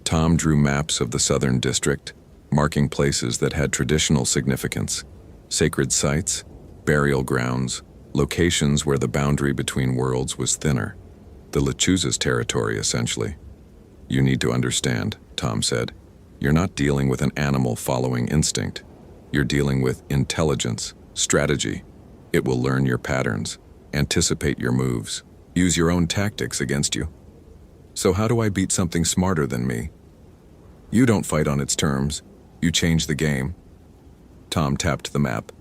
Speaker 1: Tom drew maps of the southern district, marking places that had traditional significance, sacred sites, burial grounds, locations where the boundary between worlds was thinner. The Lechuza's territory, essentially. You need to understand, Tom said. You're not dealing with an animal following instinct. You're dealing with intelligence, strategy. It will learn your patterns, anticipate your moves, use your own tactics against you. So how do I beat something smarter than me? You don't fight on its terms. You change the game. Tom tapped the map.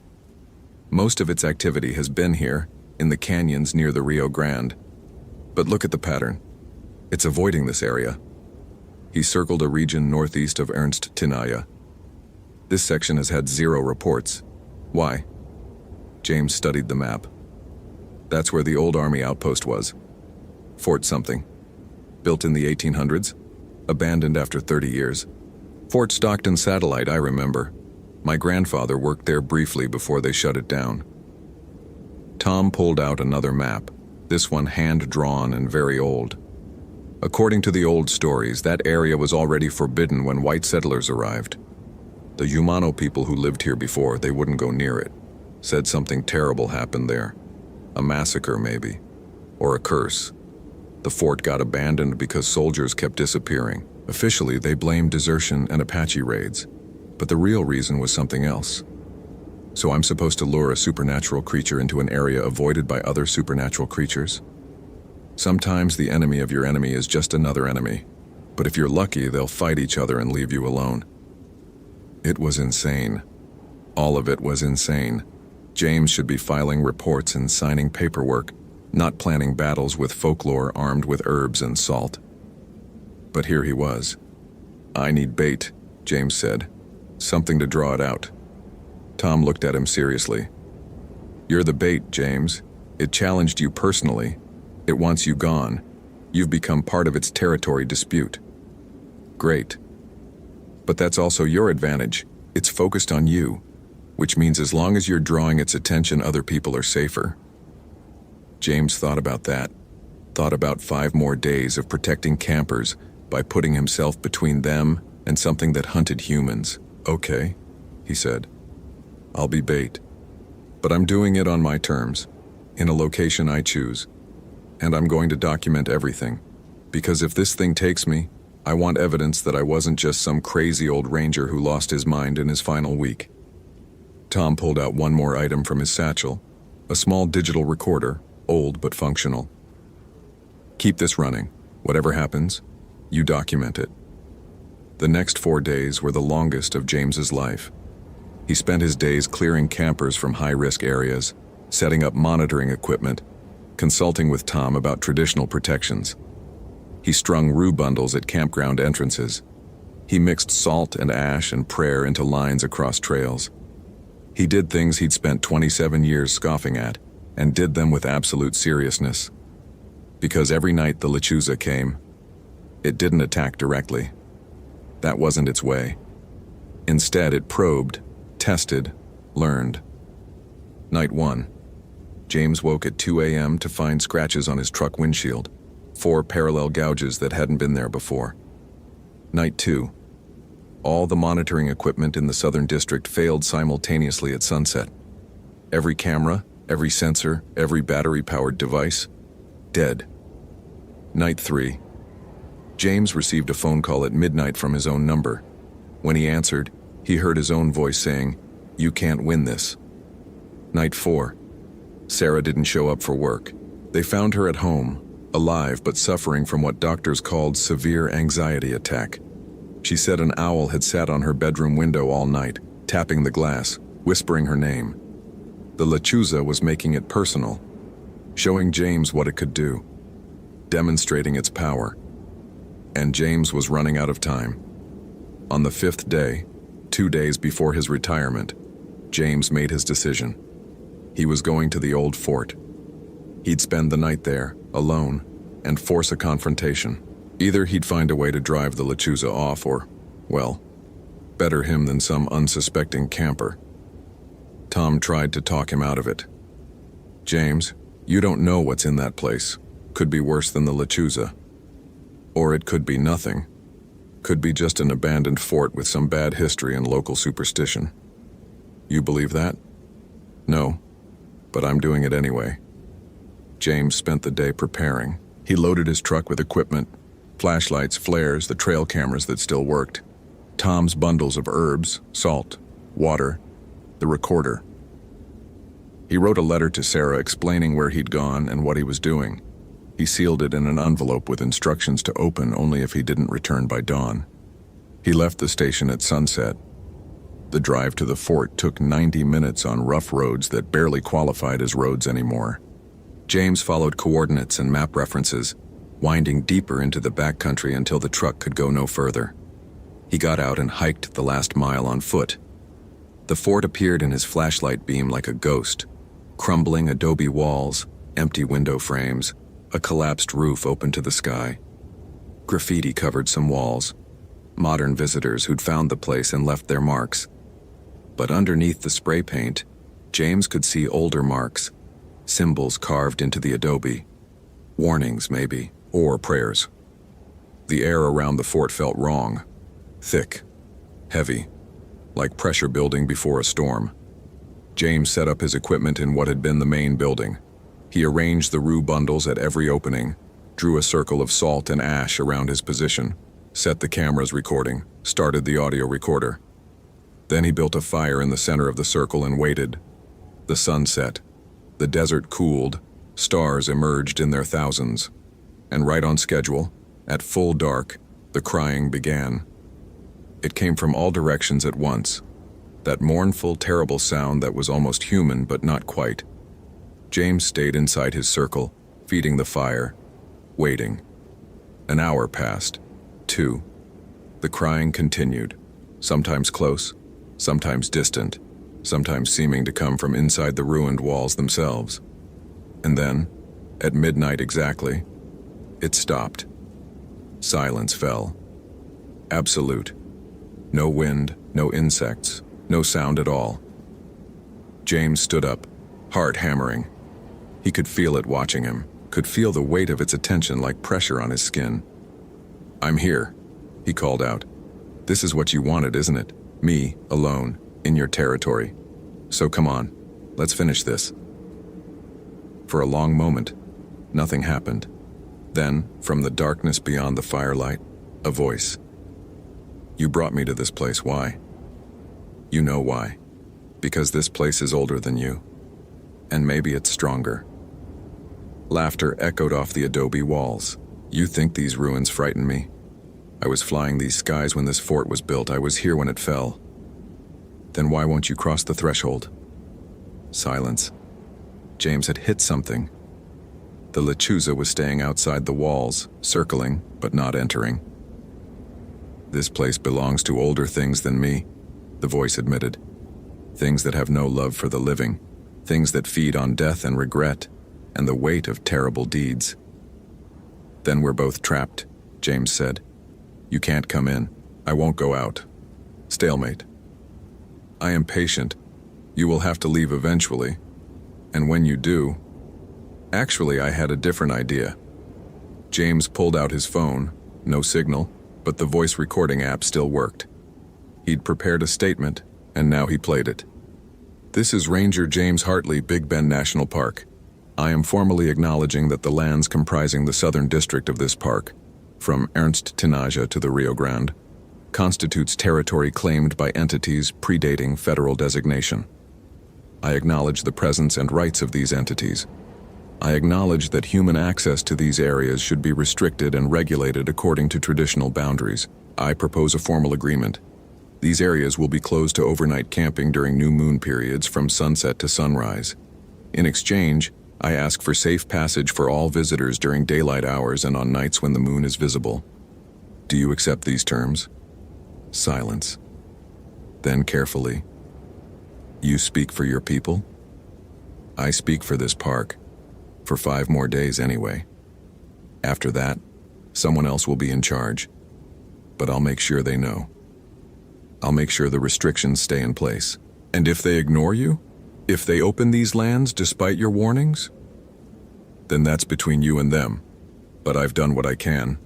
Speaker 1: Most of its activity has been here, in the canyons near the Rio Grande. But look at the pattern. It's avoiding this area. He circled a region northeast of Ernst Tinaya. This section has had 0 reports. Why? James studied the map. That's where the old army outpost was. Fort something. Built in the 1800s. Abandoned after 30 years. Fort Stockton Satellite, I remember. My grandfather worked there briefly before they shut it down. Tom pulled out another map, this one hand-drawn and very old. According to the old stories, that area was already forbidden when white settlers arrived. The Yumano people who lived here before, they wouldn't go near it. Said something terrible happened there. A massacre, maybe. Or a curse. The fort got abandoned because soldiers kept disappearing. Officially, they blamed desertion and Apache raids. But the real reason was something else. So I'm supposed to lure a supernatural creature into an area avoided by other supernatural creatures? Sometimes the enemy of your enemy is just another enemy. But if you're lucky, they'll fight each other and leave you alone. It was insane. All of it was insane. James should be filing reports and signing paperwork, not planning battles with folklore armed with herbs and salt. But here he was. "I need bait," James said. "Something to draw it out." Tom looked at him seriously. "You're the bait, James. It challenged you personally. It wants you gone. You've become part of its territory dispute." "Great. But that's also your advantage. It's focused on you, which means as long as you're drawing its attention, other people are safer." James thought about that. Thought about 5 more days of protecting campers by putting himself between them and something that hunted humans. "Okay," he said. "I'll be bait. But I'm doing it on my terms, in a location I choose. And I'm going to document everything. Because if this thing takes me, I want evidence that I wasn't just some crazy old ranger who lost his mind in his final week." Tom pulled out one more item from his satchel, a small digital recorder, old but functional. "Keep this running. Whatever happens, you document it." The next 4 days were the longest of James's life. He spent his days clearing campers from high-risk areas, setting up monitoring equipment, consulting with Tom about traditional protections. He strung rue bundles at campground entrances. He mixed salt and ash and prayer into lines across trails. He did things he'd spent 27 years scoffing at, and did them with absolute seriousness. Because every night the lechuza came, it didn't attack directly. That wasn't its way. Instead, it probed, tested, learned. Night 1. James woke at 2 a.m. to find scratches on his truck windshield, 4 parallel gouges that hadn't been there before. Night 2. All the monitoring equipment in the Southern District failed simultaneously at sunset. Every camera, every sensor, every battery-powered device, dead. Night 3. James received a phone call at midnight from his own number. When he answered, he heard his own voice saying, "You can't win this." Night 4. Sarah didn't show up for work. They found her at home, alive but suffering from what doctors called severe anxiety attack. She said an owl had sat on her bedroom window all night, tapping the glass, whispering her name. The lechuza was making it personal, showing James what it could do, demonstrating its power. And James was running out of time. On the 5th day, 2 days before his retirement, James made his decision. He was going to the old fort. He'd spend the night there, alone, and force a confrontation. Either he'd find a way to drive the lechuza off or, well, better him than some unsuspecting camper. Tom tried to talk him out of it. "James, you don't know what's in that place. Could be worse than the lechuza. Or it could be nothing. Could be just an abandoned fort with some bad history and local superstition. You believe that?" "No, but I'm doing it anyway." James spent the day preparing. He loaded his truck with equipment, flashlights, flares, the trail cameras that still worked, Tom's bundles of herbs, salt, water, the recorder. He wrote a letter to Sarah explaining where he'd gone and what he was doing. He sealed it in an envelope with instructions to open only if he didn't return by dawn. He left the station at sunset. The drive to the fort took 90 minutes on rough roads that barely qualified as roads anymore. James followed coordinates and map references, winding deeper into the backcountry until the truck could go no further. He got out and hiked the last mile on foot. The fort appeared in his flashlight beam like a ghost. Crumbling adobe walls, empty window frames, a collapsed roof open to the sky. Graffiti covered some walls. Modern visitors who'd found the place and left their marks. But underneath the spray paint, James could see older marks, symbols carved into the adobe. Warnings, maybe, or prayers. The air around the fort felt wrong. Thick, heavy, like pressure building before a storm. James set up his equipment in what had been the main building. He arranged the rue bundles at every opening, drew a circle of salt and ash around his position, set the cameras recording, started the audio recorder. Then he built a fire in the center of the circle and waited. The sun set. The desert cooled. Stars emerged in their thousands. And right on schedule, at full dark, the crying began. It came from all directions at once. That mournful, terrible sound that was almost human but not quite. James stayed inside his circle, feeding the fire, waiting. An hour passed. 2. The crying continued, sometimes close, sometimes distant, sometimes seeming to come from inside the ruined walls themselves. And then, at midnight exactly, it stopped. Silence fell. Absolute. No wind, no insects, no sound at all. James stood up, heart hammering. He could feel it watching him, could feel the weight of its attention like pressure on his skin. "I'm here," he called out. "This is what you wanted, isn't it? Me, alone, in your territory. So come on, let's finish this." For a long moment, nothing happened. Then, from the darkness beyond the firelight, a voice. "You brought me to this place, why?" "You know why. Because this place is older than you. And maybe it's stronger." Laughter echoed off the adobe walls. "You think these ruins frighten me? I was flying these skies when this fort was built. I was here when it fell. Then why won't you cross the threshold?" Silence. James had hit something. The lechuza was staying outside the walls, circling, but not entering. "This place belongs to older things than me," the voice admitted. "Things that have no love for the living, things that feed on death and regret, and the weight of terrible deeds." "Then we're both trapped," James said. "You can't come in. I won't go out. Stalemate. I am patient. You will have to leave eventually. And when you do..." Actually, I had a different idea. James pulled out his phone. No signal, but the voice recording app still worked. He'd prepared a statement, and now he played it. "This is Ranger James Hartley, Big Bend National Park. I am formally acknowledging that the lands comprising the southern district of this park, from Ernst Tinaja to the Rio Grande, constitutes territory claimed by entities predating federal designation. I acknowledge the presence and rights of these entities. I acknowledge that human access to these areas should be restricted and regulated according to traditional boundaries. I propose a formal agreement. These areas will be closed to overnight camping during new moon periods from sunset to sunrise. In exchange, I ask for safe passage for all visitors during daylight hours and on nights when the moon is visible. Do you accept these terms?" Silence. Then carefully, "You speak for your people?" "I speak for this park. For 5 more days anyway. After that, someone else will be in charge. But I'll make sure they know. I'll make sure the restrictions stay in place. And if they ignore you? If they open these lands despite your warnings? Then that's between you and them. But I've done what I can."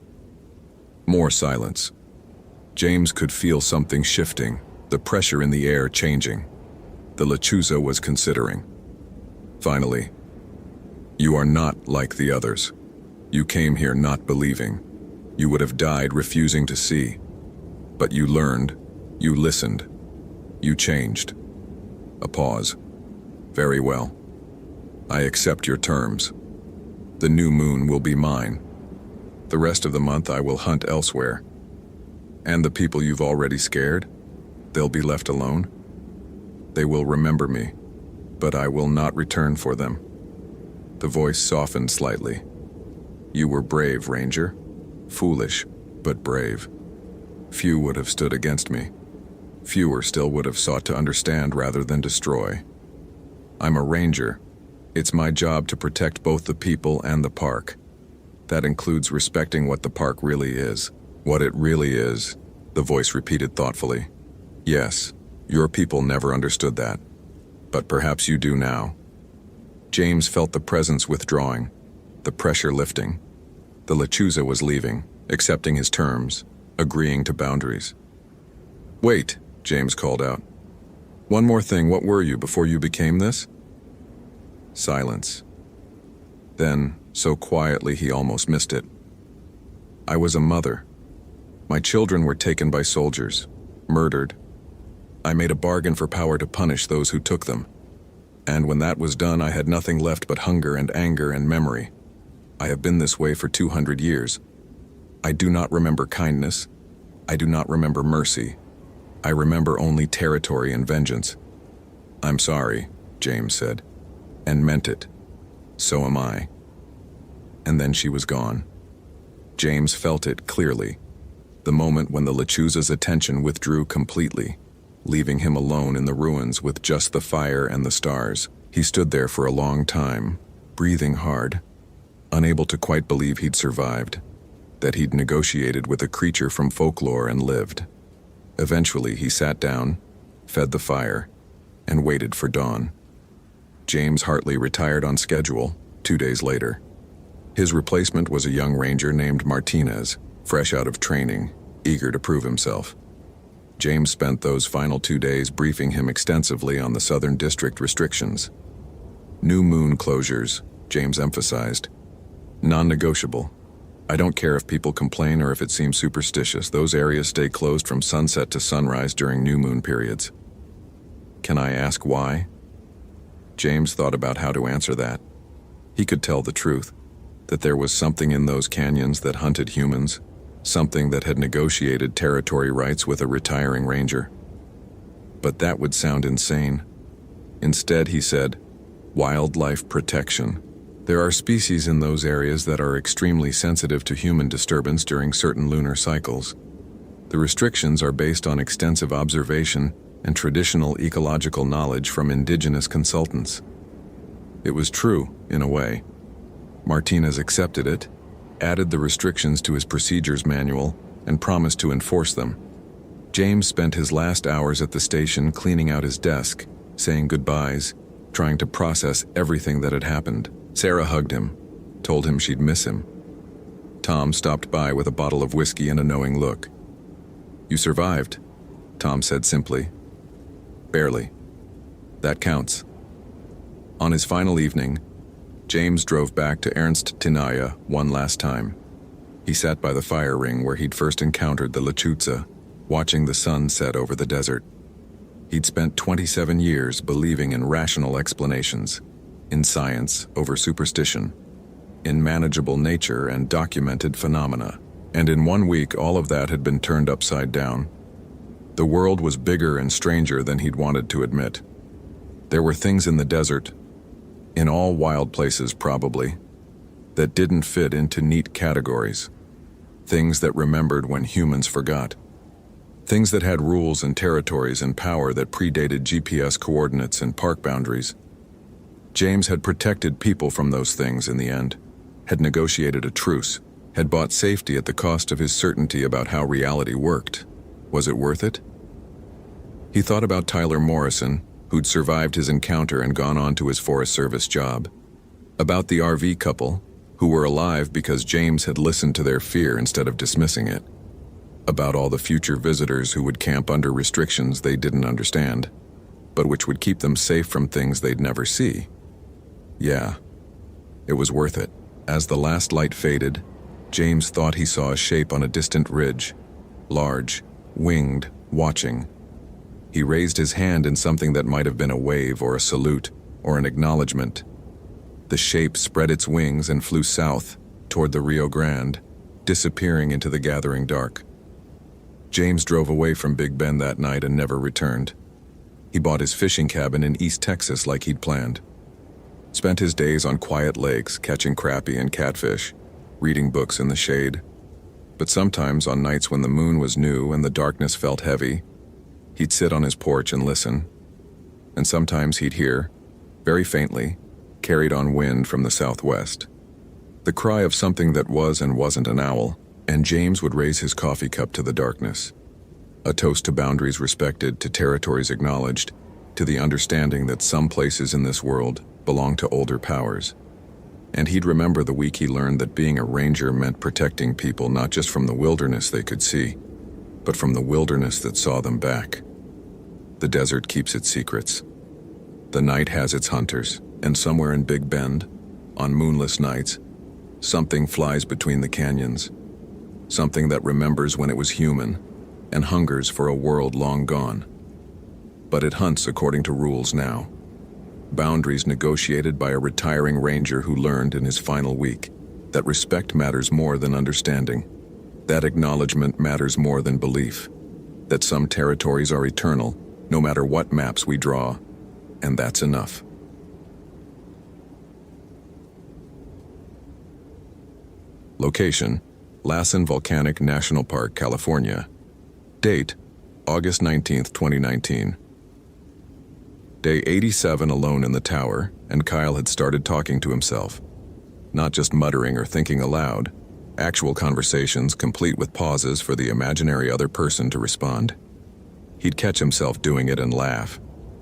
Speaker 1: More silence. James could feel something shifting, the pressure in the air changing. The lechuza was considering. Finally, "You are not like the others. You came here not believing. You would have died refusing to see. But you learned, you listened, you changed." A pause. "Very well. I accept your terms. The new moon will be mine. The rest of the month I will hunt elsewhere. And the people you've already scared? They'll be left alone? They will remember me, but I will not return for them." The voice softened slightly. "You were brave, Ranger. Foolish, but brave. Few would have stood against me. Fewer still would have sought to understand rather than destroy. I'm a ranger. It's my job to protect both the people and the park. That includes respecting what the park really is." "What it really is," the voice repeated thoughtfully. "Yes, your people never understood that. But perhaps you do now." James felt the presence withdrawing, the pressure lifting. The lechuza was leaving, accepting his terms, agreeing to boundaries. "Wait," James called out. "One more thing, what were you before you became this?" Silence. Then, so quietly he almost missed it. "I was a mother. My children were taken by soldiers, murdered. I made a bargain for power to punish those who took them. And when that was done, I had nothing left but hunger and anger and memory. I have been this way for 200 years. I do not remember kindness. I do not remember mercy. I remember only territory and vengeance." "I'm sorry," James said, and meant it. "So am I." and then she was gone. James felt it clearly, the moment when the Lechuza's attention withdrew completely, leaving him alone in the ruins with just the fire and the stars. He stood there for a long time, breathing hard, unable to quite believe he'd survived, that he'd negotiated with a creature from folklore and lived. Eventually, he sat down, fed the fire, and waited for dawn. James Hartley retired on schedule 2 days later. His replacement was a young ranger named Martinez, fresh out of training, eager to prove himself. James spent those final 2 days briefing him extensively on the Southern District restrictions. New moon closures, James emphasized. Non-negotiable. I don't care if people complain or if it seems superstitious. Those areas stay closed from sunset to sunrise during new moon periods. Can I ask why? James thought about how to answer that. He could tell the truth, that there was something in those canyons that hunted humans, something that had negotiated territory rights with a retiring ranger. But that would sound insane. Instead, he said, wildlife protection. There are species in those areas that are extremely sensitive to human disturbance during certain lunar cycles. The restrictions are based on extensive observation and traditional ecological knowledge from indigenous consultants. It was true, in a way. Martinez accepted it, added the restrictions to his procedures manual, and promised to enforce them. James spent his last hours at the station cleaning out his desk, saying goodbyes, trying to process everything that had happened. Sarah hugged him, told him she'd miss him. Tom stopped by with a bottle of whiskey and a knowing look. "You survived," Tom said simply. "Barely. That counts." On his final evening, James drove back to Ernst Tinaya one last time. He sat by the fire ring where he'd first encountered the Lechuza, watching the sun set over the desert. He'd spent 27 years believing in rational explanations, in science over superstition, in manageable nature and documented phenomena. And in 1 week, all of that had been turned upside down. The world was bigger and stranger than he'd wanted to admit. There were things in the desert, in all wild places probably, that didn't fit into neat categories. Things that remembered when humans forgot. Things that had rules and territories and power that predated GPS coordinates and park boundaries. James had protected people from those things in the end, had negotiated a truce, had bought safety at the cost of his certainty about how reality worked. Was it worth it? He thought about Tyler Morrison, who'd survived his encounter and gone on to his Forest Service job. About the RV couple, who were alive because James had listened to their fear instead of dismissing it. About all the future visitors who would camp under restrictions they didn't understand, but which would keep them safe from things they'd never see. Yeah, it was worth it. As the last light faded, James thought he saw a shape on a distant ridge, large, winged, watching. He raised his hand in something that might have been a wave or a salute or an acknowledgement. The shape spread its wings and flew south toward the Rio Grande, disappearing into the gathering dark. James drove away from Big Bend that night and never returned. He bought his fishing cabin in East Texas like he'd planned. Spent his days on quiet lakes, catching crappie and catfish, reading books in the shade. But sometimes on nights when the moon was new and the darkness felt heavy, he'd sit on his porch and listen. And sometimes he'd hear, very faintly, carried on wind from the southwest, the cry of something that was and wasn't an owl, and James would raise his coffee cup to the darkness. A toast to boundaries respected, to territories acknowledged, to the understanding that some places in this world belong to older powers. And he'd remember the week he learned that being a ranger meant protecting people not just from the wilderness they could see, but from the wilderness that saw them back. The desert keeps its secrets. The night has its hunters, and somewhere in Big Bend, on moonless nights, something flies between the canyons. Something that remembers when it was human, and hungers for a world long gone. But it hunts according to rules now. Boundaries negotiated by a retiring ranger who learned in his final week that respect matters more than understanding, that acknowledgement matters more than belief, that some territories are eternal, no matter what maps we draw, and that's enough. Location: Lassen Volcanic National Park, California. Date: August 19, 2019. Day 87 alone in the tower, and Kyle had started talking to himself. Not just muttering or thinking aloud, actual conversations complete with pauses for the imaginary other person to respond. He'd catch himself doing it and laugh,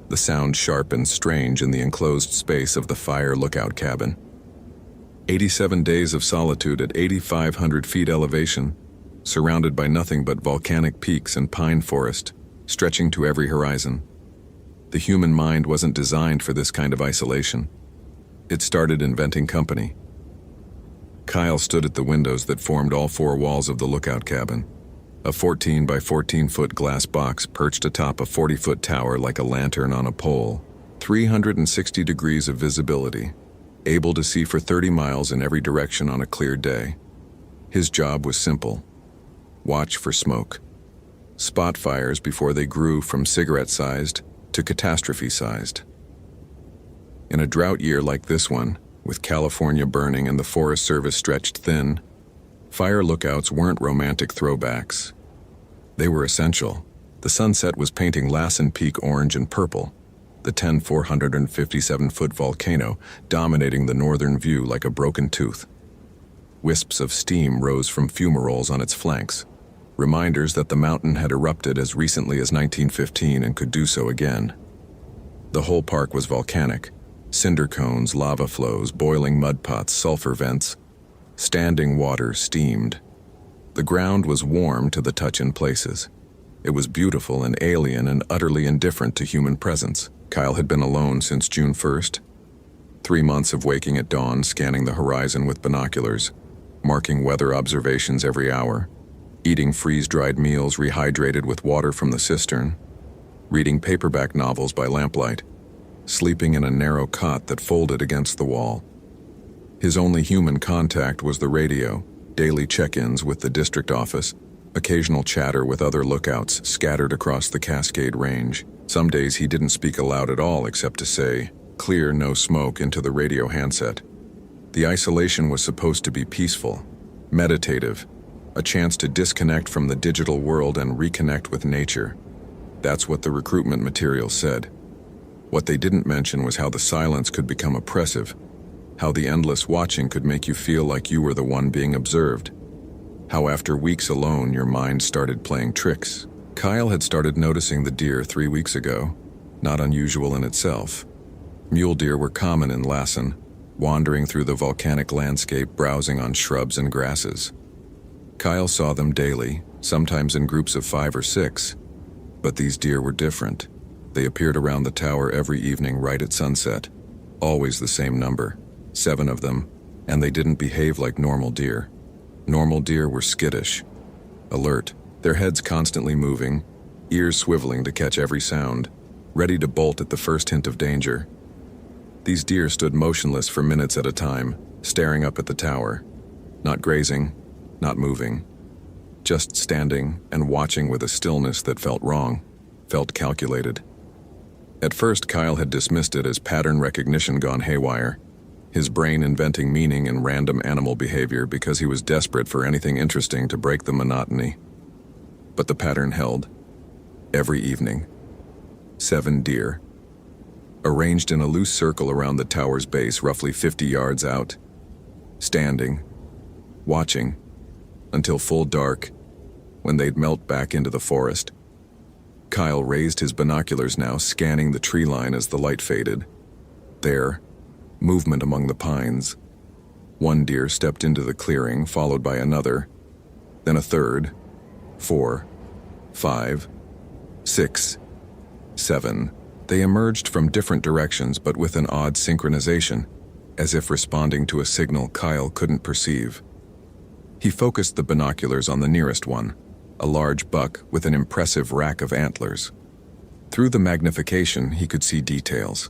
Speaker 1: the sound sharp and strange in the enclosed space of the fire lookout cabin. 87 days of solitude at 8,500 feet elevation, surrounded by nothing but volcanic peaks and pine forest, stretching to every horizon. The human mind wasn't designed for this kind of isolation. It started inventing company. Kyle stood at the windows that formed all four walls of the lookout cabin. A 14 by 14-foot glass box perched atop a 40-foot tower like a lantern on a pole, 360 degrees of visibility, able to see for 30 miles in every direction on a clear day. His job was simple: watch for smoke. Spot fires before they grew from cigarette-sized to catastrophe-sized. In a drought year like this one, with California burning and the Forest Service stretched thin, fire lookouts weren't romantic throwbacks. They were essential. The sunset was painting Lassen Peak orange and purple, the 457-foot volcano dominating the northern view like a broken tooth. Wisps of steam rose from fumaroles on its flanks, reminders that the mountain had erupted as recently as 1915 and could do so again. The whole park was volcanic: cinder cones, lava flows, boiling mud pots, sulfur vents. Standing water steamed. The ground was warm to the touch in places. It was beautiful and alien and utterly indifferent to human presence. Kyle had been alone since June 1st. 3 months of waking at dawn, scanning the horizon with binoculars, marking weather observations every hour, eating freeze-dried meals rehydrated with water from the cistern, reading paperback novels by lamplight, sleeping in a narrow cot that folded against the wall. His only human contact was the radio, daily check-ins with the district office, occasional chatter with other lookouts scattered across the Cascade Range. Some days he didn't speak aloud at all except to say, "Clear, no smoke," into the radio handset. The isolation was supposed to be peaceful, meditative, a chance to disconnect from the digital world and reconnect with nature. That's what the recruitment material said. What they didn't mention was how the silence could become oppressive, how the endless watching could make you feel like you were the one being observed, how after weeks alone your mind started playing tricks. Kyle had started noticing the deer 3 weeks ago, not unusual in itself. Mule deer were common in Lassen, wandering through the volcanic landscape, browsing on shrubs and grasses. Kyle saw them daily, sometimes in groups of 5 or 6, but these deer were different. They appeared around the tower every evening right at sunset, always the same number, 7 of them, and they didn't behave like normal deer. Normal deer were skittish, alert, their heads constantly moving, ears swiveling to catch every sound, ready to bolt at the first hint of danger. These deer stood motionless for minutes at a time, staring up at the tower, not grazing, not moving, just standing and watching with a stillness that felt wrong, felt calculated. At first, Kyle had dismissed it as pattern recognition gone haywire, his brain inventing meaning in random animal behavior because he was desperate for anything interesting to break the monotony. But the pattern held. Every evening, 7 deer, arranged in a loose circle around the tower's base roughly 50 yards out, standing, watching, until full dark, when they'd melt back into the forest. Kyle raised his binoculars now, scanning the tree line as the light faded. There, movement among the pines. 1 deer stepped into the clearing, followed by another, then a third, 4, 5, 6, 7. They emerged from different directions but with an odd synchronization, as if responding to a signal Kyle couldn't perceive. He focused the binoculars on the nearest one, a large buck with an impressive rack of antlers. Through the magnification, he could see details: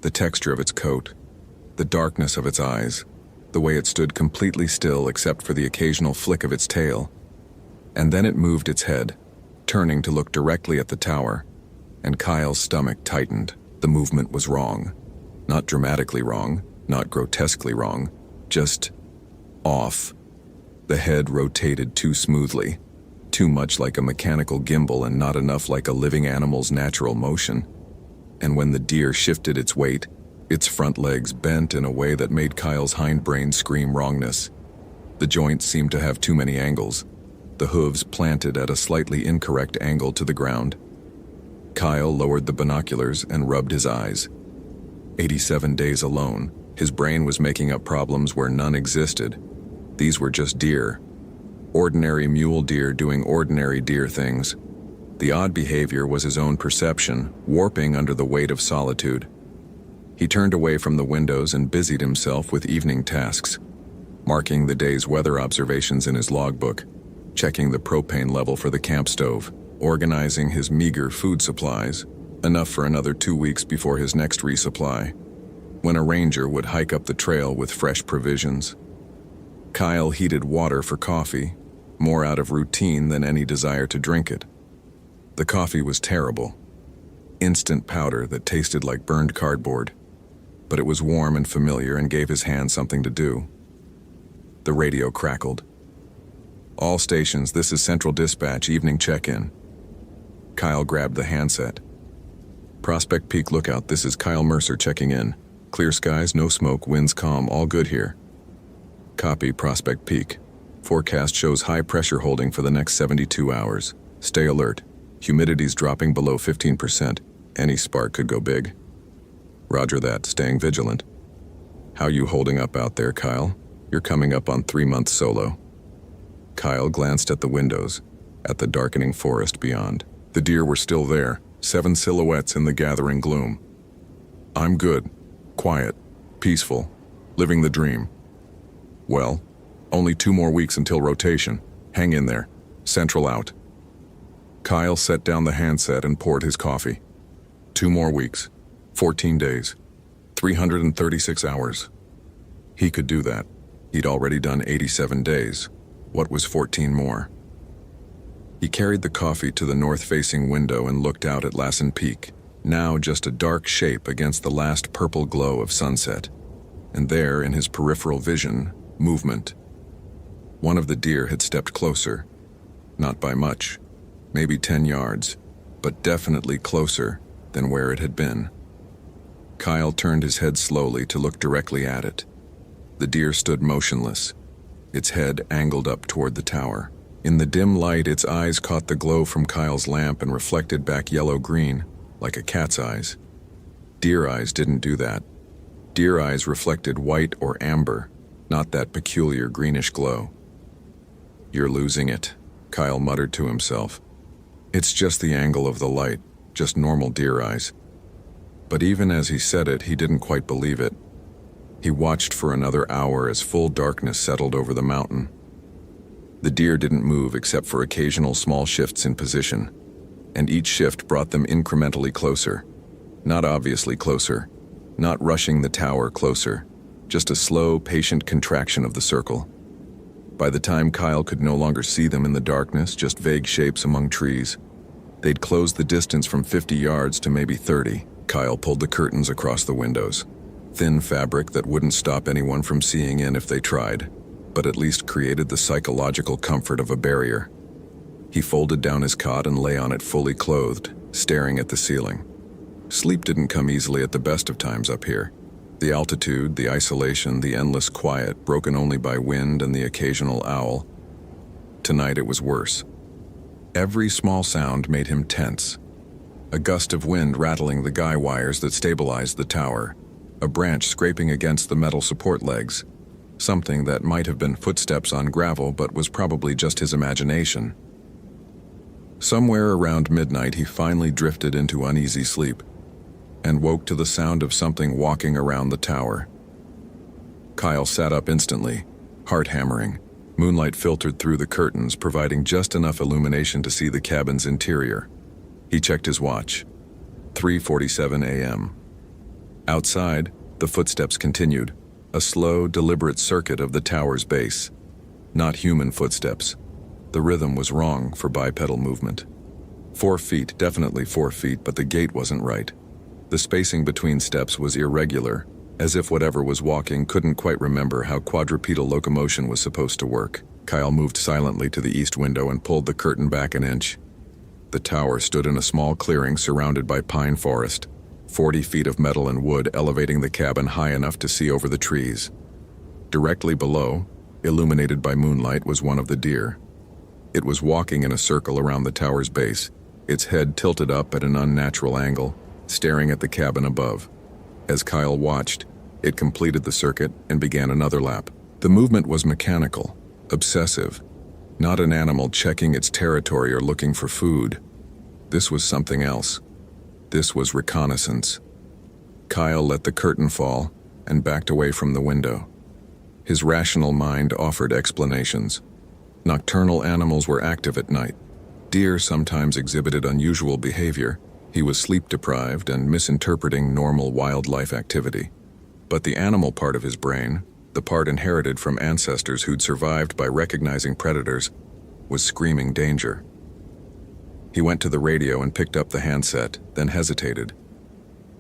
Speaker 1: the texture of its coat, the darkness of its eyes, the way it stood completely still except for the occasional flick of its tail. And then it moved its head, turning to look directly at the tower, and Kyle's stomach tightened. The movement was wrong. Not dramatically wrong, not grotesquely wrong, just off. The head rotated too smoothly, too much like a mechanical gimbal and not enough like a living animal's natural motion. And when the deer shifted its weight, its front legs bent in a way that made Kyle's hindbrain scream wrongness. The joints seemed to have too many angles, the hooves planted at a slightly incorrect angle to the ground. Kyle lowered the binoculars and rubbed his eyes. 87 days alone, his brain was making up problems where none existed. These were just deer. Ordinary mule deer doing ordinary deer things. The odd behavior was his own perception, warping under the weight of solitude. He turned away from the windows and busied himself with evening tasks, marking the day's weather observations in his logbook, checking the propane level for the camp stove, organizing his meager food supplies, enough for another 2 weeks before his next resupply, when a ranger would hike up the trail with fresh provisions. Kyle heated water for coffee, more out of routine than any desire to drink it. The coffee was terrible. Instant powder that tasted like burned cardboard. But it was warm and familiar and gave his hand something to do. The radio crackled. "All stations, this is Central Dispatch, evening check-in." Kyle grabbed the handset. "Prospect Peak Lookout, this is Kyle Mercer checking in. Clear skies, no smoke, winds calm, all good here." "Copy, Prospect Peak. Forecast shows high pressure holding for the next 72 hours. Stay alert. Humidity's dropping below 15%. Any spark could go big." "Roger that, staying vigilant." "How you holding up out there, Kyle? You're coming up on 3 months solo." Kyle glanced at the windows, at the darkening forest beyond. The deer were still there, 7 silhouettes in the gathering gloom. "I'm good. Quiet. Peaceful. Living the dream." "Well, only 2 more weeks until rotation. Hang in there. Central out." Kyle set down the handset and poured his coffee. 2 more weeks. 14 days. 336 hours. He could do that. He'd already done 87 days. What was 14 more? He carried the coffee to the north-facing window and looked out at Lassen Peak, now just a dark shape against the last purple glow of sunset. And there, in his peripheral vision, movement. One of the deer had stepped closer. Not by much. Maybe 10 yards, but definitely closer than where it had been. Kyle turned his head slowly to look directly at it. The deer stood motionless, its head angled up toward the tower. In the dim light, its eyes caught the glow from Kyle's lamp and reflected back yellow-green, like a cat's eyes. Deer eyes didn't do that. Deer eyes reflected white or amber, not that peculiar greenish glow. "You're losing it," Kyle muttered to himself. "It's just the angle of the light, just normal deer eyes." But even as he said it, he didn't quite believe it. He watched for another hour as full darkness settled over the mountain. The deer didn't move except for occasional small shifts in position, and each shift brought them incrementally closer. Not obviously closer, not rushing the tower closer, just a slow, patient contraction of the circle. By the time Kyle could no longer see them in the darkness, just vague shapes among trees, they'd closed the distance from 50 yards to maybe 30. Kyle pulled the curtains across the windows. Thin fabric that wouldn't stop anyone from seeing in if they tried, but at least created the psychological comfort of a barrier. He folded down his cot and lay on it fully clothed, staring at the ceiling. Sleep didn't come easily at the best of times up here. The altitude, the isolation, the endless quiet, broken only by wind and the occasional owl. Tonight it was worse. Every small sound made him tense. A gust of wind rattling the guy wires that stabilized the tower. A branch scraping against the metal support legs. Something that might have been footsteps on gravel but was probably just his imagination. Somewhere around midnight he finally drifted into uneasy sleep and woke to the sound of something walking around the tower. Kyle sat up instantly, heart hammering. Moonlight filtered through the curtains, providing just enough illumination to see the cabin's interior. He checked his watch. 3:47 a.m. Outside, the footsteps continued, a slow, deliberate circuit of the tower's base. Not human footsteps. The rhythm was wrong for bipedal movement. 4 feet, definitely 4 feet, but the gait wasn't right. The spacing between steps was irregular, as if whatever was walking couldn't quite remember how quadrupedal locomotion was supposed to work. Kyle moved silently to the east window and pulled the curtain back an inch. The tower stood in a small clearing surrounded by pine forest, 40 feet of metal and wood elevating the cabin high enough to see over the trees. Directly below, illuminated by moonlight, was one of the deer. It was walking in a circle around the tower's base, its head tilted up at an unnatural angle, staring at the cabin above. As Kyle watched, it completed the circuit and began another lap. The movement was mechanical, obsessive, not an animal checking its territory or looking for food. This was something else. This was reconnaissance. Kyle let the curtain fall and backed away from the window. His rational mind offered explanations. Nocturnal animals were active at night. Deer sometimes exhibited unusual behavior. He was sleep-deprived and misinterpreting normal wildlife activity. But the animal part of his brain, the part inherited from ancestors who'd survived by recognizing predators, was screaming danger. He went to the radio and picked up the handset, then hesitated.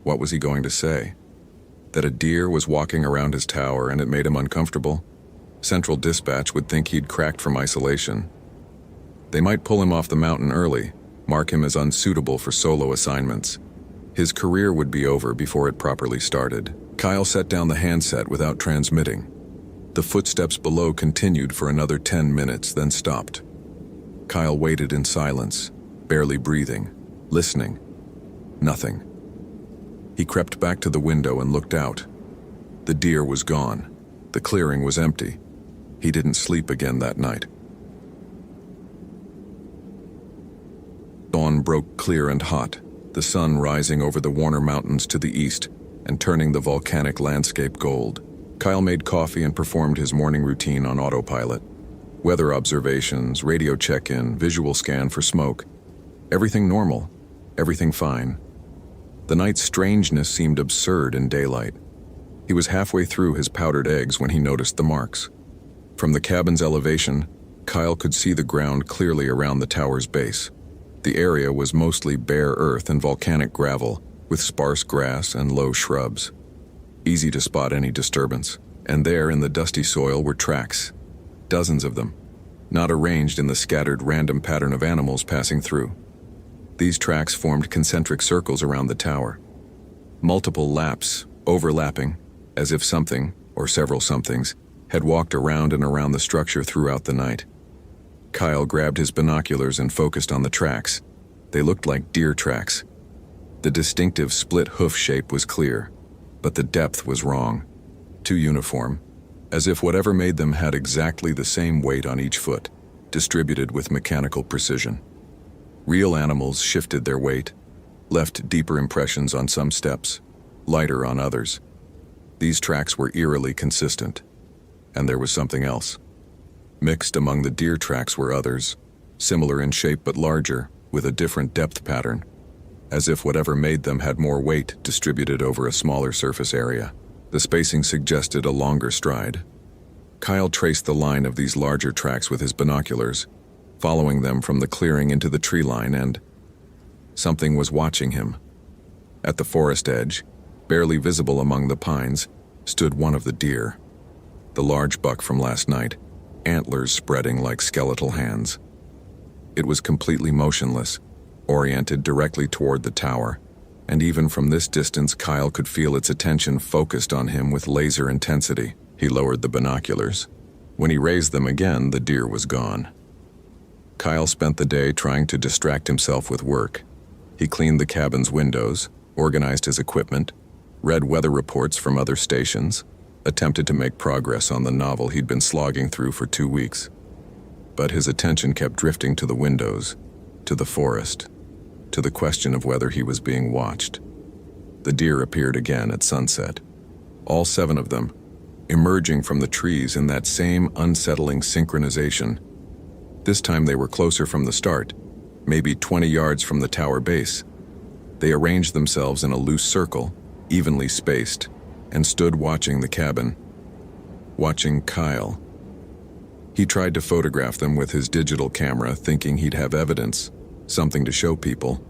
Speaker 1: What was he going to say? That a deer was walking around his tower and it made him uncomfortable? Central Dispatch would think he'd cracked from isolation. They might pull him off the mountain early, mark him as unsuitable for solo assignments. His career would be over before it properly started. Kyle set down the handset without transmitting. The footsteps below continued for another 10 minutes, then stopped. Kyle waited in silence, barely breathing, listening. Nothing. He crept back to the window and looked out. The deer was gone. The clearing was empty. He didn't sleep again that night. Dawn broke clear and hot, the sun rising over the Warner Mountains to the east and turning the volcanic landscape gold. Kyle made coffee and performed his morning routine on autopilot. Weather observations, radio check-in, visual scan for smoke. Everything normal, everything fine. The night's strangeness seemed absurd in daylight. He was halfway through his powdered eggs when he noticed the marks. From the cabin's elevation, Kyle could see the ground clearly around the tower's base. The area was mostly bare earth and volcanic gravel, with sparse grass and low shrubs. Easy to spot any disturbance. And there in the dusty soil were tracks. Dozens of them, not arranged in the scattered random pattern of animals passing through. These tracks formed concentric circles around the tower. Multiple laps, overlapping, as if something, or several somethings, had walked around and around the structure throughout the night. Kyle grabbed his binoculars and focused on the tracks. They looked like deer tracks. The distinctive split hoof shape was clear, but the depth was wrong. Too uniform, as if whatever made them had exactly the same weight on each foot, distributed with mechanical precision. Real animals shifted their weight, left deeper impressions on some steps, lighter on others. These tracks were eerily consistent, and there was something else. Mixed among the deer tracks were others, similar in shape but larger, with a different depth pattern, as if whatever made them had more weight distributed over a smaller surface area. The spacing suggested a longer stride. Kyle traced the line of these larger tracks with his binoculars, following them from the clearing into the tree line, and something was watching him. At the forest edge, barely visible among the pines, stood one of the deer. The large buck from last night, antlers spreading like skeletal hands. It was completely motionless, oriented directly toward the tower, and even from this distance Kyle could feel its attention focused on him with laser intensity. He lowered the binoculars. When he raised them again, the deer was gone. Kyle spent the day trying to distract himself with work. He cleaned the cabin's windows, organized his equipment, read weather reports from other stations, attempted to make progress on the novel he'd been slogging through for 2 weeks. But his attention kept drifting to the windows, to the forest, to the question of whether he was being watched. The deer appeared again at sunset. All 7 of them, emerging from the trees in that same unsettling synchronization. This time they were closer from the start, maybe 20 yards from the tower base. They arranged themselves in a loose circle, evenly spaced, and stood watching the cabin, watching Kyle. He tried to photograph them with his digital camera, thinking he'd have evidence, something to show people.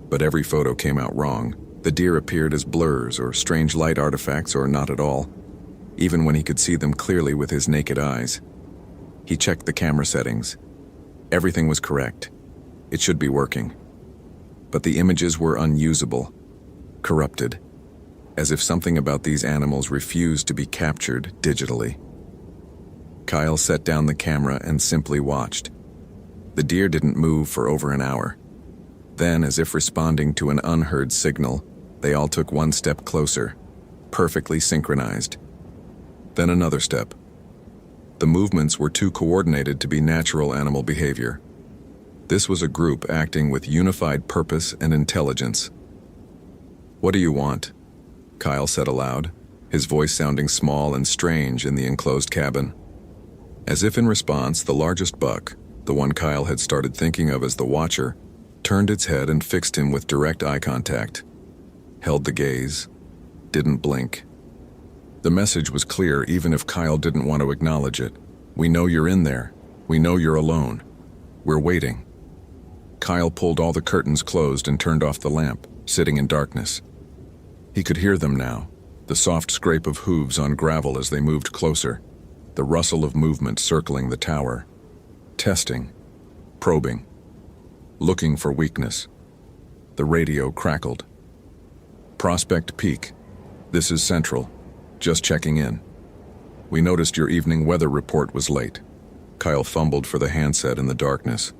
Speaker 1: But every photo came out wrong. The deer appeared as blurs or strange light artifacts or not at all, even when he could see them clearly with his naked eyes. He checked the camera settings. Everything was correct. It should be working. But the images were unusable, corrupted, as if something about these animals refused to be captured digitally. Kyle set down the camera and simply watched. The deer didn't move for over an hour. Then, as if responding to an unheard signal, they all took one step closer, perfectly synchronized. Then another step. The movements were too coordinated to be natural animal behavior. This was a group acting with unified purpose and intelligence. "What do you want?" Kyle said aloud, his voice sounding small and strange in the enclosed cabin. As if in response, the largest buck, the one Kyle had started thinking of as the watcher, turned its head and fixed him with direct eye contact. Held the gaze, didn't blink. The message was clear even if Kyle didn't want to acknowledge it. "We know you're in there. We know you're alone. We're waiting." Kyle pulled all the curtains closed and turned off the lamp, sitting in darkness. He could hear them now, the soft scrape of hooves on gravel as they moved closer, the rustle of movement circling the tower. Testing, probing, looking for weakness. The radio crackled. "Prospect Peak. This is Central. Just checking in. We noticed your evening weather report was late." Kyle fumbled for the handset in the darkness.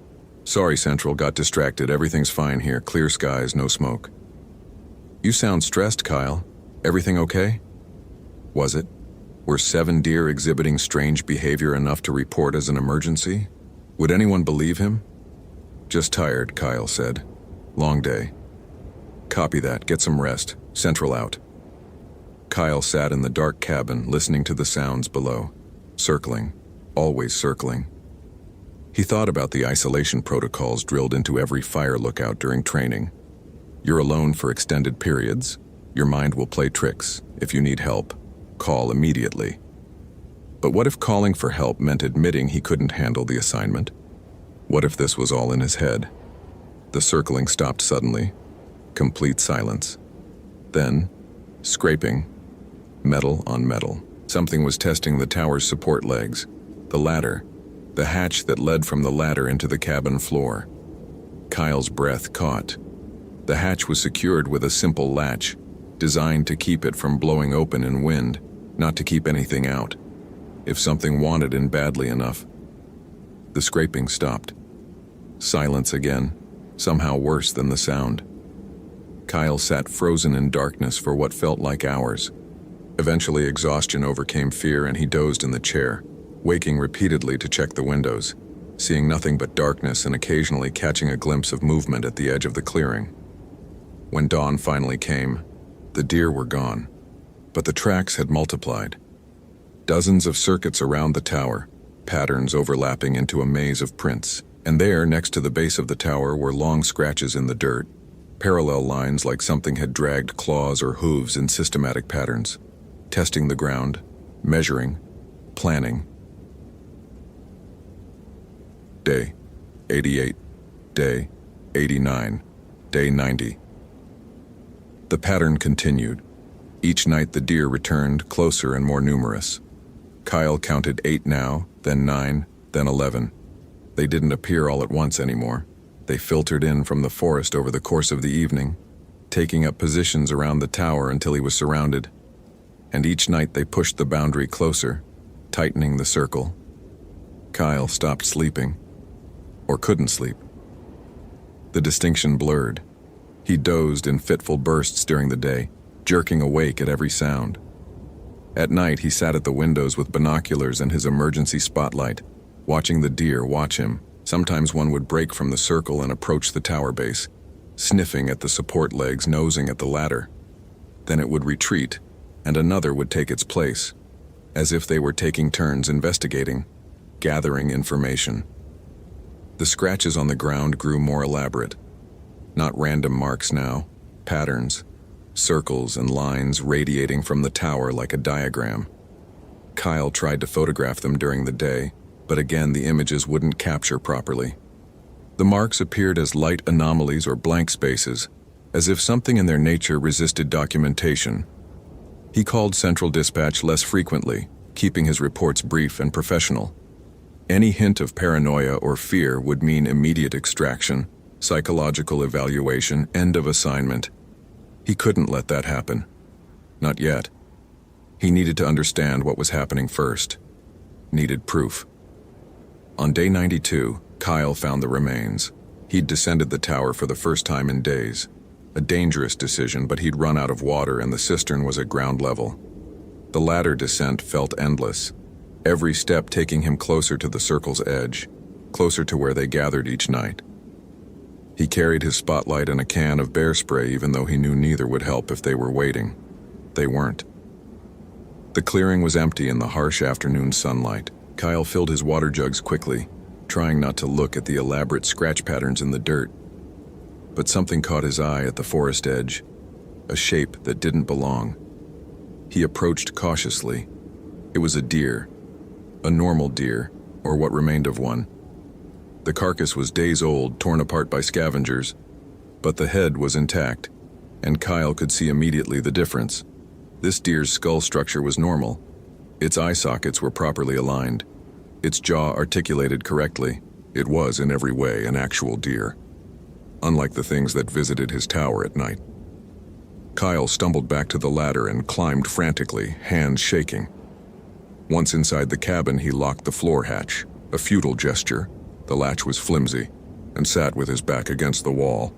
Speaker 1: "Sorry, Central, got distracted. Everything's fine here. Clear skies, no smoke." "You sound stressed, Kyle. Everything okay?" Was it? Were 7 deer exhibiting strange behavior enough to report as an emergency? Would anyone believe him? "Just tired," Kyle said. "Long day." "Copy that. Get some rest. Central out." Kyle sat in the dark cabin, listening to the sounds below. Circling. Always circling. He thought about the isolation protocols drilled into every fire lookout during training. You're alone for extended periods. Your mind will play tricks. If you need help, call immediately. But what if calling for help meant admitting he couldn't handle the assignment? What if this was all in his head? The circling stopped suddenly. Complete silence. Then, scraping. Metal on metal. Something was testing the tower's support legs. The ladder. The hatch that led from the ladder into the cabin floor. Kyle's breath caught. The hatch was secured with a simple latch, designed to keep it from blowing open in wind, not to keep anything out. If something wanted in badly enough. The scraping stopped. Silence again, somehow worse than the sound. Kyle sat frozen in darkness for what felt like hours. Eventually, exhaustion overcame fear and he dozed in the chair, waking repeatedly to check the windows, seeing nothing but darkness and occasionally catching a glimpse of movement at the edge of the clearing. When dawn finally came, the deer were gone, but the tracks had multiplied. Dozens of circuits around the tower, patterns overlapping into a maze of prints, and there, next to the base of the tower, were long scratches in the dirt, parallel lines like something had dragged claws or hooves in systematic patterns, testing the ground, measuring, planning. Day 88, day 89, day 90. The pattern continued. Each night the deer returned, closer and more numerous. Kyle counted 8 now, then 9, then 11. They didn't appear all at once anymore. They filtered in from the forest over the course of the evening, taking up positions around the tower until he was surrounded. And each night they pushed the boundary closer, tightening the circle. Kyle stopped sleeping, or couldn't sleep. The distinction blurred. He dozed in fitful bursts during the day, jerking awake at every sound. At night, he sat at the windows with binoculars and his emergency spotlight, watching the deer watch him. Sometimes one would break from the circle and approach the tower base, sniffing at the support legs, nosing at the ladder. Then it would retreat, and another would take its place, as if they were taking turns investigating, gathering information. The scratches on the ground grew more elaborate. Not random marks now, patterns, circles and lines radiating from the tower like a diagram. Kyle tried to photograph them during the day, but again the images wouldn't capture properly. The marks appeared as light anomalies or blank spaces, as if something in their nature resisted documentation. He called Central Dispatch less frequently, keeping his reports brief and professional. Any hint of paranoia or fear would mean immediate extraction, psychological evaluation, end of assignment. He couldn't let that happen. Not yet. He needed to understand what was happening first. Needed proof. On day 92, Kyle found the remains. He'd descended the tower for the first time in days. A dangerous decision, but he'd run out of water and the cistern was at ground level. The ladder descent felt endless, every step taking him closer to the circle's edge, closer to where they gathered each night. He carried his spotlight and a can of bear spray even though he knew neither would help if they were waiting. They weren't. The clearing was empty in the harsh afternoon sunlight. Kyle filled his water jugs quickly, trying not to look at the elaborate scratch patterns in the dirt. But something caught his eye at the forest edge, a shape that didn't belong. He approached cautiously. It was a deer, a normal deer, or what remained of one. The carcass was days old, torn apart by scavengers, but the head was intact, and Kyle could see immediately the difference. This deer's skull structure was normal. Its eye sockets were properly aligned. Its jaw articulated correctly. It was, in every way, an actual deer, unlike the things that visited his tower at night. Kyle stumbled back to the ladder and climbed frantically, hands shaking. Once inside the cabin, he locked the floor hatch, a futile gesture. The latch was flimsy, and sat with his back against the wall.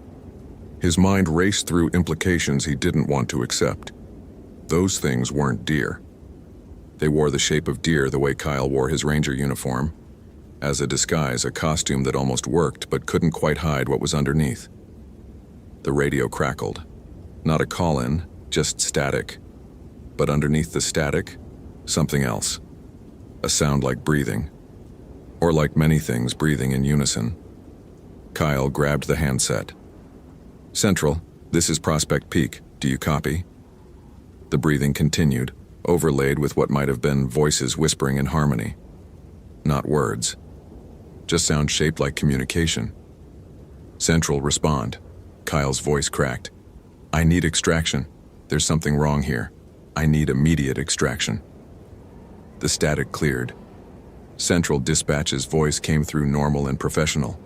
Speaker 1: His mind raced through implications he didn't want to accept. Those things weren't deer. They wore the shape of deer the way Kyle wore his ranger uniform, as a disguise, a costume that almost worked but couldn't quite hide what was underneath. The radio crackled. Not a call-in, just static. But underneath the static, something else. A sound like breathing. Or like many things, breathing in unison. Kyle grabbed the handset. "Central, this is Prospect Peak. Do you copy?" The breathing continued, overlaid with what might have been voices whispering in harmony. Not words. Just sound shaped like communication. "Central, respond." Kyle's voice cracked. "I need extraction. There's something wrong here. I need immediate extraction." The static cleared. Central Dispatch's voice came through normal and professional.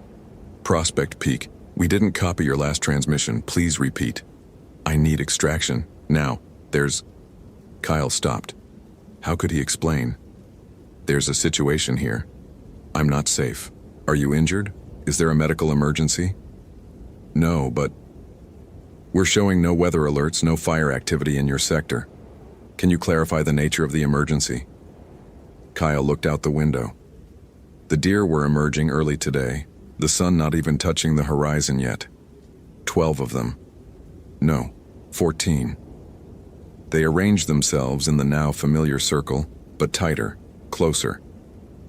Speaker 1: "Prospect Peak, we didn't copy your last transmission. Please repeat. I need extraction. Now, there's..." Kyle stopped. How could he explain? "There's a situation here. I'm not safe. Are you injured? Is there a medical emergency?" "No, but..." "We're showing no weather alerts, no fire activity in your sector. Can you clarify the nature of the emergency?" Kyle looked out the window. The deer were emerging early today, the sun not even touching the horizon yet. 12 of them. No, 14. They arranged themselves in the now familiar circle, but tighter, closer.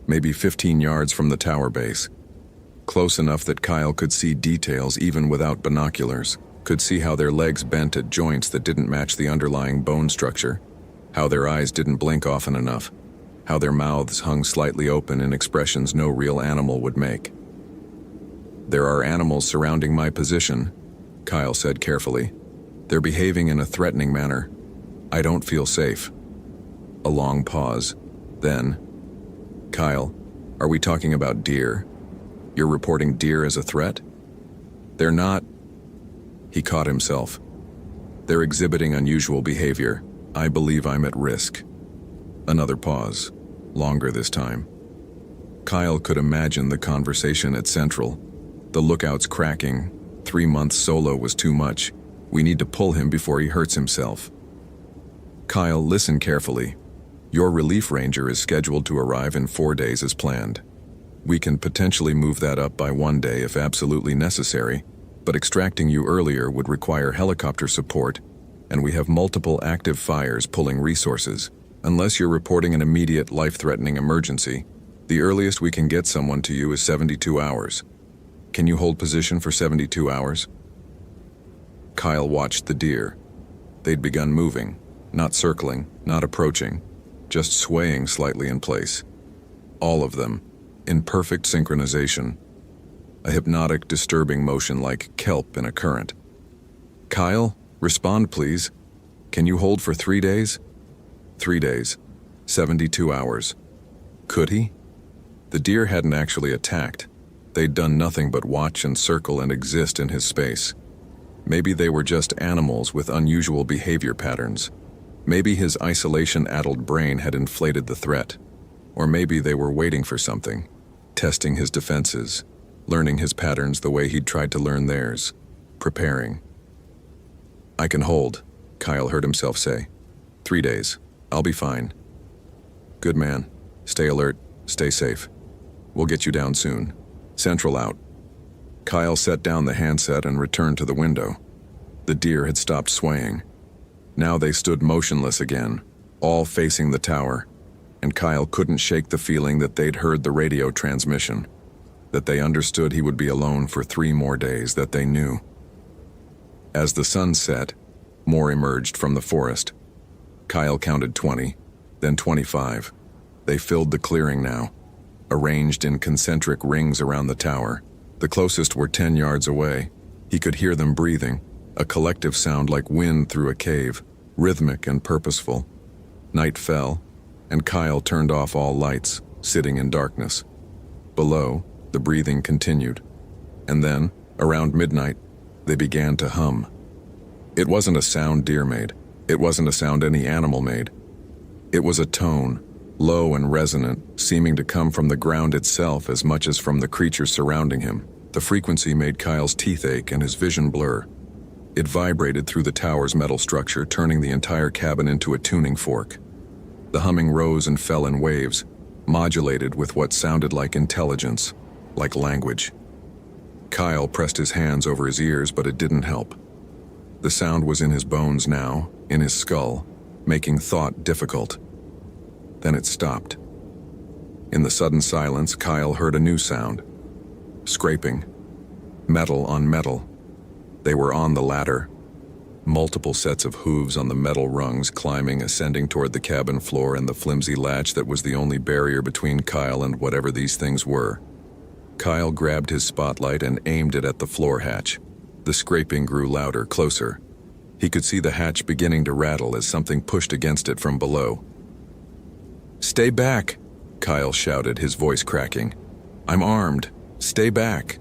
Speaker 1: Maybe 15 yards from the tower base. Close enough that Kyle could see details even without binoculars, could see how their legs bent at joints that didn't match the underlying bone structure, how their eyes didn't blink often enough, how their mouths hung slightly open in expressions no real animal would make. "There are animals surrounding my position," Kyle said carefully. "They're behaving in a threatening manner. I don't feel safe." A long pause. Then, "Kyle, are we talking about deer? You're reporting deer as a threat?" "They're not..." He caught himself. "They're exhibiting unusual behavior. I believe I'm at risk." Another pause. Longer this time. Kyle could imagine the conversation at Central. The lookouts cracking. 3 months solo was too much. We need to pull him before he hurts himself. "Kyle, listen carefully. Your relief ranger is scheduled to arrive in 4 days as planned. We can potentially move that up by 1 day if absolutely necessary, but extracting you earlier would require helicopter support, and we have multiple active fires pulling resources. Unless you're reporting an immediate life-threatening emergency, the earliest we can get someone to you is 72 hours. Can you hold position for 72 hours? Kyle watched the deer. They'd begun moving, not circling, not approaching, just swaying slightly in place. All of them, in perfect synchronization. A hypnotic, disturbing motion like kelp in a current. "Kyle, respond please. Can you hold for 3 days?" 3 days. 72 hours. Could he? The deer hadn't actually attacked. They'd done nothing but watch and circle and exist in his space. Maybe they were just animals with unusual behavior patterns. Maybe his isolation-addled brain had inflated the threat. Or maybe they were waiting for something, testing his defenses, learning his patterns the way he'd tried to learn theirs, preparing. "I can hold," Kyle heard himself say. 3 days. I'll be fine." "Good man. Stay alert. Stay safe. We'll get you down soon. Central out." Kyle set down the handset and returned to the window. The deer had stopped swaying. Now they stood motionless again, all facing the tower, and Kyle couldn't shake the feeling that they'd heard the radio transmission, that they understood he would be alone for 3 more days, that they knew. As the sun set, more emerged from the forest. Kyle counted 20, then 25. They filled the clearing now, arranged in concentric rings around the tower. The closest were 10 yards away. He could hear them breathing, a collective sound like wind through a cave, rhythmic and purposeful. Night fell, and Kyle turned off all lights, sitting in darkness. Below, the breathing continued. And then, around midnight, they began to hum. It wasn't a sound deer made. It wasn't a sound any animal made. It was a tone, low and resonant, seeming to come from the ground itself as much as from the creatures surrounding him. The frequency made Kyle's teeth ache and his vision blur. It vibrated through the tower's metal structure, turning the entire cabin into a tuning fork. The humming rose and fell in waves, modulated with what sounded like intelligence, like language. Kyle pressed his hands over his ears, but it didn't help. The sound was in his bones now, in his skull, making thought difficult. Then it stopped. In the sudden silence, Kyle heard a new sound. Scraping. Metal on metal. They were on the ladder. Multiple sets of hooves on the metal rungs, climbing, ascending toward the cabin floor and the flimsy latch that was the only barrier between Kyle and whatever these things were. Kyle grabbed his spotlight and aimed it at the floor hatch. The scraping grew louder, closer. He could see the hatch beginning to rattle as something pushed against it from below. "Stay back," Kyle shouted, his voice cracking. "I'm armed. Stay back."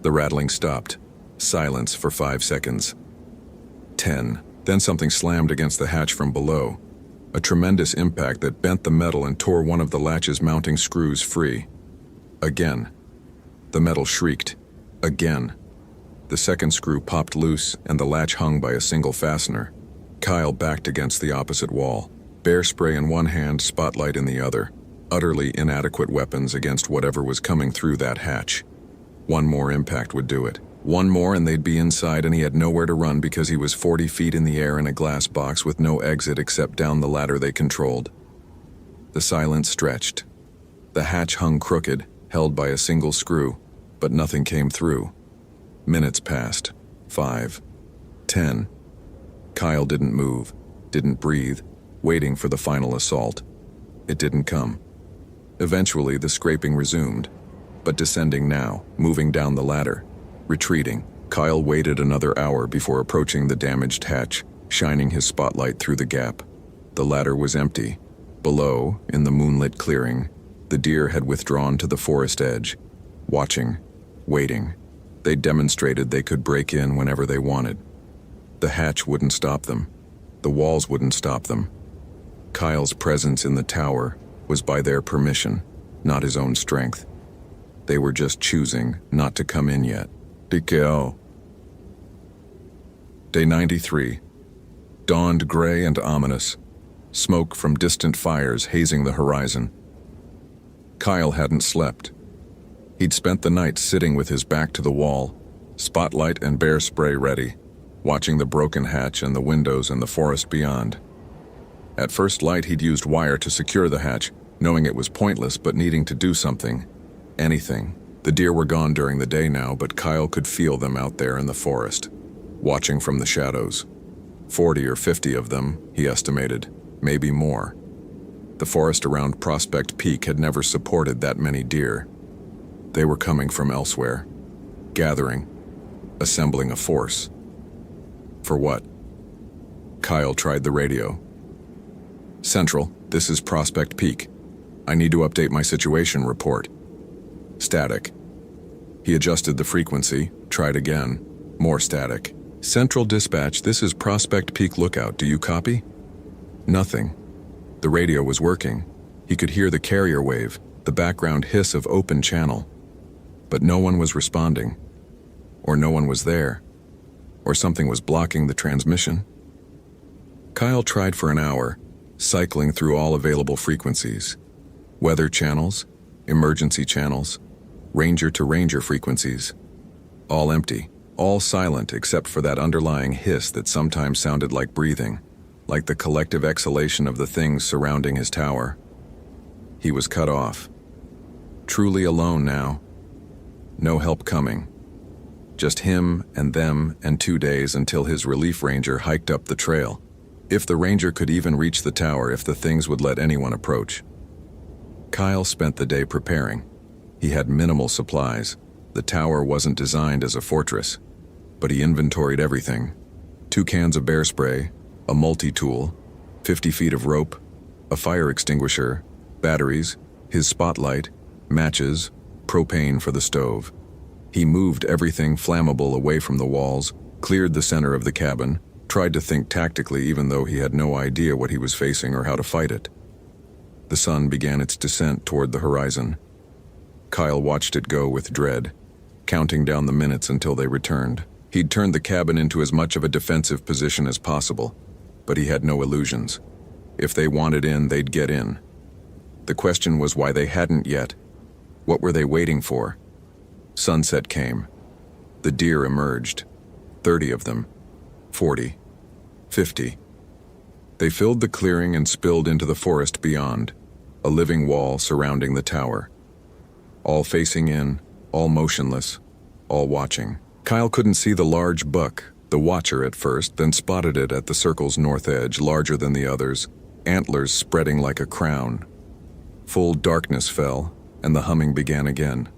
Speaker 1: The rattling stopped. Silence for 5 seconds. 10. Then something slammed against the hatch from below. A tremendous impact that bent the metal and tore one of the latch's mounting screws free. Again. The metal shrieked. Again. The second screw popped loose and the latch hung by a single fastener. Kyle backed against the opposite wall. Bear spray in one hand, spotlight in the other. Utterly inadequate weapons against whatever was coming through that hatch. One more impact would do it. One more and they'd be inside, and he had nowhere to run because he was 40 feet in the air in a glass box with no exit except down the ladder they controlled. The silence stretched. The hatch hung crooked, held by a single screw, but nothing came through. Minutes passed. 5. 10. Kyle didn't move, didn't breathe, waiting for the final assault. It didn't come. Eventually, the scraping resumed, but descending now, moving down the ladder. Retreating, Kyle waited another hour before approaching the damaged hatch, shining his spotlight through the gap. The ladder was empty. Below, in the moonlit clearing, the deer had withdrawn to the forest edge, watching, waiting. They demonstrated they could break in whenever they wanted. The hatch wouldn't stop them. The walls wouldn't stop them. Kyle's presence in the tower was by their permission, not his own strength. They were just choosing not to come in yet. DKO. Day 93. Dawned gray and ominous. Smoke from distant fires hazing the horizon. Kyle hadn't slept. He'd spent the night sitting with his back to the wall, spotlight and bear spray ready, watching the broken hatch and the windows and the forest beyond. At first light, he'd used wire to secure the hatch, knowing it was pointless but needing to do something. Anything. The deer were gone during the day now, but Kyle could feel them out there in the forest, watching from the shadows. 40 or 50 of them, he estimated, maybe more. The forest around Prospect Peak had never supported that many deer. They were coming from elsewhere, gathering, assembling a force. For what? Kyle tried the radio. "Central, this is Prospect Peak. I need to update my situation report. Static. He adjusted the frequency, tried again. More static. Central Dispatch, this is Prospect Peak Lookout. Do you copy? Nothing. The radio was working. He could hear the carrier wave, the background hiss of open channel. But no one was responding. Or no one was there. Or something was blocking the transmission. Kyle tried for an hour, cycling through all available frequencies. Weather channels, emergency channels, ranger-to-ranger frequencies. All empty, all silent except for that underlying hiss that sometimes sounded like breathing, like the collective exhalation of the things surrounding his tower. He was cut off. Truly alone now. No help coming. Just him and them and 2 days until his relief ranger hiked up the trail. If the ranger could even reach the tower, if the things would let anyone approach. Kyle spent the day preparing. He had minimal supplies. The tower wasn't designed as a fortress, but he inventoried everything. 2 cans of bear spray, a multi-tool, 50 feet of rope, a fire extinguisher, batteries, his spotlight, matches, propane for the stove. He moved everything flammable away from the walls, cleared the center of the cabin, tried to think tactically even though he had no idea what he was facing or how to fight it. The sun began its descent toward the horizon. Kyle watched it go with dread, counting down the minutes until they returned. He'd turned the cabin into as much of a defensive position as possible, but he had no illusions. If they wanted in, they'd get in. The question was why they hadn't yet. What were they waiting for? Sunset came. The deer emerged. 30 of them. 40. 50. They filled the clearing and spilled into the forest beyond, a living wall surrounding the tower. All facing in, all motionless, all watching. Kyle couldn't see the large buck, the watcher at first, then spotted it at the circle's north edge, larger than the others, antlers spreading like a crown. Full darkness fell, and the humming began again.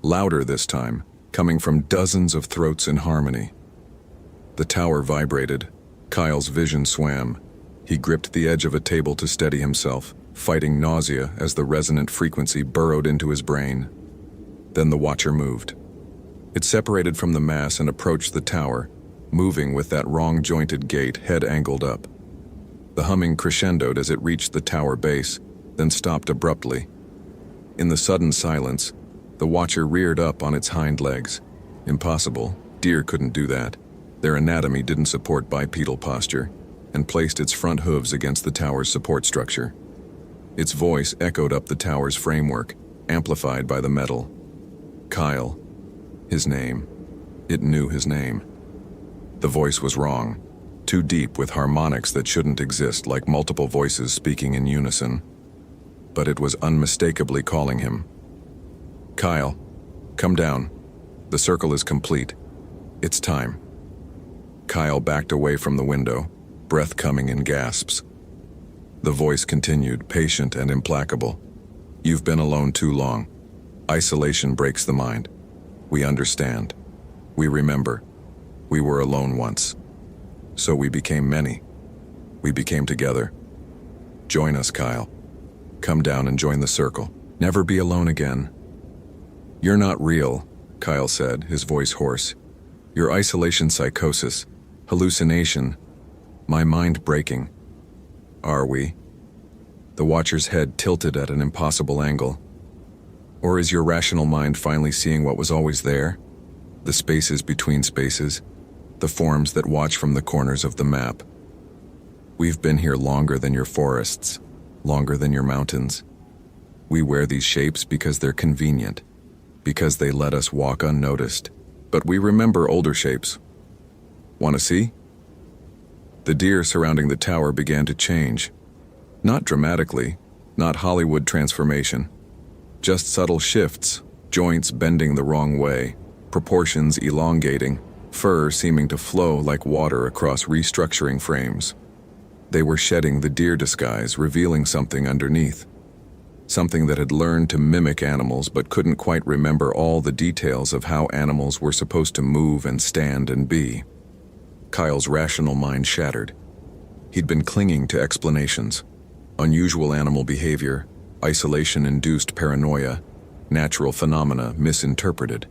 Speaker 1: Louder this time, coming from dozens of throats in harmony. The tower vibrated. Kyle's vision swam. He gripped the edge of a table to steady himself, fighting nausea as the resonant frequency burrowed into his brain. Then the watcher moved. It separated from the mass and approached the tower, moving with that wrong-jointed gait, head angled up. The humming crescendoed as it reached the tower base, then stopped abruptly. In the sudden silence, the watcher reared up on its hind legs. Impossible. Deer couldn't do that. Their anatomy didn't support bipedal posture, and placed its front hooves against the tower's support structure. Its voice echoed up the tower's framework, amplified by the metal. Kyle. His name. It knew his name. The voice was wrong. Too deep with harmonics that shouldn't exist, like multiple voices speaking in unison. But it was unmistakably calling him. Kyle, come down. The circle is complete. It's time. Kyle backed away from the window, breath coming in gasps. The voice continued, patient and implacable. You've been alone too long. Isolation breaks the mind. We understand. We remember. We were alone once. So we became many. We became together. Join us, Kyle. Come down and join the circle. Never be alone again. You're not real, Kyle said, his voice hoarse. Your isolation psychosis, hallucination, my mind breaking. Are we? The watcher's head tilted at an impossible angle. Or is your rational mind finally seeing what was always there? The spaces between spaces, the forms that watch from the corners of the map. We've been here longer than your forests, longer than your mountains. We wear these shapes because they're convenient, because they let us walk unnoticed. But we remember older shapes. Want to see? The deer surrounding the tower began to change. Not dramatically, not Hollywood transformation. Just subtle shifts, joints bending the wrong way, proportions elongating, fur seeming to flow like water across restructuring frames. They were shedding the deer disguise, revealing something underneath. Something that had learned to mimic animals but couldn't quite remember all the details of how animals were supposed to move and stand and be. Kyle's rational mind shattered. He'd been clinging to explanations. Unusual animal behavior, Isolation-induced paranoia, natural phenomena misinterpreted.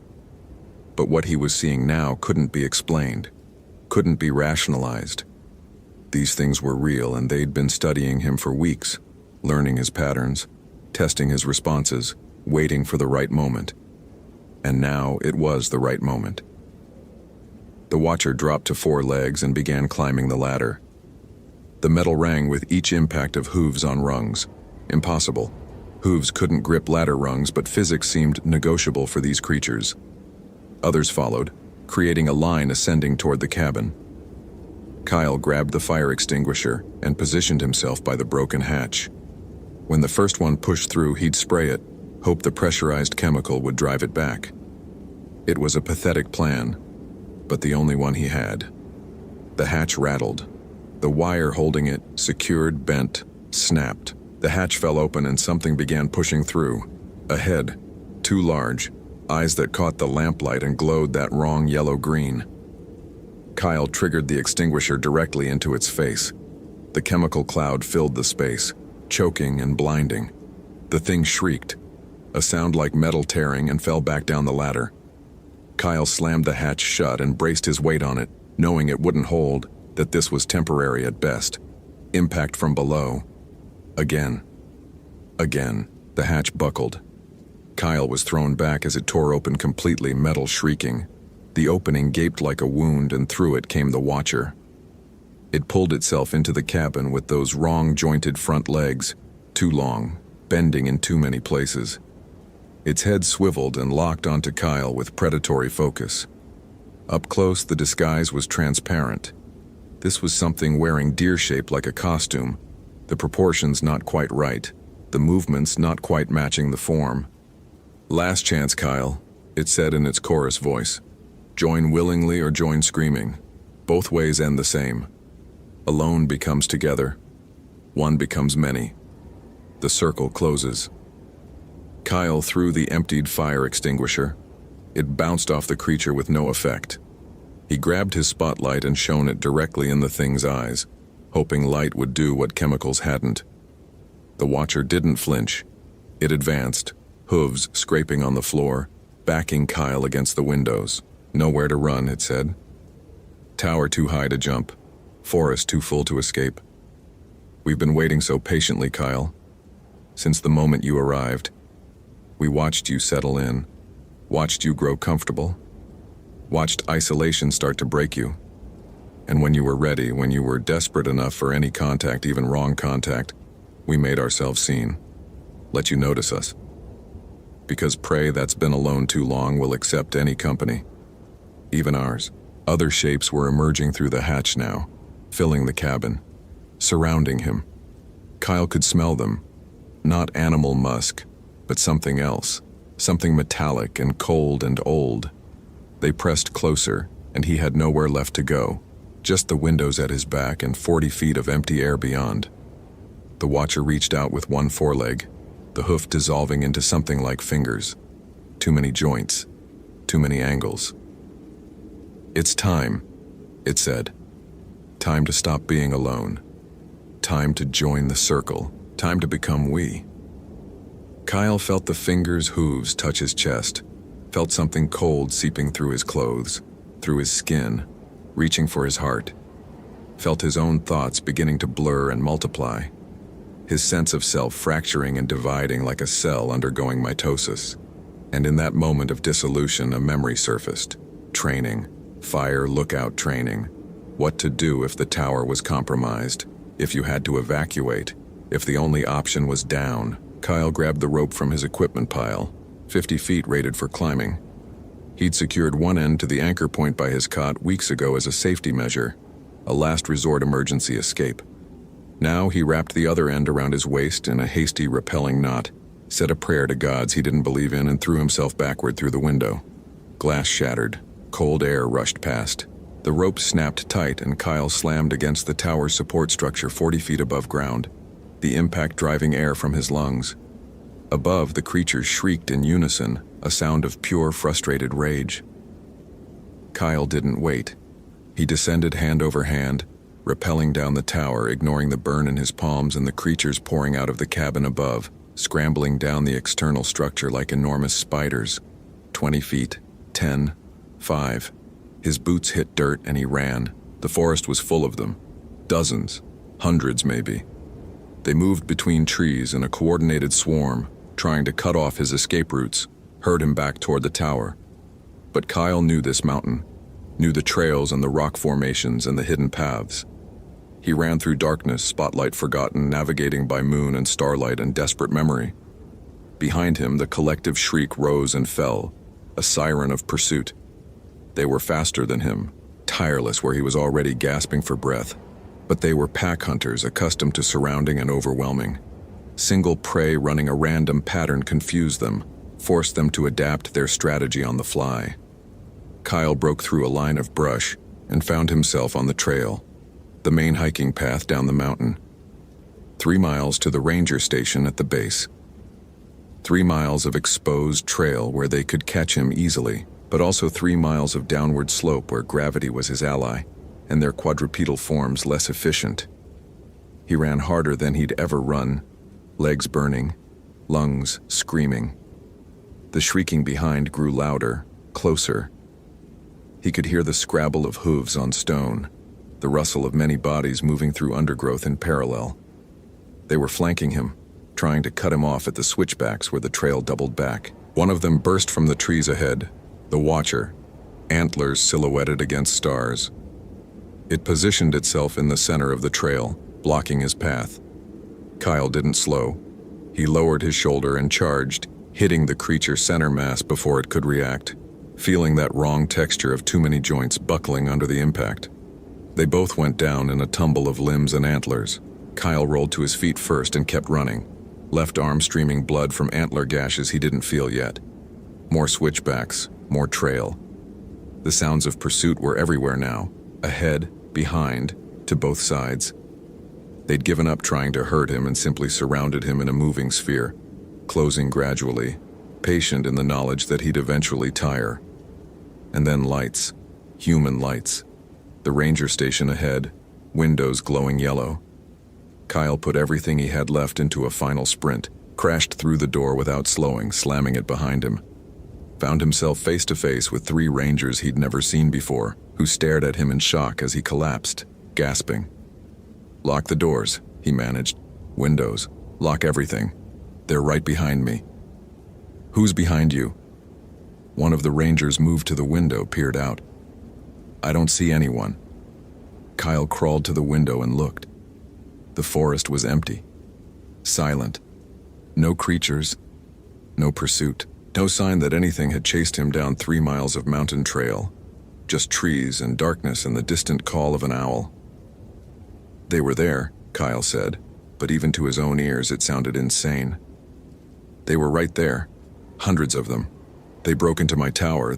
Speaker 1: But what he was seeing now couldn't be explained, couldn't be rationalized. These things were real, and they'd been studying him for weeks, learning his patterns, testing his responses, waiting for the right moment. And now it was the right moment. The Watcher dropped to 4 legs and began climbing the ladder. The metal rang with each impact of hooves on rungs. Impossible. Hooves couldn't grip ladder rungs, but physics seemed negotiable for these creatures. Others followed, creating a line ascending toward the cabin. Kyle grabbed the fire extinguisher and positioned himself by the broken hatch. When the first one pushed through, he'd spray it, hope the pressurized chemical would drive it back. It was a pathetic plan, but the only one he had. The hatch rattled. The wire holding it, secured, bent, snapped. The hatch fell open and something began pushing through. A head, too large, eyes that caught the lamplight and glowed that wrong yellow-green. Kyle triggered the extinguisher directly into its face. The chemical cloud filled the space, choking and blinding. The thing shrieked, a sound like metal tearing, and fell back down the ladder. Kyle slammed the hatch shut and braced his weight on it, knowing it wouldn't hold, that this was temporary at best. Impact from below. Again. Again. The hatch buckled. Kyle was thrown back as it tore open completely, metal shrieking. The opening gaped like a wound, and through it came the Watcher. It pulled itself into the cabin with those wrong-jointed front legs, too long, bending in too many places. Its head swiveled and locked onto Kyle with predatory focus. Up close, the disguise was transparent. This was something wearing deer-shaped like a costume, the proportions not quite right, the movements not quite matching the form. "Last chance, Kyle," it said in its chorus voice. "Join willingly or join screaming. Both ways end the same. Alone becomes together. One becomes many. The circle closes." Kyle threw the emptied fire extinguisher. It bounced off the creature with no effect. He grabbed his spotlight and shone it directly in the thing's eyes, hoping light would do what chemicals hadn't. The Watcher didn't flinch. It advanced, hooves scraping on the floor, backing Kyle against the windows. "Nowhere to run," it said. "Tower too high to jump. Forest too full to escape. We've been waiting so patiently, Kyle. Since the moment you arrived. We watched you settle in, watched you grow comfortable, watched isolation start to break you. And when you were ready, when you were desperate enough for any contact, even wrong contact, we made ourselves seen. Let you notice us. Because prey that's been alone too long will accept any company. Even ours." Other shapes were emerging through the hatch now, filling the cabin, surrounding him. Kyle could smell them. Not animal musk, but something else, something metallic and cold and old. They pressed closer, and he had nowhere left to go, just the windows at his back and 40 feet of empty air beyond. The Watcher reached out with one foreleg, the hoof dissolving into something like fingers. Too many joints, too many angles. "It's time," it said. "Time to stop being alone. Time to join the circle. Time to become we." Kyle felt the fingers' hooves touch his chest, felt something cold seeping through his clothes, through his skin, reaching for his heart. Felt his own thoughts beginning to blur and multiply. His sense of self fracturing and dividing like a cell undergoing mitosis. And in that moment of dissolution, a memory surfaced. Training. Fire lookout training. What to do if the tower was compromised, if you had to evacuate, if the only option was down. Kyle grabbed the rope from his equipment pile, 50 feet rated for climbing. He'd secured one end to the anchor point by his cot weeks ago as a safety measure, a last resort emergency escape. Now he wrapped the other end around his waist in a hasty, repelling knot, said a prayer to gods he didn't believe in, and threw himself backward through the window. Glass shattered. Cold air rushed past. The rope snapped tight, and Kyle slammed against the tower's support structure 40 feet above ground, the impact driving air from his lungs. Above, the creatures shrieked in unison, a sound of pure, frustrated rage. Kyle didn't wait. He descended hand over hand, rappelling down the tower, ignoring the burn in his palms and the creatures pouring out of the cabin above, scrambling down the external structure like enormous spiders. 20 feet, 10, 5. His boots hit dirt and he ran. The forest was full of them. Dozens, hundreds maybe. They moved between trees in a coordinated swarm, trying to cut off his escape routes, herd him back toward the tower. But Kyle knew this mountain, knew the trails and the rock formations and the hidden paths. He ran through darkness, spotlight forgotten, navigating by moon and starlight and desperate memory. Behind him, the collective shriek rose and fell, a siren of pursuit. They were faster than him, tireless where he was already gasping for breath. But they were pack hunters accustomed to surrounding and overwhelming. Single prey running a random pattern confused them, forced them to adapt their strategy on the fly. Kyle broke through a line of brush and found himself on the trail, the main hiking path down the mountain. 3 miles to the ranger station at the base. 3 miles of exposed trail where they could catch him easily, but also 3 miles of downward slope where gravity was his ally, and their quadrupedal forms less efficient. He ran harder than he'd ever run, legs burning, lungs screaming. The shrieking behind grew louder, closer. He could hear the scrabble of hooves on stone, the rustle of many bodies moving through undergrowth in parallel. They were flanking him, trying to cut him off at the switchbacks where the trail doubled back. One of them burst from the trees ahead, the Watcher, antlers silhouetted against stars. It positioned itself in the center of the trail, blocking his path. Kyle didn't slow. He lowered his shoulder and charged, hitting the creature's center mass before it could react, feeling that wrong texture of too many joints buckling under the impact. They both went down in a tumble of limbs and antlers. Kyle rolled to his feet first and kept running, left arm streaming blood from antler gashes he didn't feel yet. More switchbacks, more trail. The sounds of pursuit were everywhere now, ahead, behind, to both sides. They'd given up trying to hurt him and simply surrounded him in a moving sphere, closing gradually, patient in the knowledge that he'd eventually tire. And then lights, human lights. The ranger station ahead, windows glowing yellow. Kyle put everything he had left into a final sprint, crashed through the door without slowing, slamming it behind him. Found himself face to face with 3 rangers he'd never seen before, who stared at him in shock as he collapsed, gasping. "Lock the doors," he managed. "Windows. Lock everything. They're right behind me." "Who's behind you?" One of the rangers moved to the window, peered out. "I don't see anyone." Kyle crawled to the window and looked. The forest was empty. Silent. No creatures. No pursuit. No sign that anything had chased him down 3 miles of mountain trail. Just trees and darkness and the distant call of an owl. They were there, Kyle said, but even to his own ears it sounded insane. They were right there. Hundreds of them. They broke into my tower.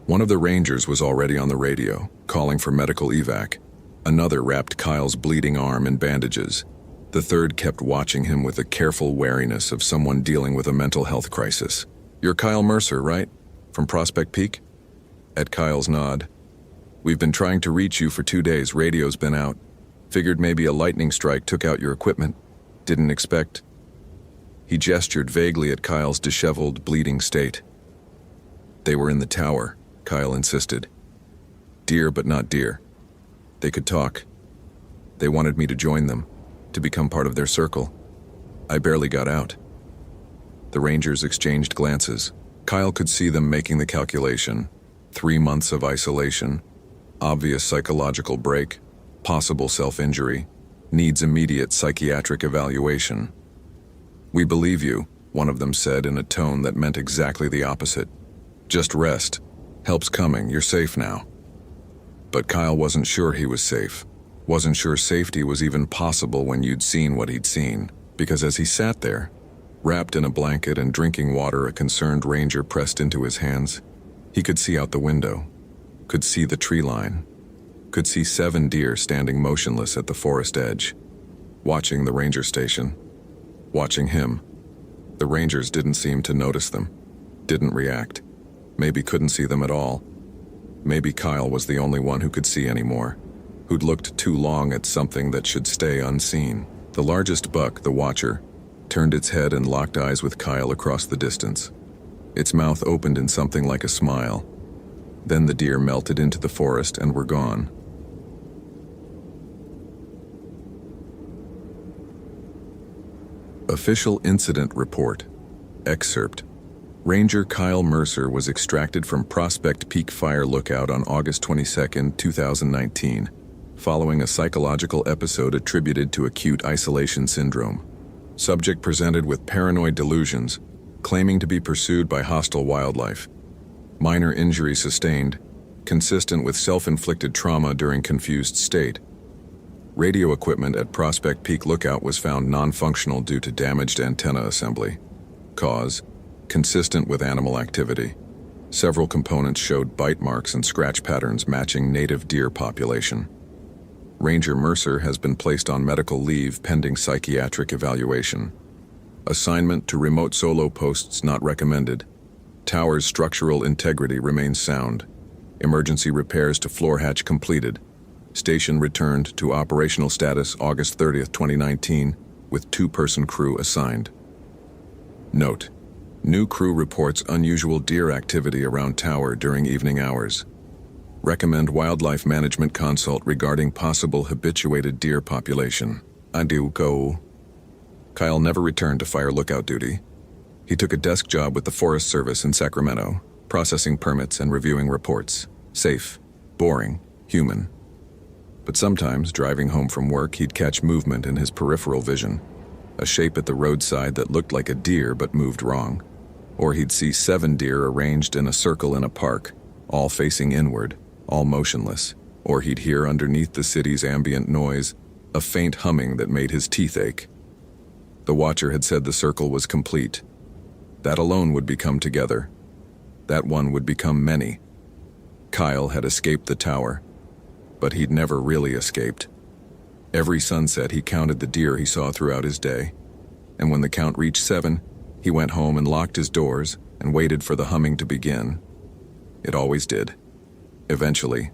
Speaker 1: One of the rangers was already on the radio, calling for medical evac. Another wrapped Kyle's bleeding arm in bandages. The third kept watching him with the careful wariness of someone dealing with a mental health crisis. "You're Kyle Mercer, right? From Prospect Peak?" At Kyle's nod. "We've been trying to reach you for 2 days. Radio's been out. Figured maybe a lightning strike took out your equipment. Didn't expect." He gestured vaguely at Kyle's disheveled, bleeding state. "They were in the tower," Kyle insisted. "Dear but not dear. They could talk. They wanted me to join them, to become part of their circle. I barely got out." The rangers exchanged glances. Kyle could see them making the calculation. 3 months of isolation, obvious psychological break, possible self-injury, needs immediate psychiatric evaluation. "We believe you," one of them said in a tone that meant exactly the opposite. "Just rest. Help's coming. You're safe now." But Kyle wasn't sure he was safe. Wasn't sure safety was even possible when you'd seen what he'd seen. Because as he sat there, wrapped in a blanket and drinking water a concerned ranger pressed into his hands, he could see out the window, could see the tree line, could see 7 deer standing motionless at the forest edge, watching the ranger station, watching him. The rangers didn't seem to notice them, didn't react, maybe couldn't see them at all. Maybe Kyle was the only one who could see anymore, who'd looked too long at something that should stay unseen. The largest buck, the Watcher, turned its head and locked eyes with Kyle across the distance. Its mouth opened in something like a smile. Then the deer melted into the forest and were gone. Official Incident Report. Excerpt. Ranger Kyle Mercer was extracted from Prospect Peak Fire Lookout on August 22, 2019, following a psychological episode attributed to acute isolation syndrome. Subject presented with paranoid delusions, claiming to be pursued by hostile wildlife. Minor injury sustained, consistent with self-inflicted trauma during confused state. Radio equipment at Prospect Peak Lookout was found non-functional due to damaged antenna assembly. Cause: consistent with animal activity. Several components showed bite marks and scratch patterns matching native deer population. Ranger Mercer has been placed on medical leave pending psychiatric evaluation. Assignment to remote solo posts not recommended. Tower's structural integrity remains sound. Emergency repairs to floor hatch completed. Station returned to operational status August 30, 2019, with 2-person crew assigned. Note: new crew reports unusual deer activity around tower during evening hours. Recommend wildlife management consult regarding possible habituated deer population. Go. Kyle never returned to fire lookout duty. He took a desk job with the Forest Service in Sacramento, processing permits and reviewing reports. Safe, boring, human. But sometimes, driving home from work, he'd catch movement in his peripheral vision. A shape at the roadside that looked like a deer but moved wrong. Or he'd see 7 deer arranged in a circle in a park, all facing inward, all motionless. Or he'd hear underneath the city's ambient noise a faint humming that made his teeth ache. The watcher had said the circle was complete. That alone would become together. That one would become many. Kyle had escaped the tower, but he'd never really escaped. Every sunset he counted the deer he saw throughout his day, and when the count reached 7, he went home and locked his doors and waited for the humming to begin. It always did. Eventually,